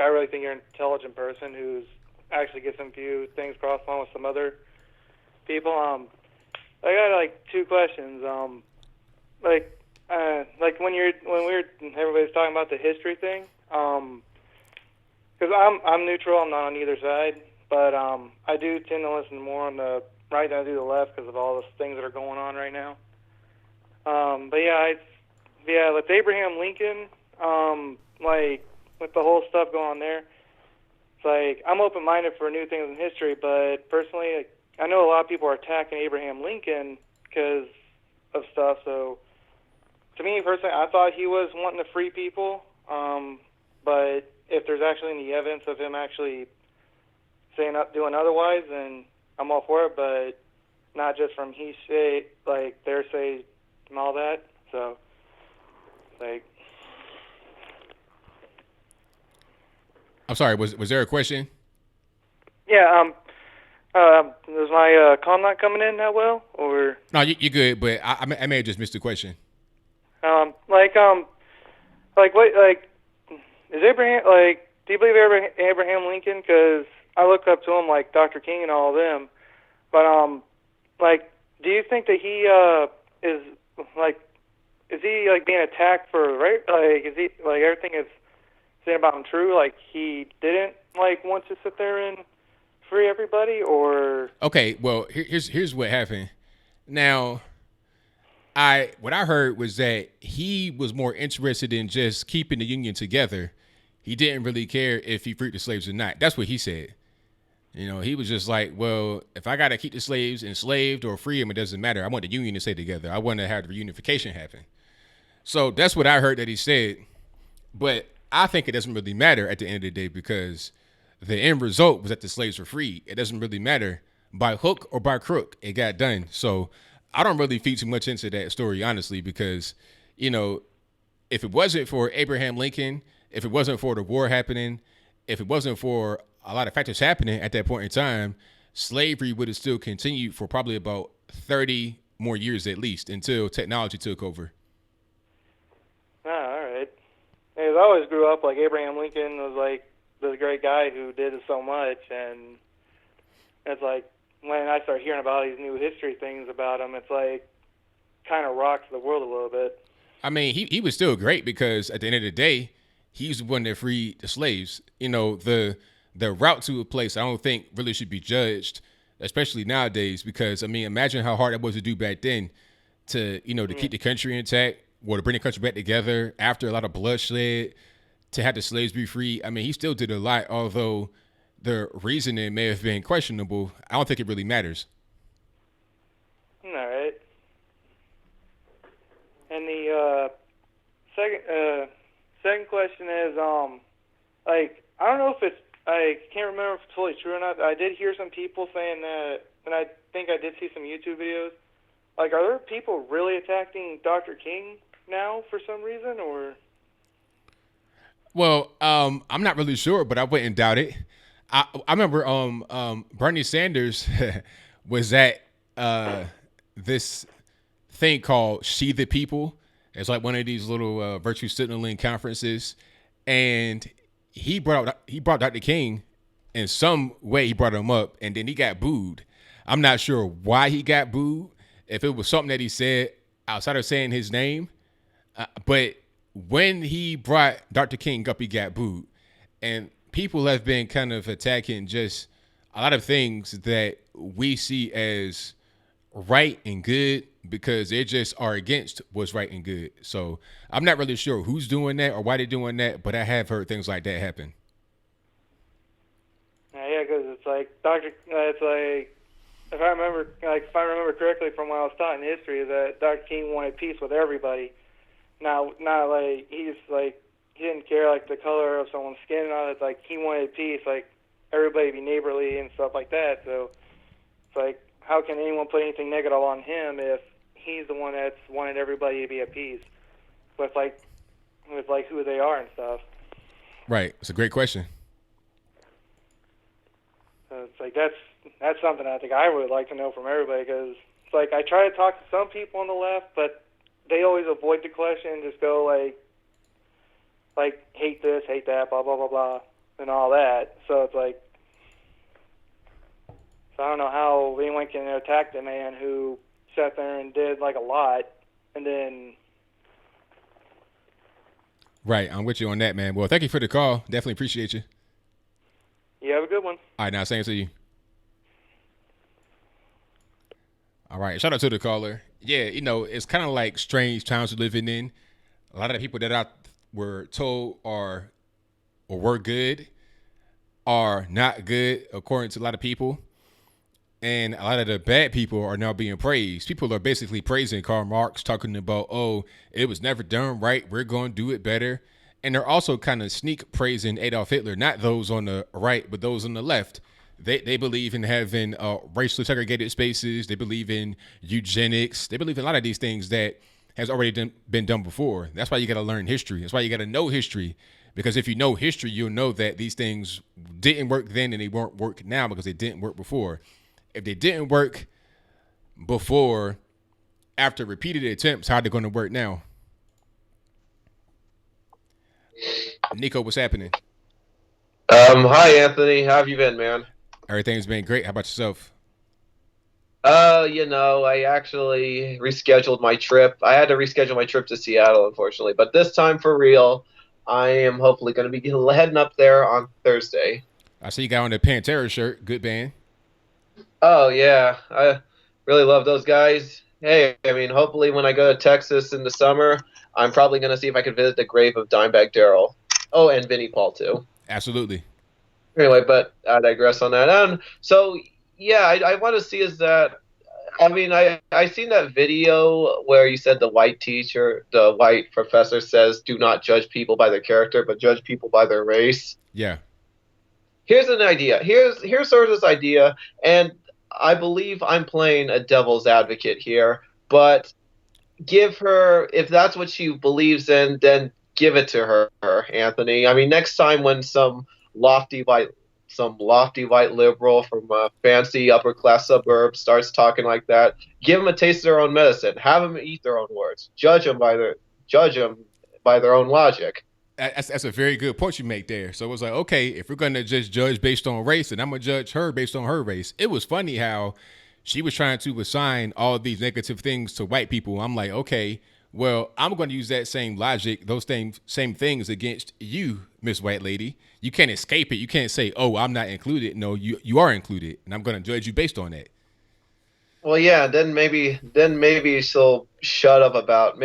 really think you're an intelligent person who's actually gets some few things crossed along with some other people. I got two questions. When everybody's talking about the history thing, because I'm neutral, I'm not on either side, but I do tend to listen more on the right than I do the left because of all the things that are going on right now. With Abraham Lincoln, with the whole stuff going on there, it's I'm open-minded for new things in history, but personally, I know a lot of people are attacking Abraham Lincoln because of stuff. So, to me personally, I thought he was wanting to free people. But if there's actually any evidence of him actually doing otherwise, then I'm all for it. But not just from he say, their say, and all that. So, I'm sorry. Was there a question? Yeah. Is my call not coming in that well, or? No, you're good, but I may have just missed the question. Is Abraham, do you believe Abraham Lincoln? Because I look up to him like Dr. King and all of them, but, do you think that he, is he, being attacked for rape? Is he, everything is saying about him true? He didn't, want to sit there and free everybody, or? Okay, well, here's what happened. Now, what I heard was that he was more interested in just keeping the Union together. He didn't really care if he freed the slaves or not. That's what he said. He was just like, well, if I got to keep the slaves enslaved or free them, it doesn't matter. I want the Union to stay together. I want to have the reunification happen. So that's what I heard that he said. But I think it doesn't really matter at the end of the day, because the end result was that the slaves were freed. It doesn't really matter by hook or by crook. It got done. So I don't really feed too much into that story, honestly, because, if it wasn't for Abraham Lincoln, if it wasn't for the war happening, if it wasn't for a lot of factors happening at that point in time, slavery would have still continued for probably about 30 more years at least until technology took over. Ah, all right. I always grew up like Abraham Lincoln was like this great guy who did so much, and it's like when I start hearing about these new history things about him, it's like kind of rocks the world a little bit. I mean, he was still great because at the end of the day, he's the one that freed the slaves. You know, the route to a place I don't think really should be judged, especially nowadays, because I mean, imagine how hard that was to do back then to, you know, to keep the country intact or to bring the country back together after a lot of bloodshed, to have the slaves be free. I mean, he still did a lot, although the reasoning may have been questionable. I don't think it really matters. All right. And the second question is, like, I don't know if it's, I can't remember if it's fully true or not. I did hear some people saying that, and I think I did see some YouTube videos. Like, are there people really attacking Dr. King now for some reason, or? Well, I'm not really sure, but I wouldn't doubt it. I remember Bernie Sanders was at this thing called She the People. It's like one of these little virtue signaling conferences, and he brought Dr. King in some way. He brought him up, and then he got booed. I'm not sure why he got booed. If it was something that he said outside of saying his name, but when he brought Dr. King up, he got booed, and people have been kind of attacking just a lot of things that we see as right and good because they just are against what's right and good. So I'm not really sure who's doing that or why they're doing that, but I have heard things like that happen. Yeah, because it's like it's like if I remember correctly from what I was taught in history, is that Dr. King wanted peace with everybody. Not like he's like he didn't care like the color of someone's skin and all that. It's like he wanted peace, like everybody be neighborly and stuff like that. So it's like, how can anyone put anything negative on him if he's the one that's wanted everybody to be at peace with who they are and stuff? Right. It's a great question. So it's like that's something I think I would like to know from everybody, because it's like I try to talk to some people on the left, but they always avoid the question and just go like hate this, hate that, blah blah blah blah, and all that. So it's like, so I don't know how anyone can attack the man who sat there and did like a lot, and then. Right, I'm with you on that, man. Well, thank you for the call. Definitely appreciate you. You have a good one. All right, now same to you. All right, shout out to the caller. Yeah, you know, it's kind of like strange times we're living in. A lot of the people that were told or were good are not good, according to a lot of people. And a lot of the bad people are now being praised. People are basically praising Karl Marx, talking about, oh, it was never done right, we're going to do it better. And they're also kind of sneak praising Adolf Hitler, not those on the right, but those on the left. They believe in having racially segregated spaces. They believe in eugenics. They believe in a lot of these things that has already been done before. That's why you got to learn history. That's why you got to know history. Because if you know history, you'll know that these things didn't work then and they won't work now because they didn't work before. If they didn't work before, after repeated attempts, how are they going to work now? Nico, what's happening? Hi, Anthony. How have you been, man? Everything's been great. How about yourself? I actually rescheduled my trip. I had to reschedule my trip to Seattle, unfortunately. But this time, for real, I am hopefully going to be heading up there on Thursday. I see you got on the Pantera shirt. Good band. Oh, yeah. I really love those guys. Hey, I mean, hopefully when I go to Texas in the summer, I'm probably going to see if I can visit the grave of Dimebag Darrell. Oh, and Vinnie Paul, too. Absolutely. Anyway, but I digress on that. So, yeah, I want to see is that, I mean, I seen that video where you said the white professor says, do not judge people by their character, but judge people by their race. Yeah. Here's an idea. Here's sort of this idea, and I believe I'm playing a devil's advocate here, but give her, if that's what she believes in, then give it to her, Anthony. I mean, next time when some lofty white some lofty white liberal from a fancy upper class suburb starts talking like that, give them a taste of their own medicine. Have them eat their own words. Judge them by their own logic. That's a very good point you make there. So it was like, okay, if we're gonna just judge based on race, then I'm gonna judge her based on her race. It was funny how she was trying to assign all these negative things to white people. I'm like, okay, well, I'm going to use that same logic, those same things against you, Miss White Lady. You can't escape it. You can't say, oh, I'm not included. No, you are included, and I'm going to judge you based on that. Well, yeah, then maybe she'll shut up about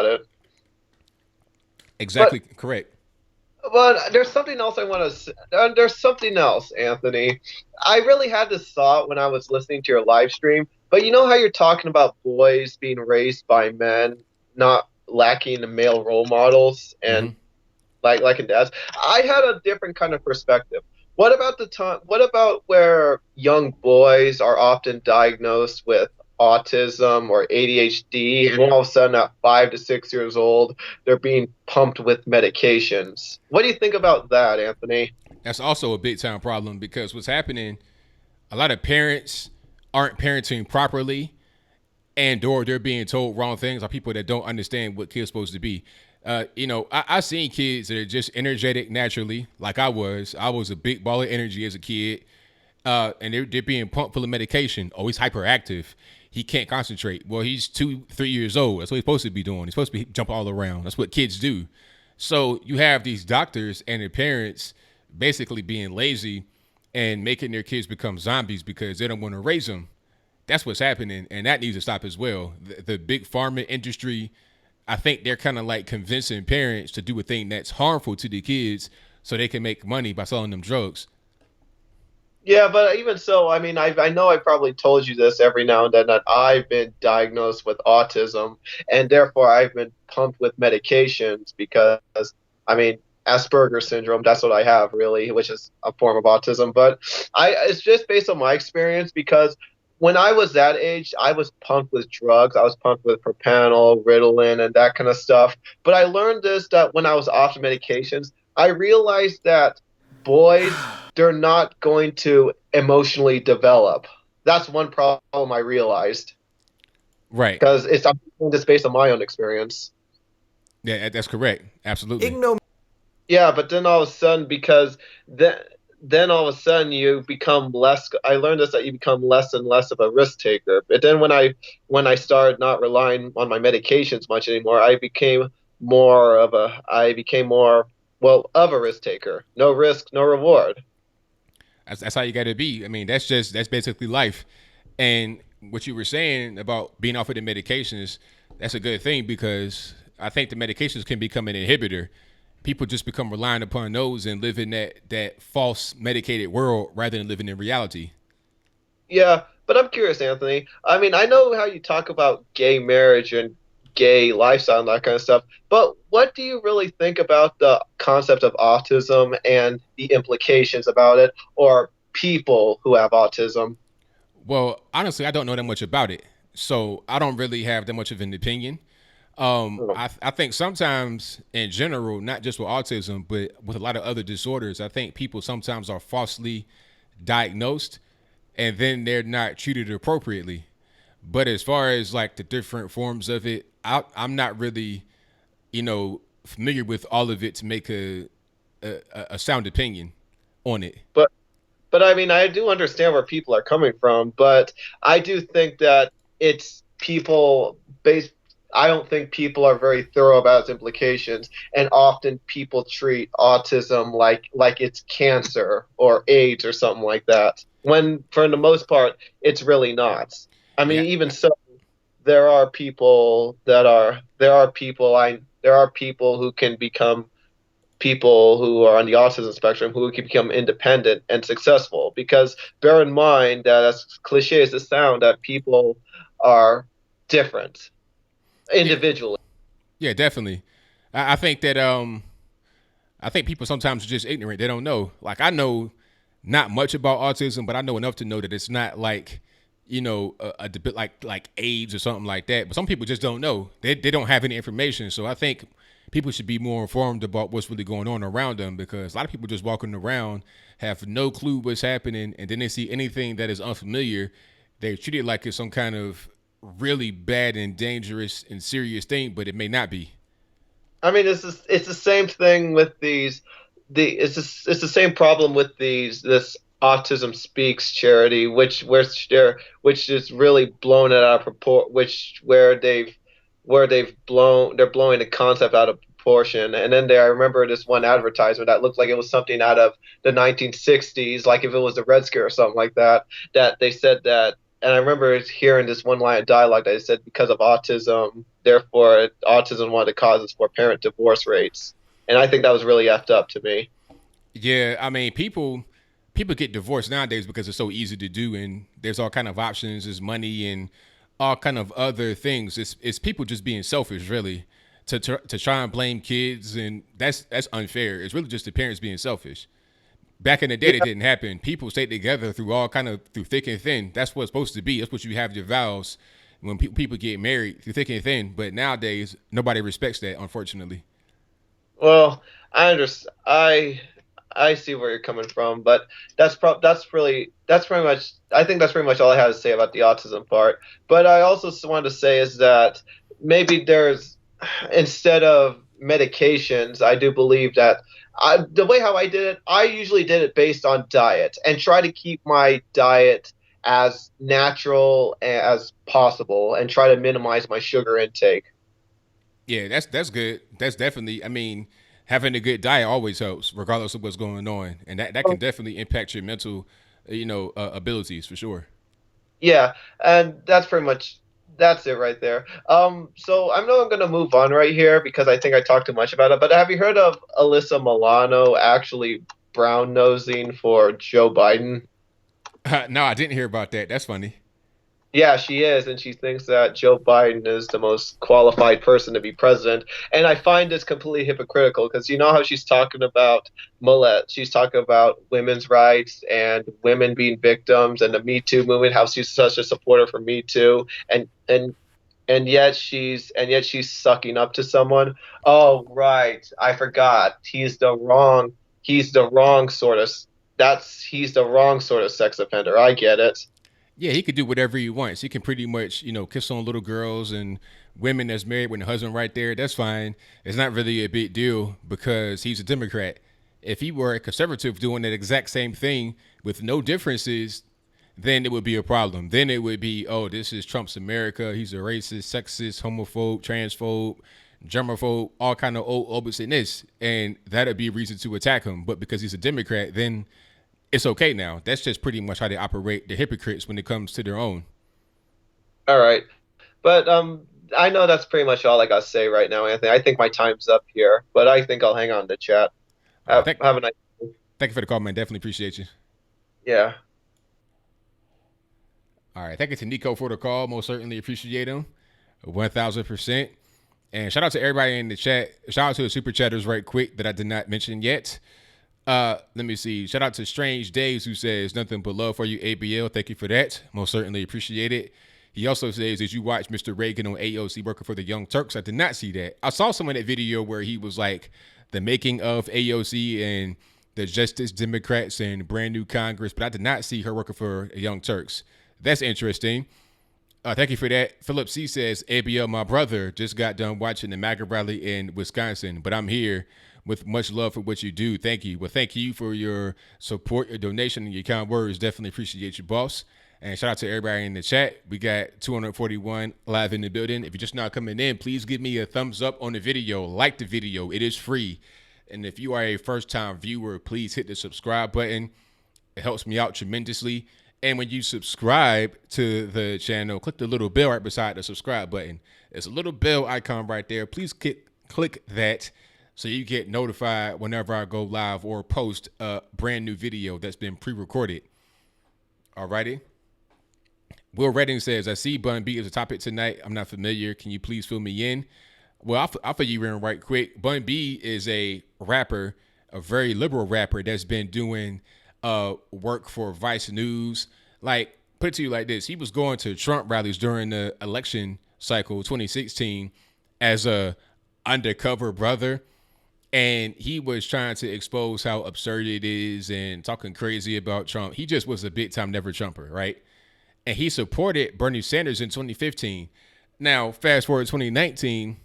it. Exactly correct. But there's something else there's something else, Anthony. I really had this thought when I was listening to your live stream. But you know how you're talking about boys being raised by men, not lacking the male role models and like in dads? I had a different kind of perspective. What about where young boys are often diagnosed with autism or ADHD, and all of a sudden at 5 to 6 years old, they're being pumped with medications? What do you think about that, Anthony? That's also a big time problem, because what's happening, a lot of parents aren't parenting properly, and or they're being told wrong things by people that don't understand what kids are supposed to be. I've seen kids that are just energetic naturally, like I was. I was a big ball of energy as a kid, and they're being pumped full of medication. Oh, he's hyperactive. He can't concentrate. Well, he's 2-3 years old. That's what he's supposed to be doing. He's supposed to be jumping all around. That's what kids do. So you have these doctors and their parents basically being lazy and making their kids become zombies because they don't want to raise them. That's what's happening, and that needs to stop as well. The big pharma industry, I think they're kind of like convincing parents to do a thing that's harmful to the kids so they can make money by selling them drugs. Yeah, but even so, I mean, I know I probably told you this every now and then, that I've been diagnosed with autism, and therefore I've been pumped with medications because, I mean, Asperger's syndrome, that's what I have, really, which is a form of autism. But it's just based on my experience, because when I was that age, I was pumped with drugs. I was pumped with Propanol, Ritalin, and that kind of stuff. But I learned that when I was off the medications, I realized that boys, they're not going to emotionally develop. That's one problem I realized. Right. Because I'm doing this based on my own experience. Yeah, that's correct. Absolutely. Yeah, but then all of a sudden, because then all of a sudden you become less. I learned that you become less and less of a risk taker. But then when I started not relying on my medications much anymore, I became more of a risk taker. No risk, no reward. That's how you got to be. I mean, that's basically life. And what you were saying about being off of the medications, that's a good thing, because I think the medications can become an inhibitor. People just become reliant upon those and live in that false medicated world rather than living in reality. Yeah, but I'm curious, Anthony. I mean, I know how you talk about gay marriage and gay lifestyle and that kind of stuff, but what do you really think about the concept of autism and the implications about it, or people who have autism? Well, honestly, I don't know that much about it, so I don't really have that much of an opinion. I think sometimes in general, not just with autism, but with a lot of other disorders, I think people sometimes are falsely diagnosed and then they're not treated appropriately. But as far as like the different forms of it, I'm not really, familiar with all of it to make a sound opinion on it. But I mean, I do understand where people are coming from, but I do think that it's people based. I don't think people are very thorough about its implications, and often people treat autism like it's cancer or AIDS or something like that, when for the most part it's really not. I mean, even so, there are people who can become people who are on the autism spectrum who can become independent and successful, because bear in mind that, as cliche as it sounds, that people are different individually. Yeah, definitely. I think that I think people sometimes are just ignorant. They don't know. Like, I know not much about autism, but I know enough to know that it's not like, a bit like AIDS or something like that. But some people just don't know. They don't have any information. So I think people should be more informed about what's really going on around them, because a lot of people just walking around have no clue what's happening, and then they see anything that is unfamiliar, they treat it like it's some kind of really bad and dangerous and serious thing, but it may not be. I mean, it's the same thing with it's the same problem with this Autism Speaks charity, which is really blown it out of proportion, where they're blowing the concept out of proportion. And then I remember this one advertisement that looked like it was something out of the 1960s, like if it was the Red Scare or something like that. That they said that, and I remember hearing this one line of dialogue that they said, because of autism, therefore autism one of the causes for parent divorce rates. And I think that was really effed up to me. Yeah, I mean, people get divorced nowadays because it's so easy to do, and there's all kind of options, there's money and all kind of other things. It's people just being selfish, really, to try and blame kids, and that's unfair. It's really just the parents being selfish. Back in the day, it didn't happen. People stayed together through thick and thin. That's what it's supposed to be. That's what you have your vows when people get married, through thick and thin. But nowadays, nobody respects that, unfortunately. Well, I understand. I see where you're coming from, but that's pretty much. I think that's pretty much all I have to say about the autism part. But I also wanted to say is that maybe instead of medications, I do believe that the way how I did it, I usually did it based on diet and try to keep my diet as natural as possible and try to minimize my sugar intake. Yeah, that's good. That's definitely, I mean, having a good diet always helps, regardless of what's going on, and that can definitely impact your mental, abilities for sure. Yeah, and that's it right there. So I know I'm gonna move on right here because I think I talked too much about it. But have you heard of Alyssa Milano actually brown nosing for Joe Biden? No, I didn't hear about that. That's funny. Yeah, she is, and she thinks that Joe Biden is the most qualified person to be president. And I find this completely hypocritical because you know how she's talking about she's talking about women's rights and women being victims and the Me Too movement, how she's such a supporter for Me Too, and yet she's sucking up to someone. Oh, right, I forgot. He's the wrong sort of sex offender. I get it. Yeah, he could do whatever he wants. He can pretty much, kiss on little girls and women that's married with a husband right there. That's fine. It's not really a big deal because he's a Democrat. If he were a conservative doing that exact same thing with no differences, then it would be a problem. Then it would be, oh, this is Trump's America. He's a racist, sexist, homophobe, transphobe, germaphobe, all kind of old oppositeness. And that'd be a reason to attack him. But because he's a Democrat, then it's okay now. That's just pretty much how they operate. They're hypocrites when it comes to their own. All right. But I know that's pretty much all I got to say right now, Anthony. I think my time's up here, but I think I'll hang on to chat. Have a nice day. Thank you for the call, man. Definitely appreciate you. Yeah. All right. Thank you to Nico for the call. Most certainly appreciate him. 1,000%. And shout out to everybody in the chat. Shout out to the super chatters right quick that I did not mention yet. Let me see. Shout out to Strange Days who says nothing but love for you, ABL. Thank you for that. Most certainly appreciate it. He also says, did you watch Mr. Reagan on AOC working for the Young Turks? I did not see that. I saw some of that video where he was like the making of AOC and the Justice Democrats and brand new Congress, but I did not see her working for Young Turks. That's interesting. Thank you for that. Philip C says, ABL, my brother, just got done watching the MAGA rally in Wisconsin, but I'm here with much love for what you do. Thank you. Well, thank you for your support, your donation, and your kind words. Definitely appreciate you, boss. And shout out to everybody in the chat. We got 241 live in the building. If you're just not coming in, please give me a thumbs up on the video. Like the video. It is free. And if you are a first-time viewer, please hit the subscribe button. It helps me out tremendously. And when you subscribe to the channel, click the little bell right beside the subscribe button. There's a little bell icon right there. Please click that so you get notified whenever I go live or post a brand new video that's been pre-recorded. Alrighty. Will Redding says, I see Bun B as a topic tonight. I'm not familiar. Can you please fill me in? Well, I'll fill you in right quick. Bun B is a rapper, a very liberal rapper that's been doing work for Vice News. Like, put it to you like this. He was going to Trump rallies during the election cycle 2016 as a undercover brother, and he was trying to expose how absurd it is and talking crazy about Trump. He just was a big time never Trumper, right? And he supported Bernie Sanders in 2015. Now, fast forward 2019,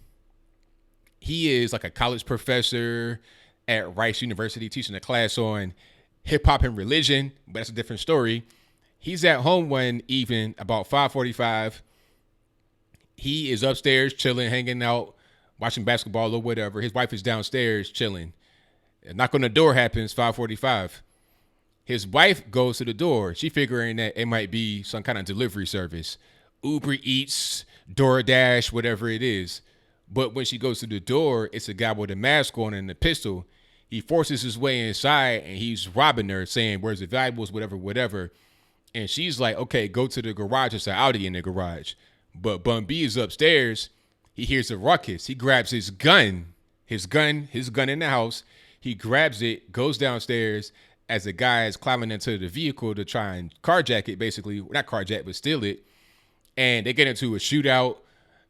he is like a college professor at Rice University teaching a class on hip hop and religion, but that's a different story. He's at home one evening about 5:45. He is upstairs chilling, hanging out, watching basketball or whatever. His wife is downstairs chilling. A knock on the door happens, 5:45. His wife goes to the door. She figuring that it might be some kind of delivery service. Uber Eats, DoorDash, whatever it is. But when she goes to the door, it's a guy with a mask on and a pistol. He forces his way inside and he's robbing her, saying, "Where's the valuables, whatever, whatever." And she's like, "Okay, go to the garage. There's an Audi in the garage." But Bun B is upstairs. He hears a ruckus. He grabs his gun in the house. He grabs it, goes downstairs as the guy is climbing into the vehicle to try and carjack it, basically. Not carjack, but steal it. And they get into a shootout.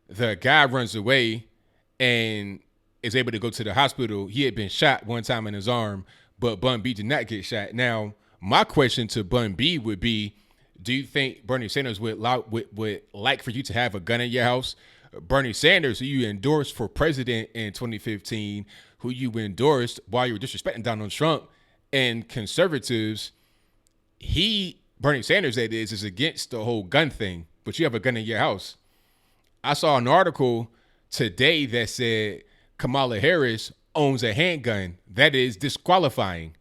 The guy runs away and is able to go to the hospital. He had been shot one time in his arm, but Bun B did not get shot. Now, my question to Bun B would be, do you think Bernie Sanders would like for you to have a gun in your house? Bernie Sanders, who you endorsed for president in 2015, who you endorsed while you were disrespecting Donald Trump, and conservatives, Bernie Sanders, that is against the whole gun thing, but you have a gun in your house. I saw an article today that said Kamala Harris owns a handgun. That is disqualifying.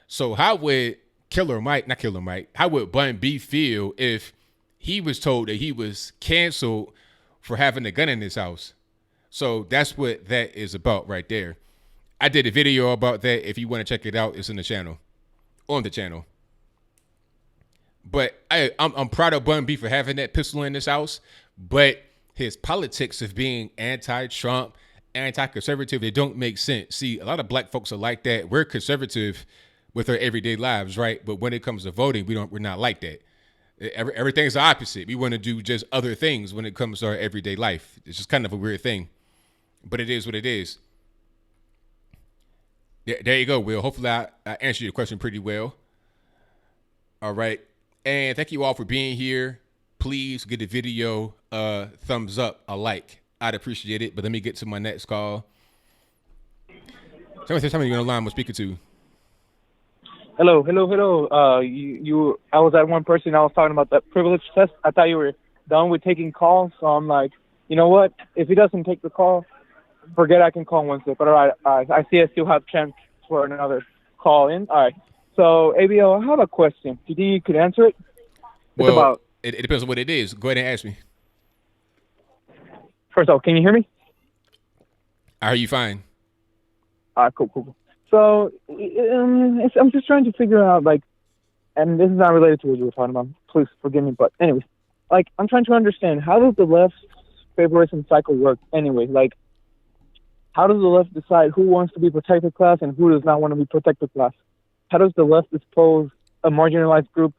So how would how would Bun B feel if he was told that he was canceled for having a gun in his house? So that's what that is about right there. I did a video about that. If you want to check it out, it's on the channel. But I'm proud of Bun B for having that pistol in his house. But his politics of being anti-Trump, anti-conservative, they don't make sense. See, a lot of black folks are like that. We're conservative with our everyday lives, right? But when it comes to voting, we're not like that. Everything's the opposite. We want to do just other things when it comes to our everyday life. It's just kind of a weird thing. But it is what it is. Yeah, there you go, Will. Hopefully I answered your question pretty well. All right. And thank you all for being here. Please give the video a thumbs up, a like. I'd appreciate it. But let me get to my next call. Tell me you're on the line. I'm speaking to. Hello. I was that one person I was talking about that privilege test. I thought you were done with taking calls. So I'm like, you know what? If he doesn't take the call, forget I can call Wednesday. But all right, I see I still have chance for another call in. All right. So, ABL, I have a question. Do you think you could answer it? Well, it depends on what it is. Go ahead and ask me. First of all, can you hear me? I hear you fine. Cool. So, I'm just trying to figure out, like, and this is not related to what you were talking about. Please forgive me. But anyways, like, I'm trying to understand, how does the left's favorism cycle work anyway? Like, how does the left decide who wants to be protected class and who does not want to be protected class? How does the left expose a marginalized group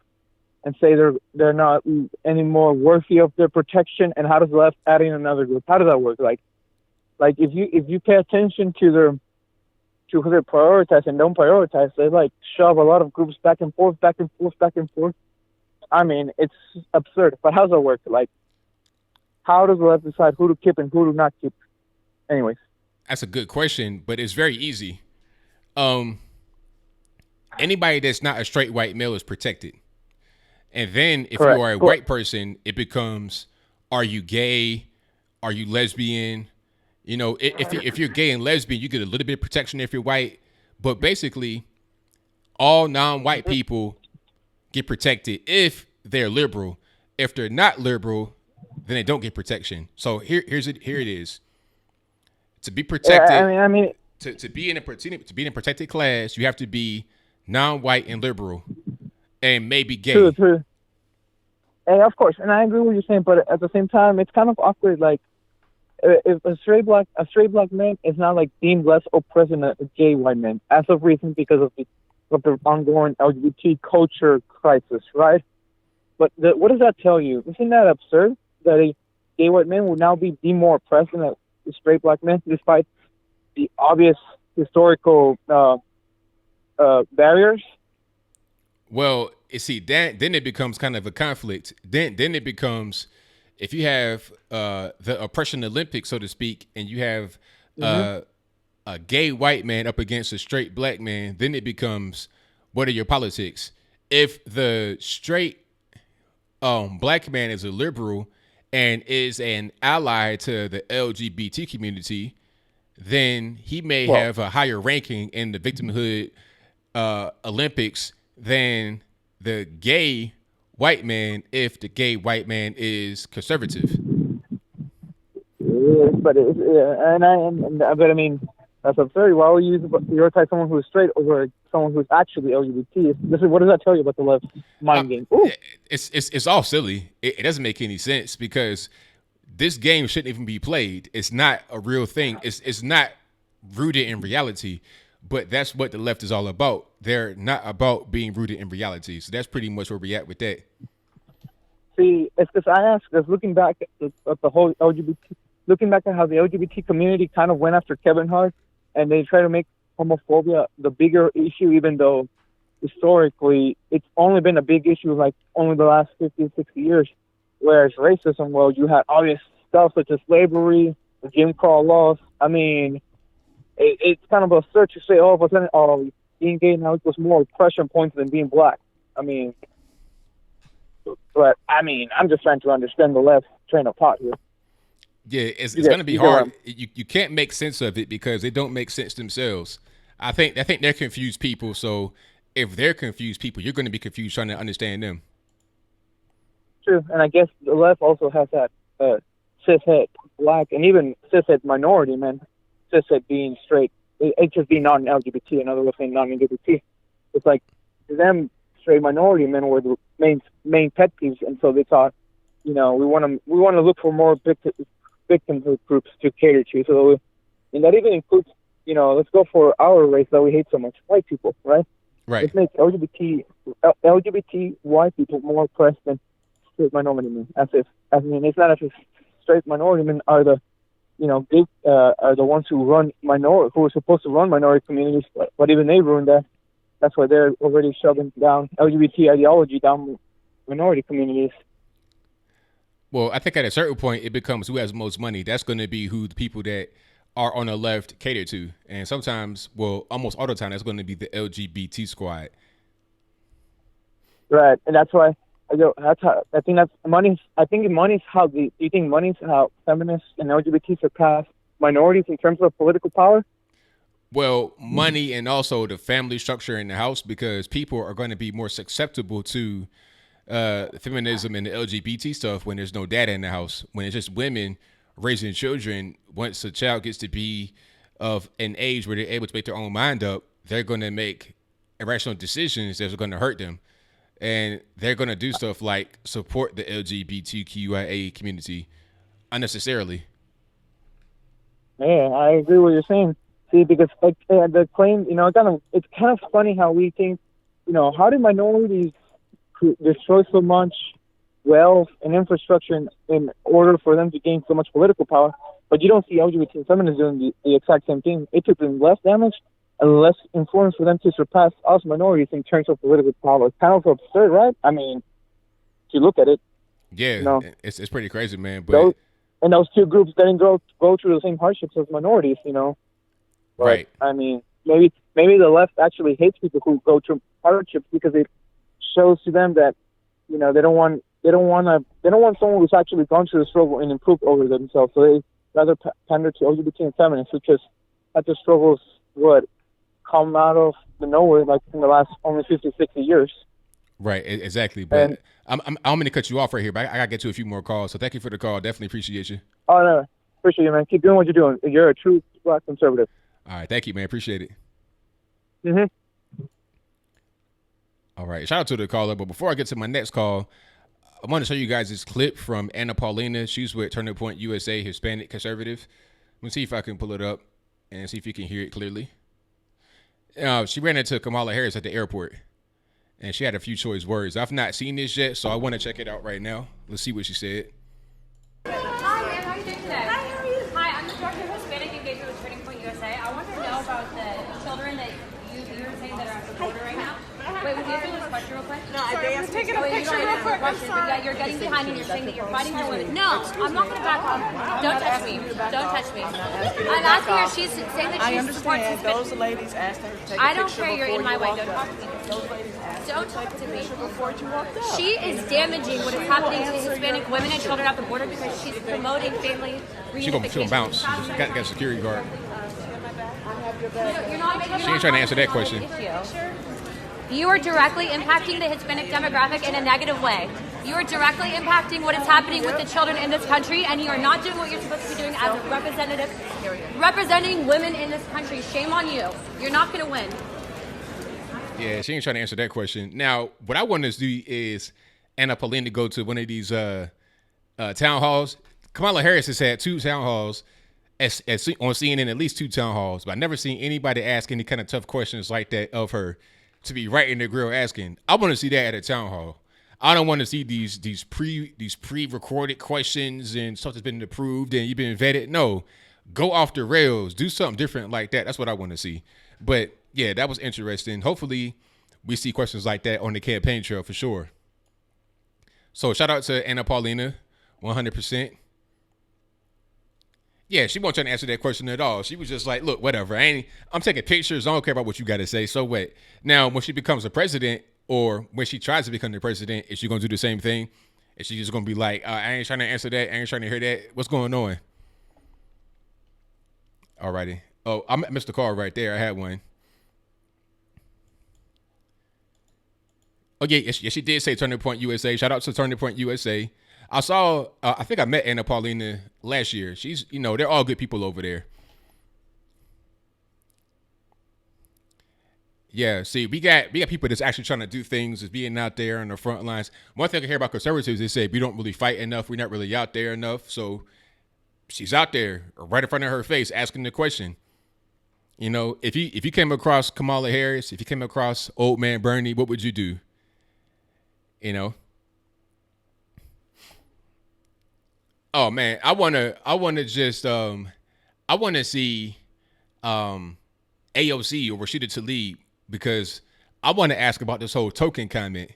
and say they're not any more worthy of their protection? And how does the left add in another group? How does that work? Like if you pay attention to who they prioritize and don't prioritize, they like shove a lot of groups back and forth. I mean, it's absurd. But how does that work? Like, how does the left decide who to keep and who to not keep? Anyways. That's a good question, but it's very easy. Anybody that's not a straight white male is protected. And then if Correct. you are a white person, it becomes, are you gay? Are you lesbian? You know, if you're gay and lesbian, you get a little bit of protection if you're white. But basically, all non-white people get protected if they're liberal. If they're not liberal, then they don't get protection. So here it is. To be protected, I mean, to be in a protected class, you have to be non-white and liberal, and maybe gay. True. And of course, and I agree with what you're saying, but at the same time, it's kind of awkward. Like, if a straight black man is not like deemed less oppressed than a gay white man, as of recent because of the ongoing LGBT culture crisis, right? But what does that tell you? Isn't that absurd that a gay white man will now be deemed more oppressed than straight black men, despite the obvious historical barriers? Well, you see, then it becomes kind of a conflict. Then it becomes, if you have the oppression Olympics, so to speak, and you have a gay white man up against a straight black man, then it becomes, what are your politics? If the straight black man is a liberal and is an ally to the LGBT community, then he may have a higher ranking in the victimhood Olympics than the gay white man if the gay white man is conservative. But I mean, that's absurd. Why would you prioritize someone who is straight over someone who is actually LGBT? What does that tell you about the left mind game? Ooh. It's all silly. It doesn't make any sense because this game shouldn't even be played. It's not a real thing. It's not rooted in reality. But that's what the left is all about. They're not about being rooted in reality. So that's pretty much where we're at with that. See, it's because I asked, because looking back at the whole LGBT, looking back at how the LGBT community kind of went after Kevin Hart, and they try to make homophobia the bigger issue, even though historically it's only been a big issue like only the last 50, 60 years. Whereas racism, well, you had obvious stuff such as slavery, the Jim Crow laws. I mean, it's kind of absurd to say, but then being gay now equals more oppression points than being black. I mean, but I mean, I'm just trying to understand the left train of thought here. Yeah, it's going to be hard. You can't make sense of it because they don't make sense themselves. I think they're confused people. So if they're confused people, you're going to be confused trying to understand them. True, and I guess the left also has that cishet black and even cishet minority men. Cishet being straight, it just being non-LGBT. Another way of saying non-LGBT. It's like to them, straight minority men were the main pet peeves, and so they thought, we want to look for more victimhood groups to cater to. So, and that even includes, let's go for our race that we hate so much, white people, right? Right. Let's make LGBT white people more oppressed than straight minority men. It's not as if straight minority men are the are the ones who are supposed to run minority communities, but even they ruined that. That's why they're already shoving down LGBT ideology down minority communities. Well, I think at a certain point, it becomes who has most money. That's going to be who the people that are on the left cater to. And sometimes, well, almost all the time, that's going to be the LGBT squad. Right. And that's why I think money's how do you think money's how feminists and LGBT surpass minorities in terms of political power? Well, money and also the family structure in the house, because people are going to be more susceptible to feminism and the LGBT stuff when there's no data in the house. When it's just women raising children, once a child gets to be of an age where they're able to make their own mind up, they're going to make irrational decisions that are going to hurt them. And they're going to do stuff like support the LGBTQIA community unnecessarily. Yeah, I agree with what you're saying. See, because the claim, it's kind of funny how we think, how did minorities destroy so much wealth and infrastructure in order for them to gain so much political power? But you don't see LGBT and feminists doing the exact same thing. It took them less damage and less influence for them to surpass us minorities in terms of political power. It's kind of absurd, right? I mean, if you look at it. Yeah, it's pretty crazy, man. But those two groups didn't go through the same hardships as minorities, But, right. I mean, maybe the left actually hates people who go through hardships because it shows to them that, they don't want someone who's actually gone through the struggle and improved over themselves. So they rather pander to LGBT and feminists, which is that the struggles would come out of the nowhere, like in the last only 50, 60 years. Right, exactly. But I'm going to cut you off right here, but I got to get to a few more calls. So thank you for the call. Definitely appreciate you. Oh, no. Appreciate you, man. Keep doing what you're doing. You're a true black conservative. All right. Thank you, man. Appreciate it. Mm-hmm. All right. Shout out to the caller. But before I get to my next call, I want to show you guys this clip from Anna Paulina. She's with Turning Point USA, Hispanic conservative. Let me see if I can pull it up and see if you can hear it clearly. She ran into Kamala Harris at the airport, and she had a few choice words. I've not seen this yet, so I want to check it out right now. Let's see what she said. Hi, how are you doing today? Hi, how are you? Hi, I'm the director You're taking a picture real quick. I'm sorry. Yeah, you're getting behind me. You're saying that you're fighting for women. No, I'm not going to back off. Don't touch me. Don't touch me. I'm asking her. She's saying that she supports his. Those ladies asked her to take I don't care. You're in my way. Don't talk to me. Those ladies asked Don't talk to me. before you walked up. She is damaging what is happening to Hispanic women and children at the border because she's promoting family She gonna bounce. She got a security guard. You're not making She ain't trying to answer that question. You are directly impacting the Hispanic demographic in a negative way. You are directly impacting what is happening with the children in this country, and you are not doing what you're supposed to be doing as a representative, representing women in this country. Shame on you. You're not going to win. Yeah, she ain't trying to answer that question. Now, what I want to do is Anna Paulina go to one of these town halls. Kamala Harris has had 2 town halls on CNN, at least 2 town halls, but I've never seen anybody ask any kind of tough questions like that of her to be right in the grill asking. I want to see that at a town hall. I don't want to see these pre-recorded questions and stuff that's been approved and you've been vetted. No, go off the rails. Do something different like that. That's what I want to see. But yeah, that was interesting. Hopefully we see questions like that on the campaign trail for sure. So shout out to Anna Paulina, 100%. Yeah, she wasn't trying to answer that question at all. She was just like, look, whatever. I'm taking pictures. I don't care about what you got to say. So what? Now, when she becomes a president or when she tries to become the president, is she going to do the same thing? Is she just going to be like, I ain't trying to answer that. I ain't trying to hear that. What's going on? Alrighty. Oh, I missed the call right there. I had one. Oh, yeah, yes, she did say Turning Point USA. Shout out to Turning Point USA. I saw, I think I met Anna Paulina last year. She's, they're all good people over there. Yeah, see, we got people that's actually trying to do things, is being out there on the front lines. One thing I hear about conservatives, they say we don't really fight enough. We're not really out there enough. So she's out there right in front of her face asking the question. If you came across Kamala Harris, if you came across old man Bernie, what would you do? Oh man, I wanna see AOC or Rashida Tlaib because I want to ask about this whole token comment.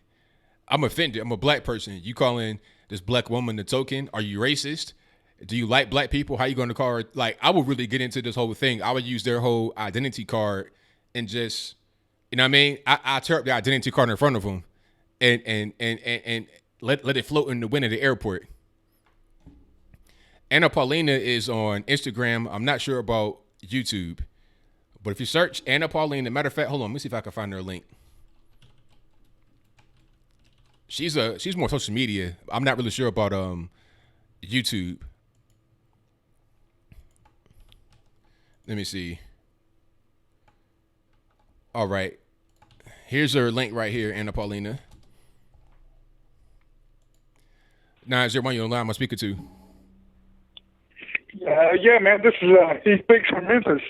I'm offended. I'm a black person. You calling this black woman the token? Are you racist? Do you like black people? How you going to call her? Like, I would really get into this whole thing. I would use their whole identity card and just, you know what I mean? I tear up the identity card in front of them and let it float in the wind of the airport. Anna Paulina is on Instagram. I'm not sure about YouTube. But if you search Anna Paulina, matter of fact, hold on, let me see if I can find her link. She's more social media. I'm not really sure about YouTube. Let me see. All right. Here's her link right here, Anna Paulina. 901, you're online. I'm speaking to. Yeah, man. This is he speaks from Memphis.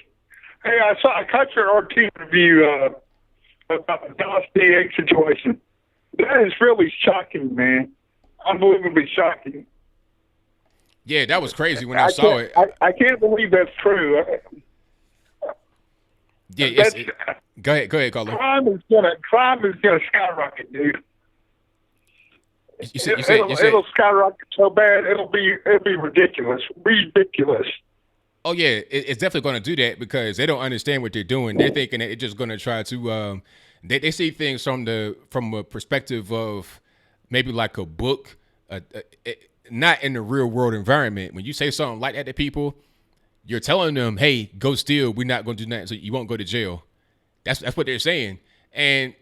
Hey, I caught your RT interview about the Dallas DA situation. That is really shocking, man. Unbelievably shocking. Yeah, that was crazy when I saw it. I can't believe that's true. Yeah, go ahead, caller. Crime is gonna skyrocket, dude. It'll skyrocket so bad it'll be ridiculous. Oh yeah, it's definitely going to do that because they don't understand what they're doing. They're thinking that it's just going to try to. They see things from a perspective of maybe like a book, not in the real world environment. When you say something like that to people, you're telling them, "Hey, go steal. We're not going to do that, so you won't go to jail." That's what they're saying. And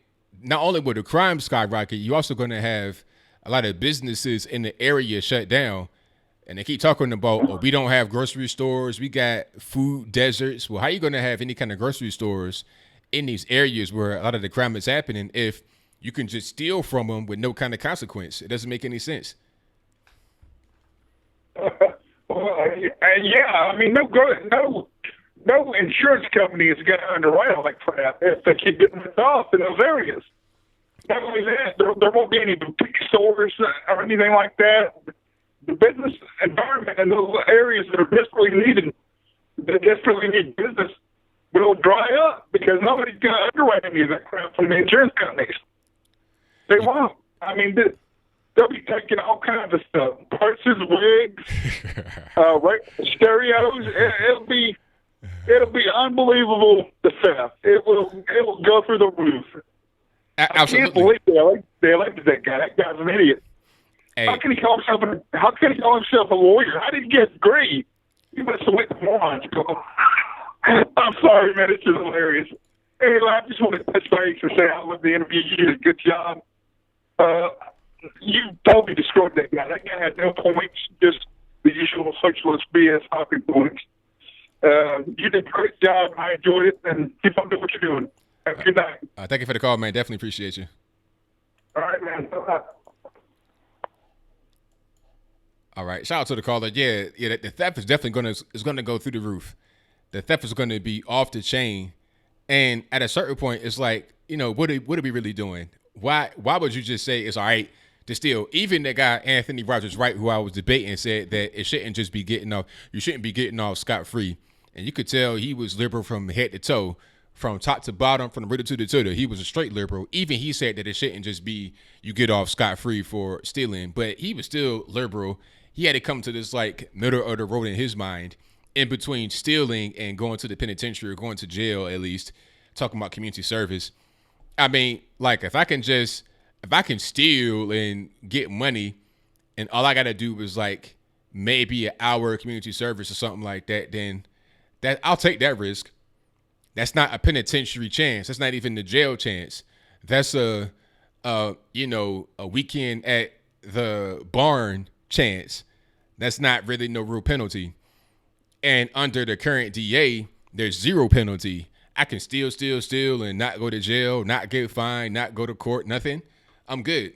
not only will the crime skyrocket, you're also going to have a lot of businesses in the area shut down. And they keep talking about, we don't have grocery stores. We got food deserts. Well, how are you going to have any kind of grocery stores in these areas where a lot of the crime is happening if you can just steal from them with no kind of consequence? It doesn't make any sense. Yeah, I mean, no insurance company is going to underwrite all that crap if they keep getting ripped off in those areas. Not only that, there won't be any boutique stores or anything like that. The business environment in those areas that desperately need business will dry up because nobody's going to underwrite any of that crap from the insurance companies. They won't. I mean, they'll be taking all kinds of stuff, purses, wigs, right, stereos. It'll be unbelievable. The theft. It will go through the roof. Absolutely. I can't believe they elected that guy. That guy's an idiot. Hey. How can he call himself a lawyer? How did he get great? He must have went to morons. I'm sorry, man. It's just hilarious. Anyway, I just want to touch base and say I love the interview. You did a good job. You totally destroyed that guy. That guy had no points, just the usual socialist BS talking points. You did a great job. I enjoyed it, and keep on doing what you're doing. Have a good night. Thank you for the call, man. Definitely appreciate you. All right, man. Bye-bye. All right. Shout out to the caller. Yeah. The theft is definitely going to go through the roof. The theft is going to be off the chain. And at a certain point, it's like, what are we really doing? Why would you just say it's all right to steal? Even that guy, Anthony Rogers Wright, who I was debating, said that it shouldn't just be you shouldn't be getting off scot-free. And you could tell he was liberal from head to toe, from top to bottom, from the riddle to the tutor. He was a straight liberal. Even he said that it shouldn't just be you get off scot-free for stealing, but he was still liberal. He had to come to this like middle of the road in his mind, in between stealing and going to the penitentiary or going to jail, at least talking about community service. I mean, like if I can steal and get money and all I got to do is like maybe an hour of community service or something like that, then I'll take that risk. That's not a penitentiary chance. That's not even the jail chance. That's a weekend at the barn chance. That's not really no real penalty. And under the current DA, there's zero penalty. I can steal, and not go to jail, not get fined, not go to court, nothing. I'm good.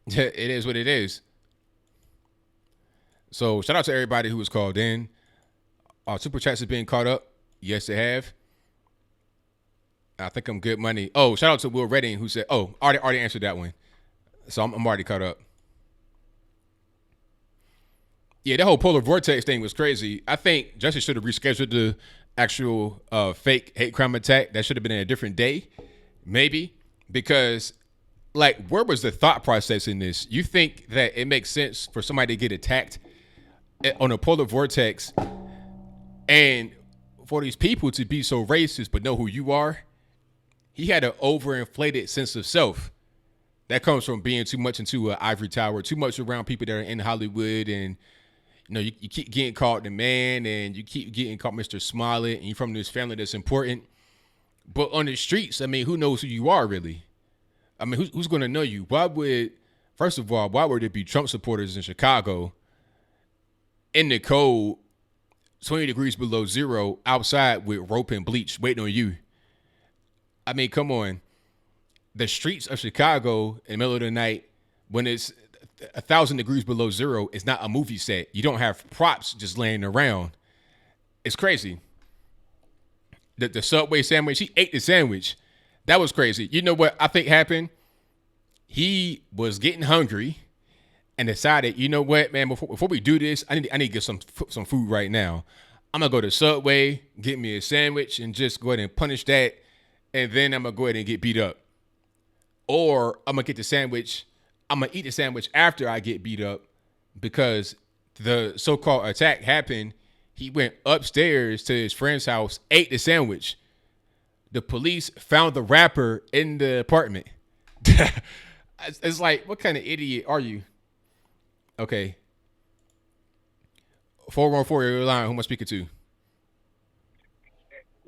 It is what it is. So shout out to everybody who was called in. Our super chats have been caught up. Yes, they have. I think I'm good money. Oh, shout out to Will Redding who said, already answered that one. So I'm already caught up. Yeah, that whole polar vortex thing was crazy. I think Justice should have rescheduled the actual fake hate crime attack. That should have been in a different day, maybe, because like, where was the thought process in this? You think that it makes sense for somebody to get attacked on a polar vortex and for these people to be so racist but know who you are? He had an overinflated sense of self that comes from being too much into an ivory tower, too much around people that are in Hollywood, and you keep getting called the man, and you keep getting called Mr. Smollett, and you're from this family that's important. But on the streets, I mean, who knows who you are really? I mean, who's going to know you? First of all, why would there be Trump supporters in Chicago in the cold, 20 degrees below zero, outside with rope and bleach waiting on you? I mean, come on. The streets of Chicago in the middle of the night when it's 1,000 degrees below zero is not a movie set. You don't have props just laying around. It's crazy. The Subway sandwich, he ate the sandwich. That was crazy. You know what I think happened? He was getting hungry and decided, you know what, man, before we do this, I need to get some food right now. I'm going to go to Subway, get me a sandwich, and just go ahead and punish that, and then I'm going to go ahead and get beat up. Or I'm going to get the sandwich. I'm going to eat the sandwich after I get beat up, because the so-called attack happened. He went upstairs to his friend's house, ate the sandwich. The police found the rapper in the apartment. It's like, what kind of idiot are you? Okay. 414, your line. Who am I speaking to?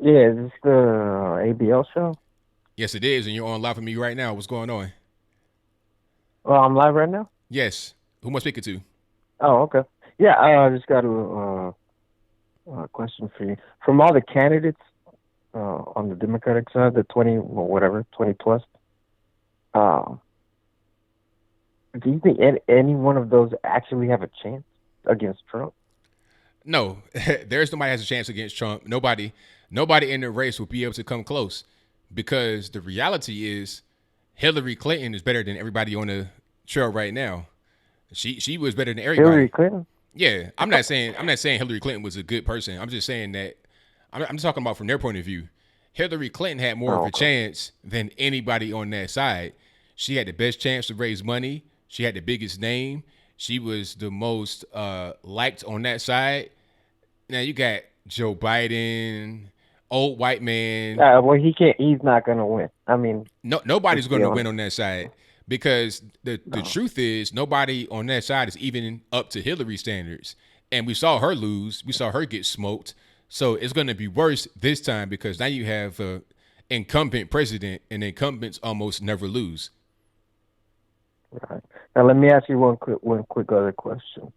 Yeah, is this the ABL show? Yes, it is, and you're on live with me right now. What's going on? Oh, I'm live right now? Yes. Who am I speaking to? Oh, okay. Yeah, I just got a question for you. From all the candidates on the Democratic side, the 20 plus, do you think any one of those actually have a chance against Trump? No, there's nobody has a chance against Trump. Nobody in the race will be able to come close, because the reality is Hillary Clinton is better than everybody on the trail right now. She was better than everybody. Hillary Clinton? Yeah, I'm not saying Hillary Clinton was a good person. I'm just saying that I'm talking about from their point of view. Hillary Clinton had more of a chance than anybody on that side. She had the best chance to raise money. She had the biggest name. She was the most liked on that side. Now you got Joe Biden, old white man. Well, he can't. He's not going to win. I mean, nobody's going to win on that side because the truth is nobody on that side is even up to Hillary standards. And we saw her lose. We saw her get smoked. So it's going to be worse this time because now you have an incumbent president, and incumbents almost never lose. Right. Now let me ask you one quick other question,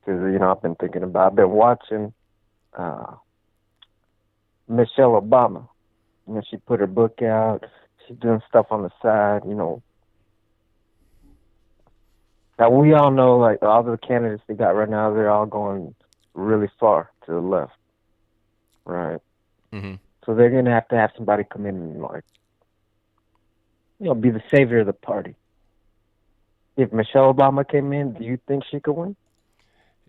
because I've been thinking about. I've been watching Michelle Obama. She put her book out. She's doing stuff on the side. Now we all know, like, all the candidates they got right now, they're all going really far to the left, right? Mm-hmm. So they're gonna have to have somebody come in and, like, be the savior of the party. If Michelle Obama came in, do you think she could win?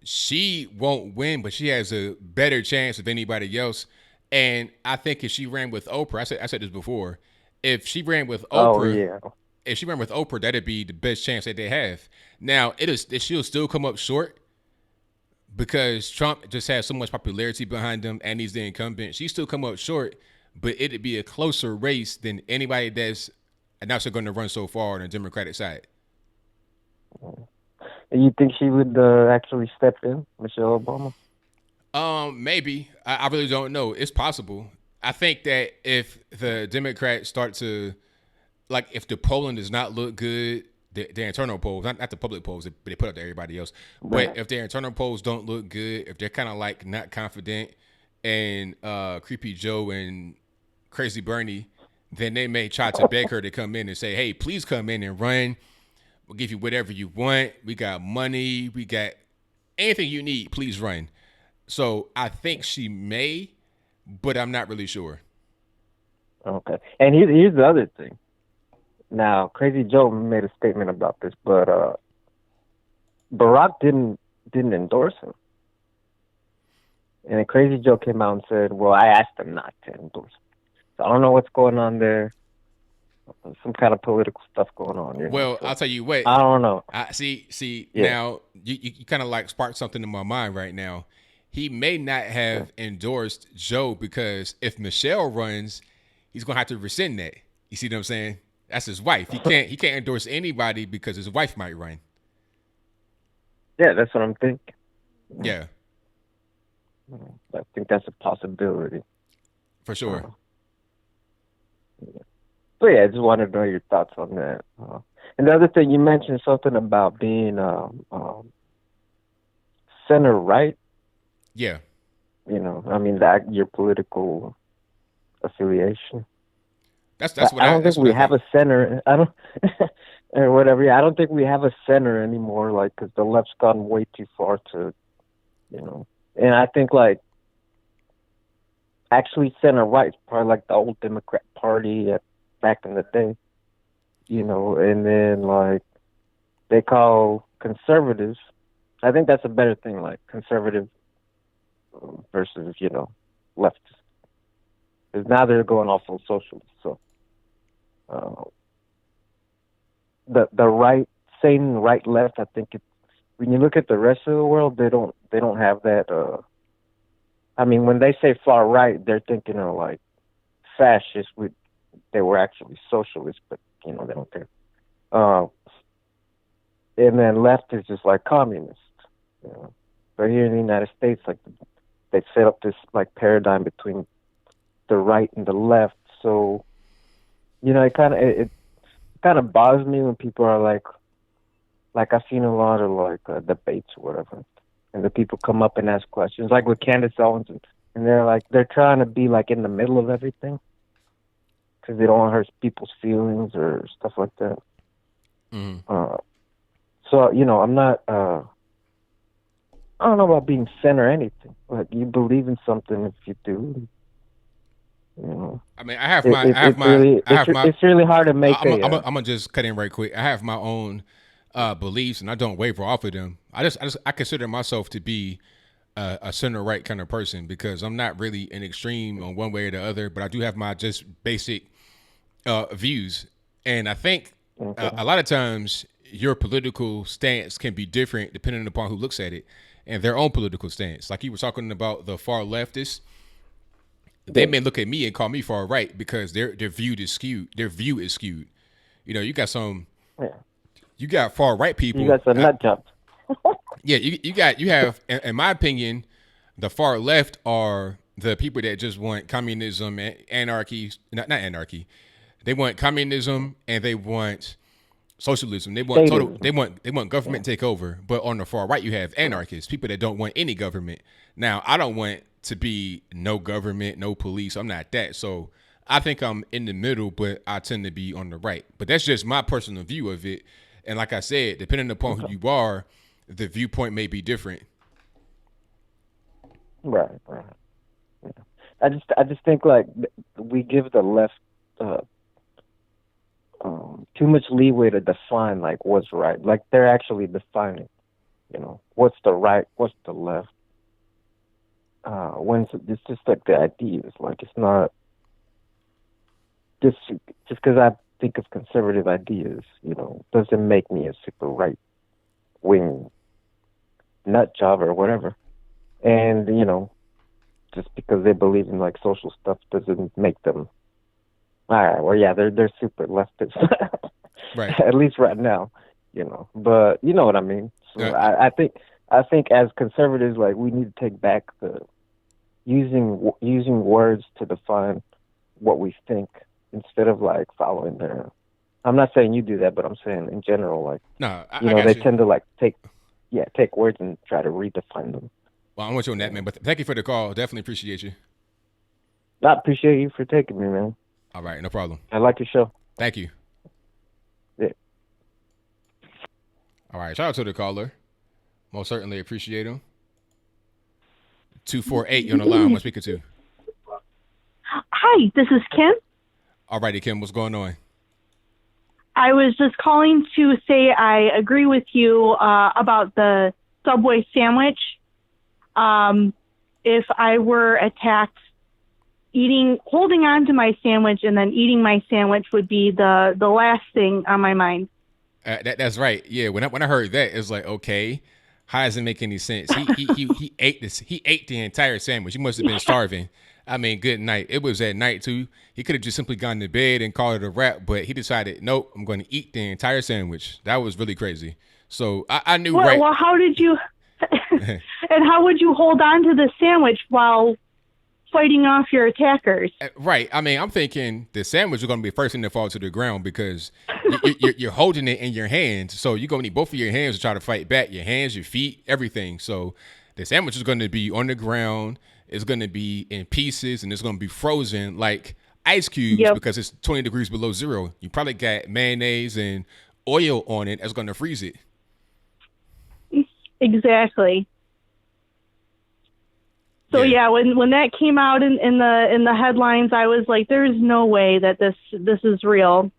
She won't win, but she has a better chance of anybody else. And I think if she ran with Oprah, I said this before, if she ran with Oprah, that'd be the best chance that they have. Now, she'll still come up short because Trump just has so much popularity behind him and he's the incumbent. She still come up short, but it'd be a closer race than anybody that's announced they're going to run so far on the Democratic side. You think she would actually step in, Michelle Obama? Maybe. I really don't know. It's possible. I think that if the Democrats start to, like, if the polling does not look good, the internal polls, not the public polls that they put up to everybody else, but if their internal polls don't look good, if they're kind of like not confident and Creepy Joe and Crazy Bernie, then they may try to beg her to come in and say, hey, please come in and run. We'll give you whatever you want. We got money. We got anything you need. Please run. So I think she may, but I'm not really sure. Okay. And here's the other thing. Now, Crazy Joe made a statement about this, but Barack didn't endorse him. And then Crazy Joe came out and said, well, I asked him not to endorse him. So I don't know what's going on there. Some kind of political stuff going on. Well, I'll tell you what. I don't know. Now you kind of like sparked something in my mind right now. He may not have endorsed Joe because if Michelle runs, he's gonna have to rescind that. You see what I'm saying? That's his wife. He can't endorse anybody because his wife might run. Yeah, that's what I'm thinking. Yeah. I think that's a possibility. For sure. So yeah, I just wanted to know your thoughts on that. And the other thing, you mentioned something about being center right. Yeah. I mean, that your political affiliation. That's what I don't think we have a center. I don't, or whatever. Yeah, I don't think we have a center anymore. Like, because the left's gone way too far to, And I think, like, actually center right is probably like the old Democrat Party back in the day, And then, like, they call conservatives. I think that's a better thing, like conservative versus, left. Because now they're going off on socialist. So the right, saying right left, I think when you look at the rest of the world, they don't have that. I mean, when they say far right, they're thinking of like fascists. They were actually socialists, but they don't care. And then left is just like communist. But here in the United States, like, they set up this like paradigm between the right and the left. So, it kind of bothers me when people are like I've seen a lot of like debates or whatever, and the people come up and ask questions, like with Candace Owens, and they're trying to be like in the middle of everything because they don't want to hurt people's feelings or stuff like that. Mm-hmm. So I'm not. I don't know about being center or anything. Like, you believe in something if you do. I mean, it's really hard to make. I'm gonna just cut in right quick. I have my own beliefs, and I don't waver off of them. I consider myself to be a center right kind of person because I'm not really an extreme on one way or the other, but I do have my just basic views. And I think A lot of times your political stance can be different depending upon who looks at it and their own political stance. Like you were talking about the far leftists, they may look at me and call me far right because their view is skewed. Their view is skewed. You know, you got you got far right people. You got some nut jobs. Yeah, you have, in my opinion, the far left are the people that just want communism and anarchy, not anarchy. They want communism and they want socialism. They want they want government takeover. But on the far right, you have anarchists, people that don't want any government. Now, I don't want to be no government, no police. I'm not that. So I think I'm in the middle, but I tend to be on the right. But that's just my personal view of it. And like I said, depending upon who you are, the viewpoint may be different. Right. Yeah. I just think like we give the left too much leeway to define like what's right. Like they're actually defining, you know, what's the right, what's the left. When it's just like the ideas, like it's not just because I think of conservative ideas, you know, doesn't make me a super right wing nut job or whatever. And you know, just because they believe in like social stuff doesn't make them all right. Well, yeah, they're super leftist, right? At least right now, you know. But you know what I mean. So I think as conservatives, like we need to take back the using words to define what we think instead of like following their. I'm not saying you do that, but I'm saying in general, like they tend to like take words and try to redefine them. Well, I'm with you on that, man. But thank you for the call. Definitely appreciate you. I appreciate you for taking me, man. All right, no problem. I like your show. Thank you. Yeah. All right, shout out to the caller. Most certainly appreciate him. 248, you're on the line. What's speaking to? Hi, this is Kim. All righty, Kim, what's going on? I was just calling to say I agree with you about the Subway sandwich. If I were attacked, holding on to my sandwich and then eating my sandwich would be the last thing on my mind. That's right. Yeah, when I heard that, it's like, okay, how does it make any sense? He ate this. He ate the entire sandwich. He must have been starving. I mean, good night. It was at night too. He could have just simply gone to bed and called it a wrap, but he decided, nope, I'm going to eat the entire sandwich. That was really crazy. So I knew right. Well, how did you? And how would you hold on to the sandwich while fighting off your attackers? Right. I mean, I'm thinking the sandwich is going to be the first thing to fall to the ground because you're holding it in your hands. So you're going to need both of your hands to try to fight back. Your hands, your feet, everything. So the sandwich is going to be on the ground. It's going to be in pieces and it's going to be frozen like ice cubes because it's 20 degrees below zero. You probably got mayonnaise and oil on it that's going to freeze it. Exactly. So yeah, when that came out in the headlines, I was like, "There's no way that this is real."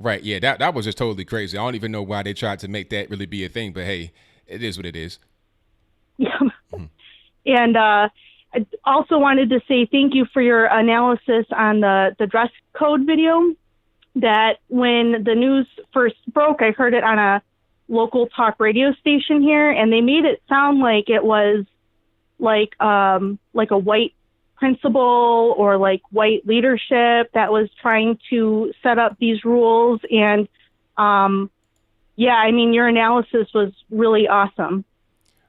Right. Yeah. That was just totally crazy. I don't even know why they tried to make that really be a thing, but hey, it is what it is. Yeah. Mm-hmm. And I also wanted to say thank you for your analysis on the dress code video. That when the news first broke, I heard it on a local talk radio station here, and they made it sound like it was like a white principal or like white leadership that was trying to set up these rules. And yeah, I mean, your analysis was really awesome.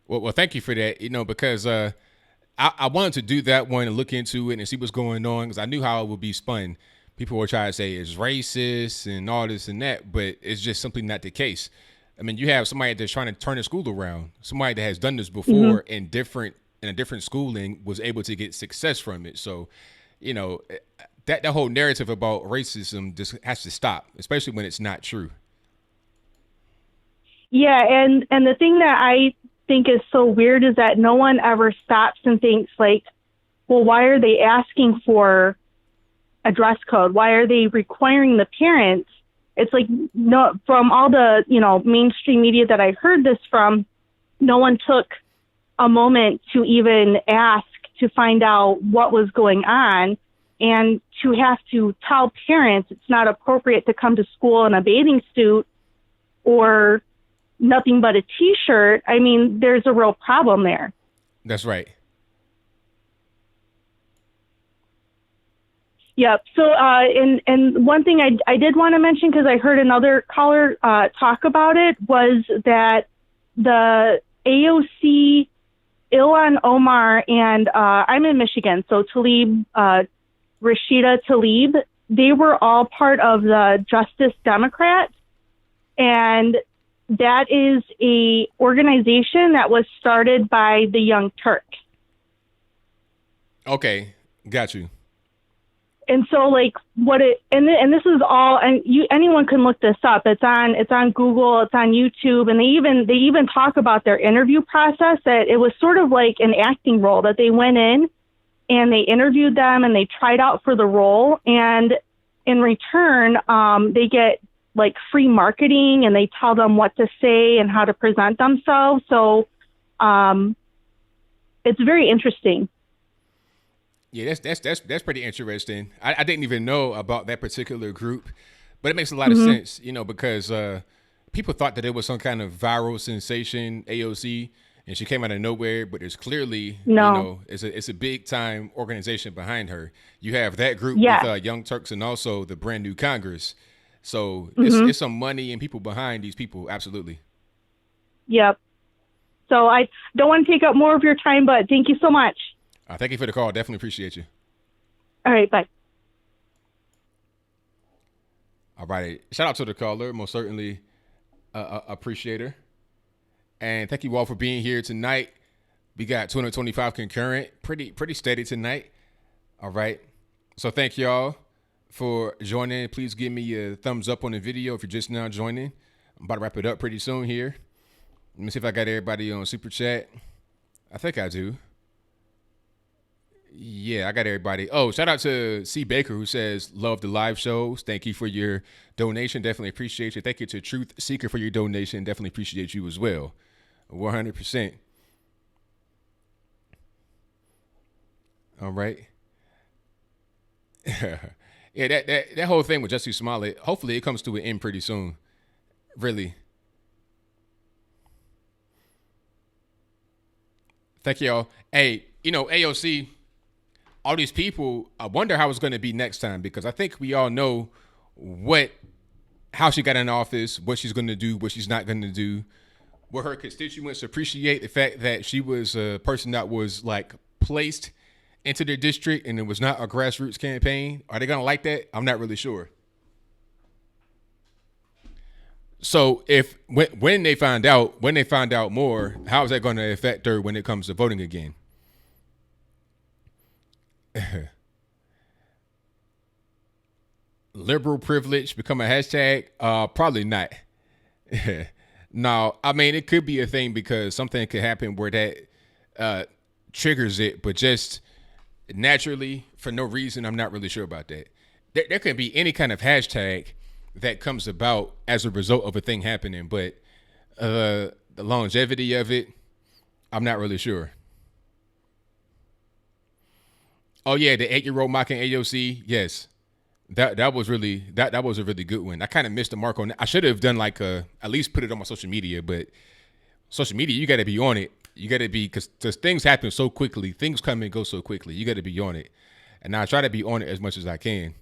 Well, thank you for that. You know, because I wanted to do that one and look into it and see what's going on because I knew how it would be spun. People were trying to say it's racist and all this and that, but it's just simply not the case. I mean, you have somebody that's trying to turn a school around, somebody that has done this before in a different schooling was able to get success from it. So, you know, that whole narrative about racism just has to stop, especially when it's not true. Yeah, and the thing that I think is so weird is that no one ever stops and thinks like, well, why are they asking for a dress code? Why are they requiring the parents? It's like, no, from all the, mainstream media that I heard this from, no one took a moment to even ask to find out what was going on. and to have to tell parents it's not appropriate to come to school in a bathing suit or nothing but a T-shirt, I mean, there's a real problem there. That's right. Yep. So, and one thing I did want to mention, because I heard another caller talk about it, was that the AOC, Ilhan Omar, and I'm in Michigan, so Tlaib, Rashida Tlaib, they were all part of the Justice Democrats, and that is a organization that was started by the Young Turks. Okay, got you. And so, like, and this is all, and anyone can look this up. It's on Google, it's on YouTube, and they even talk about their interview process, that it was sort of like an acting role, that they went in and they interviewed them and they tried out for the role, and in return, they get like free marketing, and they tell them what to say and how to present themselves. So, it's very interesting. Yeah, that's pretty interesting. I didn't even know about that particular group, but it makes a lot of sense, you know, because people thought that it was some kind of viral sensation, AOC, and she came out of nowhere. But there's clearly, you know, it's a big time organization behind her. You have that group with Young Turks and also the brand new Congress. So it's some money and people behind these people. Absolutely. Yep. So I don't want to take up more of your time, but thank you so much. Thank you for the call. Definitely appreciate you. All right. Bye. All right. Shout out to the caller. Most certainly appreciate her. And thank you all for being here tonight. We got 225 concurrent. Pretty steady tonight. All right. So thank y'all for joining. Please give me a thumbs up on the video if you're just now joining. I'm about to wrap it up pretty soon here. Let me see if I got everybody on Super Chat. I think I do. Yeah, I got everybody. Oh, shout out to C. Baker, who says, love the live shows. Thank you for your donation. Definitely appreciate you. Thank you to Truth Seeker for your donation. Definitely appreciate you as well. 100%. All right. Yeah, that whole thing with Jussie Smollett, hopefully it comes to an end pretty soon. Really. Thank y'all. Hey, you know, AOC, all these people, I wonder how it's going to be next time, because I think we all know how she got in office, what she's going to do, what she's not going to do. Will her constituents appreciate the fact that she was a person that was like placed into their district and it was not a grassroots campaign? Are they going to like that? I'm not really sure. So when they find out more, how is that going to affect her when it comes to voting again? Liberal privilege become a hashtag? Probably not. No, I mean, it could be a thing because something could happen where that triggers it, but just naturally, for no reason, I'm not really sure about that. There can be any kind of hashtag that comes about as a result of a thing happening, but the longevity of it, I'm not really sure. Oh yeah, the 8-year-old mocking AOC. Yes, that was really that was a really good one. I kind of missed the mark on that. I should have done like at least put it on my social media, but social media, you got to be on it. You got to be, because things happen so quickly. Things come and go so quickly. You got to be on it, and I try to be on it as much as I can.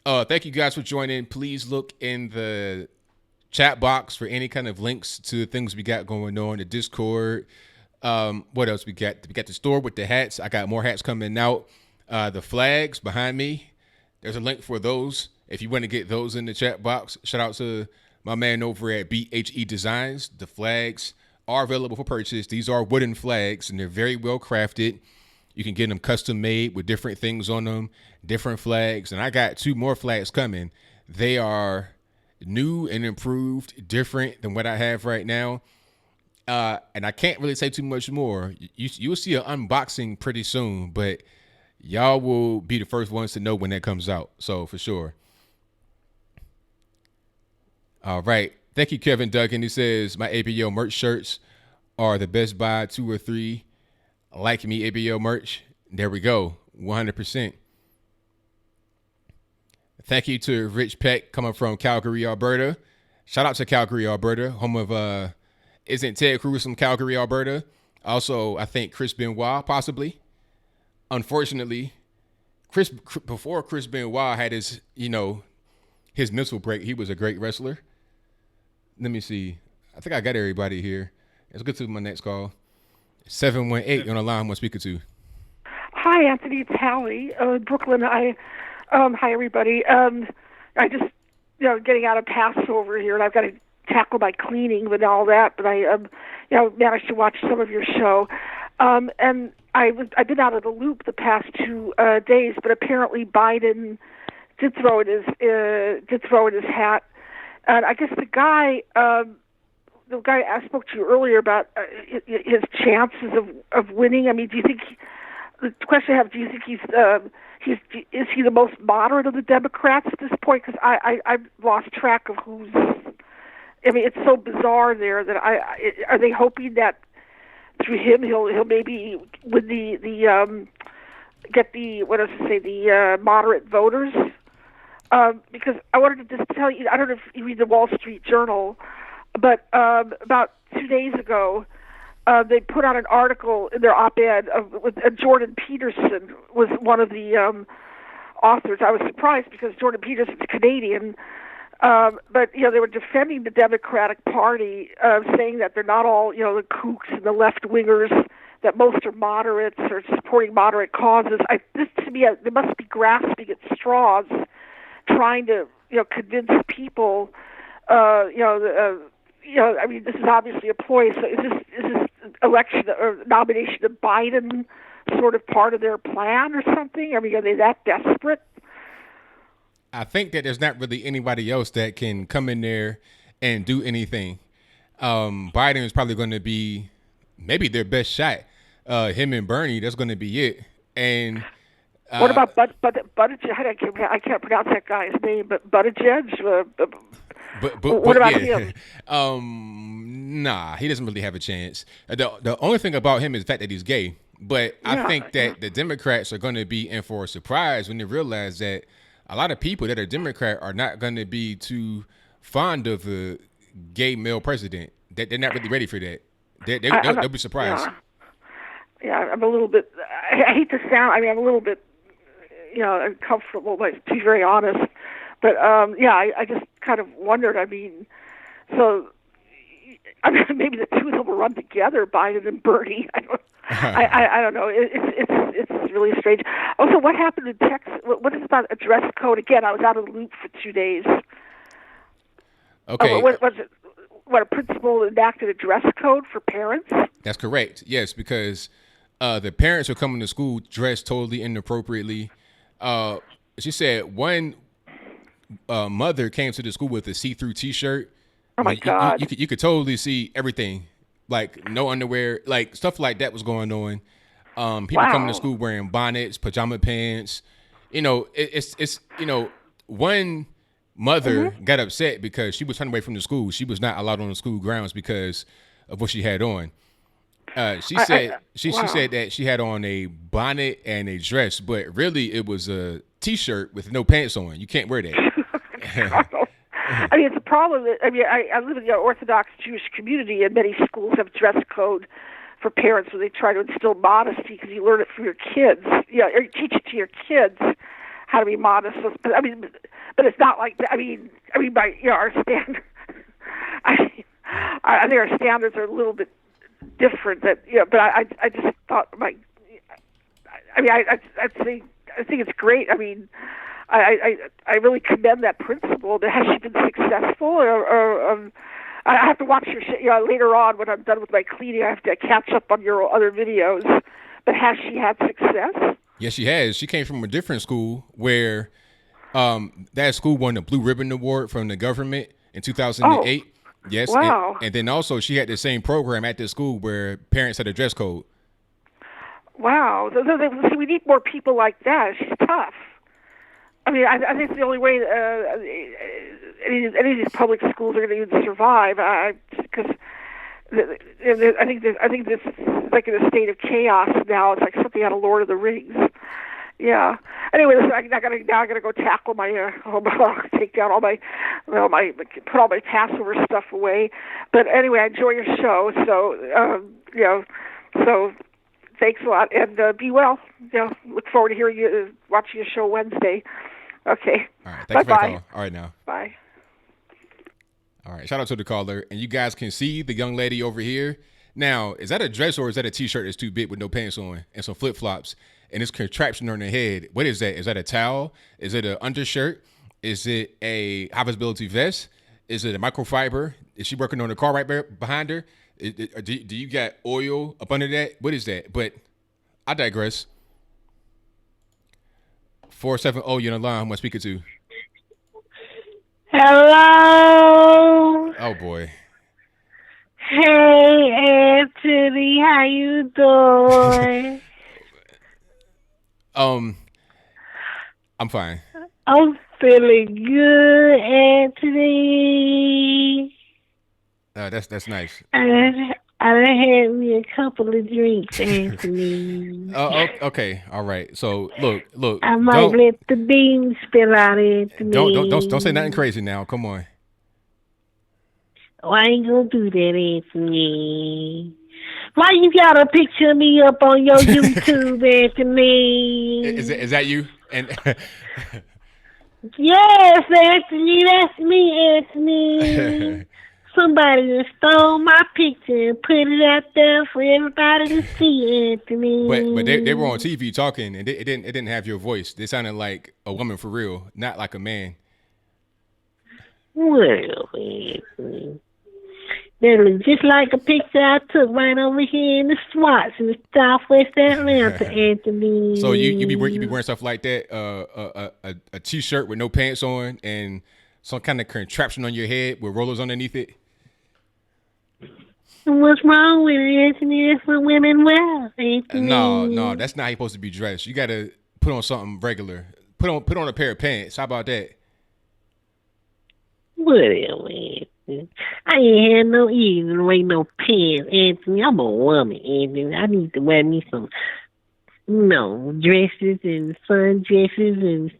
Thank you guys for joining. Please look in the chat box for any kind of links to things we got going on, the Discord. What else we got? We got the store with the hats. I got more hats coming out. The flags behind me. There's a link for those if you want to get those in the chat box. Shout out to my man over at BHE Designs. The flags are available for purchase. These are wooden flags, and they're very well crafted. You can get them custom made with different things on them, different flags. And I got 2 more flags coming. They are new and improved, different than what I have right now. And I can't really say too much more. You'll see an unboxing pretty soon, but y'all will be the first ones to know when that comes out. So for sure. All right. Thank you, Kevin Duggan. He says, my ABL merch shirts are the best buy. 2 or 3 like me ABL merch. There we go. 100%. Thank you to Rich Peck coming from Calgary, Alberta. Shout out to Calgary, Alberta, home of isn't Ted Cruz from Calgary, Alberta? Also, I think Chris Benoit, possibly. Unfortunately, before Chris Benoit had his mental break, he was a great wrestler. Let me see. I think I got everybody here. Let's get to my next call. 718 on the line. I'm speaking to. Hi, Anthony. It's Hallie, Brooklyn. Hi, everybody. I just, getting out of Passover here, and I've got to tackle my cleaning and all that. But I, managed to watch some of your show, and I've been out of the loop the past 2 days. But apparently, Biden did throw in his hat, and I guess the guy I spoke to earlier about his chances of winning. I mean, do you think? The question I have: do you think is he the most moderate of the Democrats at this point? Because I've lost track of who's. I mean, it's so bizarre there that are they hoping that through him he'll maybe win get the moderate voters? Because I wanted to just tell you, I don't know if you read the Wall Street Journal, but about 2 days ago, they put out an article in their op-ed with Jordan Peterson was one of the authors. I was surprised because Jordan Peterson's Canadian, but they were defending the Democratic Party, saying that they're not all the kooks and the left-wingers, that most are moderates or supporting moderate causes. This to me, they must be grasping at straws, trying to convince people. I mean, this is obviously a ploy. So is this election or nomination of Biden sort of part of their plan or something? I mean, are they that desperate? I think that there's not really anybody else that can come in there and do anything. Biden is probably going to be maybe their best shot. Him and Bernie, that's going to be it. And what about Buttigieg? I can't pronounce that guy's name, but Buttigieg. But what about him? Nah, he doesn't really have a chance. The only thing about him is the fact that he's gay. But I think that the Democrats are going to be in for a surprise when they realize that a lot of people that are Democrat are not going to be too fond of a gay male president. They're not really ready for that. They'll be surprised. Yeah, I'm a little bit. I hate to sound. I mean, I'm a little bit, uncomfortable. But to be very honest, but I just kind of wondered. I mean, so maybe the two of them will run together, Biden and Bernie. I don't know. It's really strange. Also, what happened in Texas? What is about a dress code? Again, I was out of the loop for 2 days. Okay. What was it? What, a principal enacted a dress code for parents? That's correct. Yes, because the parents are coming to school dressed totally inappropriately. She said one mother came to the school with a see-through T-shirt. Oh my God! You could totally see everything, like no underwear, like stuff like that was going on. People coming to school wearing bonnets, pajama pants. It's one mother got upset because she was turned away from the school. She was not allowed on the school grounds because of what she had on. She said that she had on a bonnet and a dress, but really it was a T-shirt with no pants on. You can't wear that. I mean, it's a problem. I mean, I live in the Orthodox Jewish community, and many schools have dress code for parents where they try to instill modesty because you learn it from your kids. Or you teach it to your kids how to be modest. But I mean, but it's not like that. I mean, by our standard. I think our standards are a little bit different. But I just thought I think it's great. I mean, I really commend that principal. Has she been successful, or I have to watch your later on when I'm done with my cleaning. I have to catch up on your other videos. But has she had success? Yes, she has. She came from a different school where that school won the Blue Ribbon Award from the government in 2008. Oh, yes. Wow. And then also she had the same program at the school where parents had a dress code. Wow. So we need more people like that. She's tough. I mean, I think it's the only way any of these public schools are going to even survive. Because I think this is like in a state of chaos now. It's like something out of Lord of the Rings. Yeah. Anyway, listen, I gotta go tackle my take down all my put all my Passover stuff away. But anyway, I enjoy your show. So so thanks a lot, and be well. Look forward to hearing you watching your show Wednesday. Okay. All right. Thanks for the Bye-bye. call. All right, now. Bye. All right. Shout out to the caller. And you guys can see the young lady over here. Now, is that a dress or is that a T-shirt that's too big with no pants on and some flip-flops and it's contraption on her head? What is that? Is that a towel? Is it an undershirt? Is it a high visibility vest? Is it a microfiber? Is she working on the car right behind her? Do you got oil up under that? What is that? But I digress. 470, you're on the line. Who am I speaking to? Hello. Oh, boy. Hey, Anthony. How you doing? I'm fine. I'm feeling good, Anthony. That's nice. I done had me a couple of drinks, Anthony. Okay, all right. So look. I might let the beans spill out, Anthony. Don't say nothing crazy now. Come on. Oh, I ain't gonna do that, Anthony. Why you got a picture of me up on your YouTube, Anthony? Is that you? And yes, Anthony, that's me, Anthony. Somebody stole my picture and put it out there for everybody to see, Anthony. But they were on TV talking, and it didn't have your voice. They sounded like a woman for real, not like a man. Well, Anthony, that looks just like a picture I took right over here in the Swats in Southwest Atlanta, Anthony. So you be wearing stuff like that, a T-shirt with no pants on, and some kind of contraption on your head with rollers underneath it. What's wrong with it, Anthony? That's what women wear, Anthony. No, that's not how you're supposed to be dressed. You got to put on something regular. Put on a pair of pants. How about that? Whatever, Anthony. I ain't had no ears to wear no pants, Anthony. I'm a woman, Anthony. I need to wear me some, dresses and sundresses and,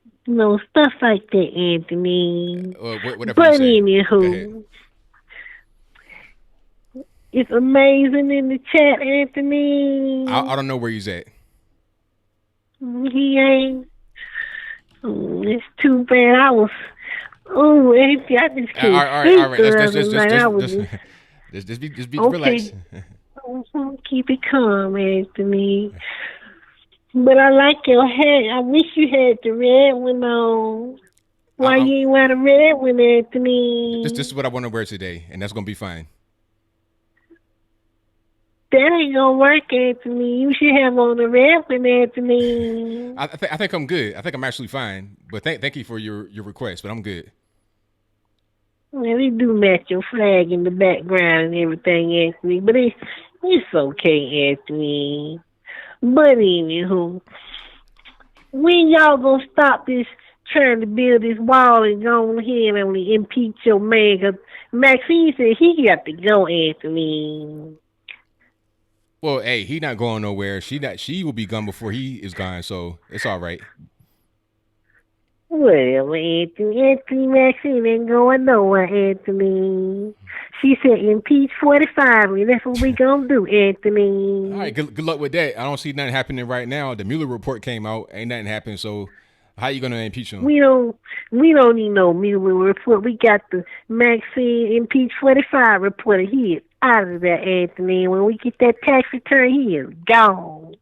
stuff like that, Anthony. Whatever But you say. anywho, it's amazing in the chat, Anthony. I don't know where he's at. He ain't. It's too bad. Anthony, I just can't. All right. Let's just be okay. relaxed. Keep it calm, Anthony. But I like your hat. I wish you had the red one on. Why you ain't wear the red one, Anthony? This is what I want to wear today, and that's gonna be fine. That ain't gonna work, Anthony. You should have on the red one, Anthony. I think I'm good. I think I'm actually fine. But thank you for your request, but I'm good. Well, they do match your flag in the background and everything, Anthony. But it's okay, Anthony. But anywho, when y'all gonna stop this trying to build this wall and go ahead and impeach your man? 'Cause Maxine said he got to go, Anthony. Well, hey, he not going nowhere. She will be gone before he is gone, so it's all right. Well, Anthony Maxine ain't going nowhere, Anthony. She said impeach 45, and that's what we gonna do, Anthony. All right, good luck with that. I don't see nothing happening right now. The Mueller report came out, ain't nothing happened. So how you gonna impeach him? We don't need no Mueller report. We got the Maxine impeach 45 report. He is out of there, Anthony. When we get that tax return, he is gone.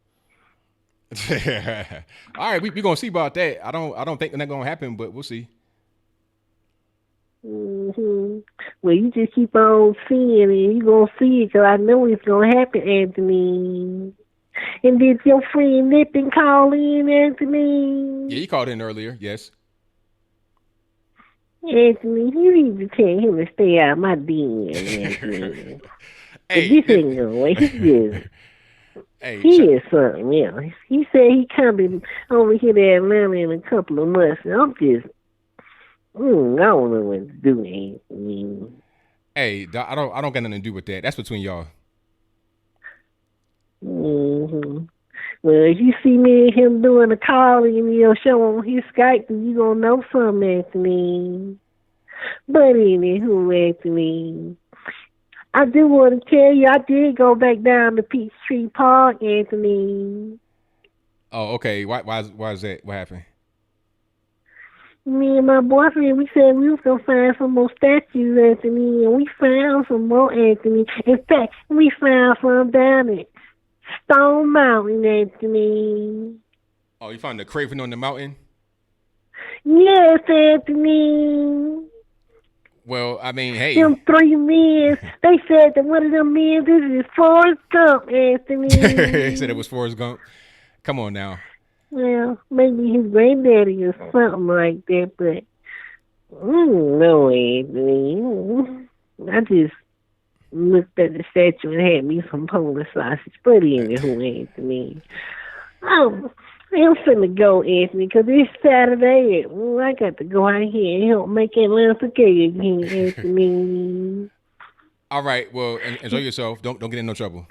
All right, we gonna see about that. I don't think that's gonna happen, but we'll see. Mm-hmm. Well, you just keep on seeing it. You gonna see it, 'cause I know it's gonna happen, Anthony. And did your friend Lipton call in, Anthony? Yeah, he called in earlier. Yes. Anthony, you need to tell him to stay out of my den, Anthony. This ain't no way. He is something else. He said he coming over here to Atlanta in a couple of months. And I'm just, I don't know what to do, Anthony. Hey, I don't got nothing to do with that. That's between y'all. Mm-hmm. Well, if you see me and him doing a call and show on his Skype, then you gonna know something, Anthony. But anywho, Anthony, I do want to tell you, I did go back down to Peachtree Park, Anthony. Oh, okay. Why is that? What happened? Me and my boyfriend, we said we was going to find some more statues, Anthony, and we found some more, Anthony. In fact, we found some down at Stone Mountain, Anthony. Oh, you found the craven on the mountain? Yes, Anthony. Well, I mean, hey. Them 3 men, they said that one of them men, this is Forrest Gump, Anthony. They said it was Forrest Gump. Come on now. Well, maybe his granddaddy or something like that, but no, Anthony. I just looked at the statue and had me some Polish sausage. But anywho, Anthony. I'm finna go, Anthony, because it's Saturday. And I got to go out here and help make Atlanta gay again, Anthony. All right. Well, enjoy yourself. Don't get in no trouble.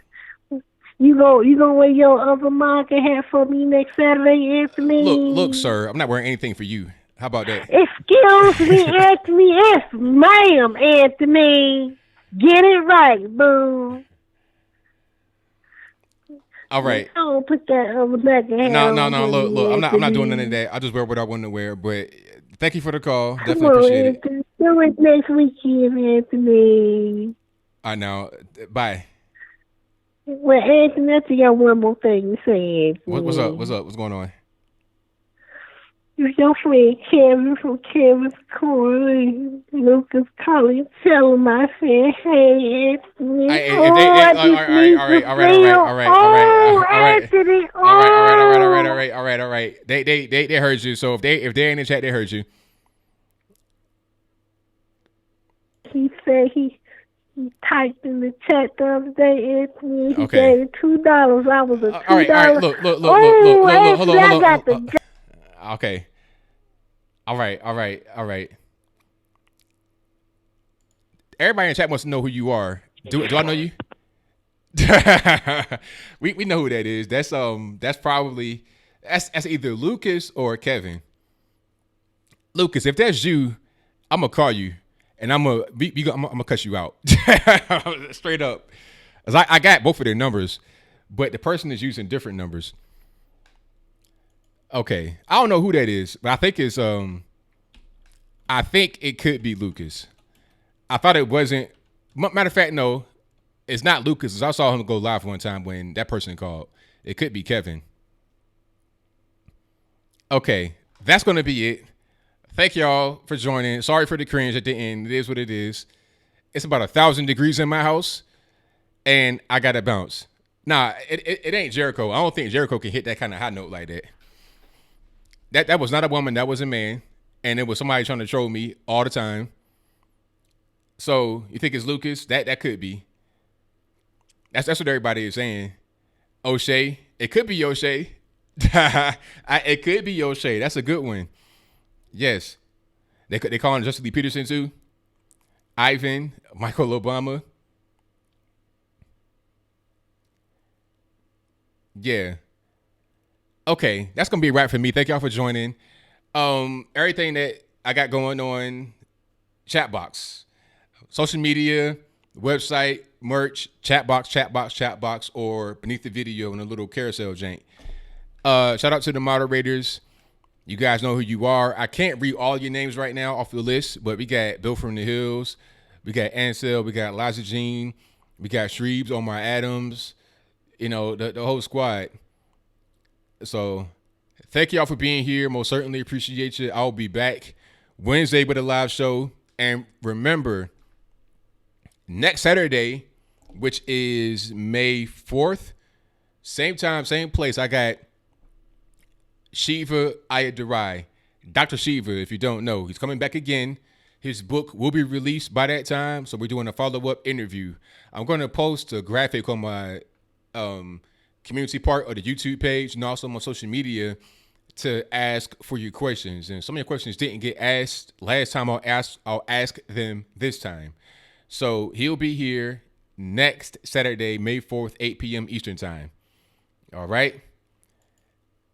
You gonna wear your other market hat for me next Saturday, Anthony? Look, sir. I'm not wearing anything for you. How about that? Excuse me, Anthony. Yes, ma'am, Anthony. Get it right, boo. All right. Don't put that other back hat on. No. Look. I'm not doing none of that. I just wear what I want to wear. But thank you for the call. Definitely appreciate Anthony. Do it next weekend, Anthony. All right, now. Bye. Well, Anthony, I got one more thing to say, Anthony. What's up? What's going on? It's your friend Kevin from Kevin's Corner. Lucas calling, tell him I said, hey, Anthony. All right. They heard you. So if they're in the chat, they heard you. He said he typed in the chat the other day, Anthony. He Okay. gave $2. I was a $2. All right. Look. Hold on. Okay. All right. Everybody in the chat wants to know who you are. Do I know you? we know who that is. That's probably that's either Lucas or Kevin. Lucas, if that's you, I'm gonna call you and I'm gonna cuss you out straight up. As I got both of their numbers, but the person is using different numbers. Okay, I don't know who that is, but I think it could be Lucas. I thought it wasn't. Matter of fact, no, it's not Lucas. I saw him go live one time when that person called. It could be Kevin. Okay, that's gonna be it. Thank y'all for joining. Sorry for the cringe at the end. It is what it is. It's about 1,000 degrees in my house, and I gotta bounce. Nah, it ain't Jericho. I don't think Jericho can hit that kind of high note like that. That was not a woman. That was a man. And it was somebody trying to troll me all the time. So you think it's Lucas? That could be. That's what everybody is saying. O'Shea. It could be O'Shea. It could be O'Shea. That's a good one. Yes. They call him Justin Lee Peterson too. Ivan. Michael Obama. Yeah. Okay, that's gonna be a wrap for me. Thank y'all for joining. Everything that I got going on, chat box, social media, website, merch, chat box, or beneath the video in a little carousel jank. Shout out to the moderators. You guys know who you are. I can't read all your names right now off the list, but we got Bill from the Hills, we got Ansel, we got Liza Jean, we got Shreebs, Omar Adams, the whole squad. So thank y'all for being here. Most certainly appreciate you. I'll be back Wednesday with a live show. And remember, next Saturday, which is May 4th, same time, same place, I got Shiva Ayyadurai. Dr. Shiva, if you don't know, he's coming back again. His book will be released by that time. So we're doing a follow-up interview. I'm going to post a graphic on my community part of the YouTube page and also on social media to ask for your questions. And some of your questions didn't get asked last time. I'll ask them this time. So he'll be here next Saturday, May 4th, 8 p.m. Eastern time. All right.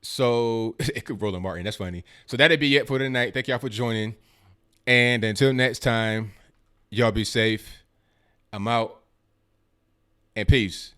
So it could Roland Martin. That's funny. So that'll be it for tonight. Thank y'all for joining. And until next time, y'all be safe. I'm out. And peace.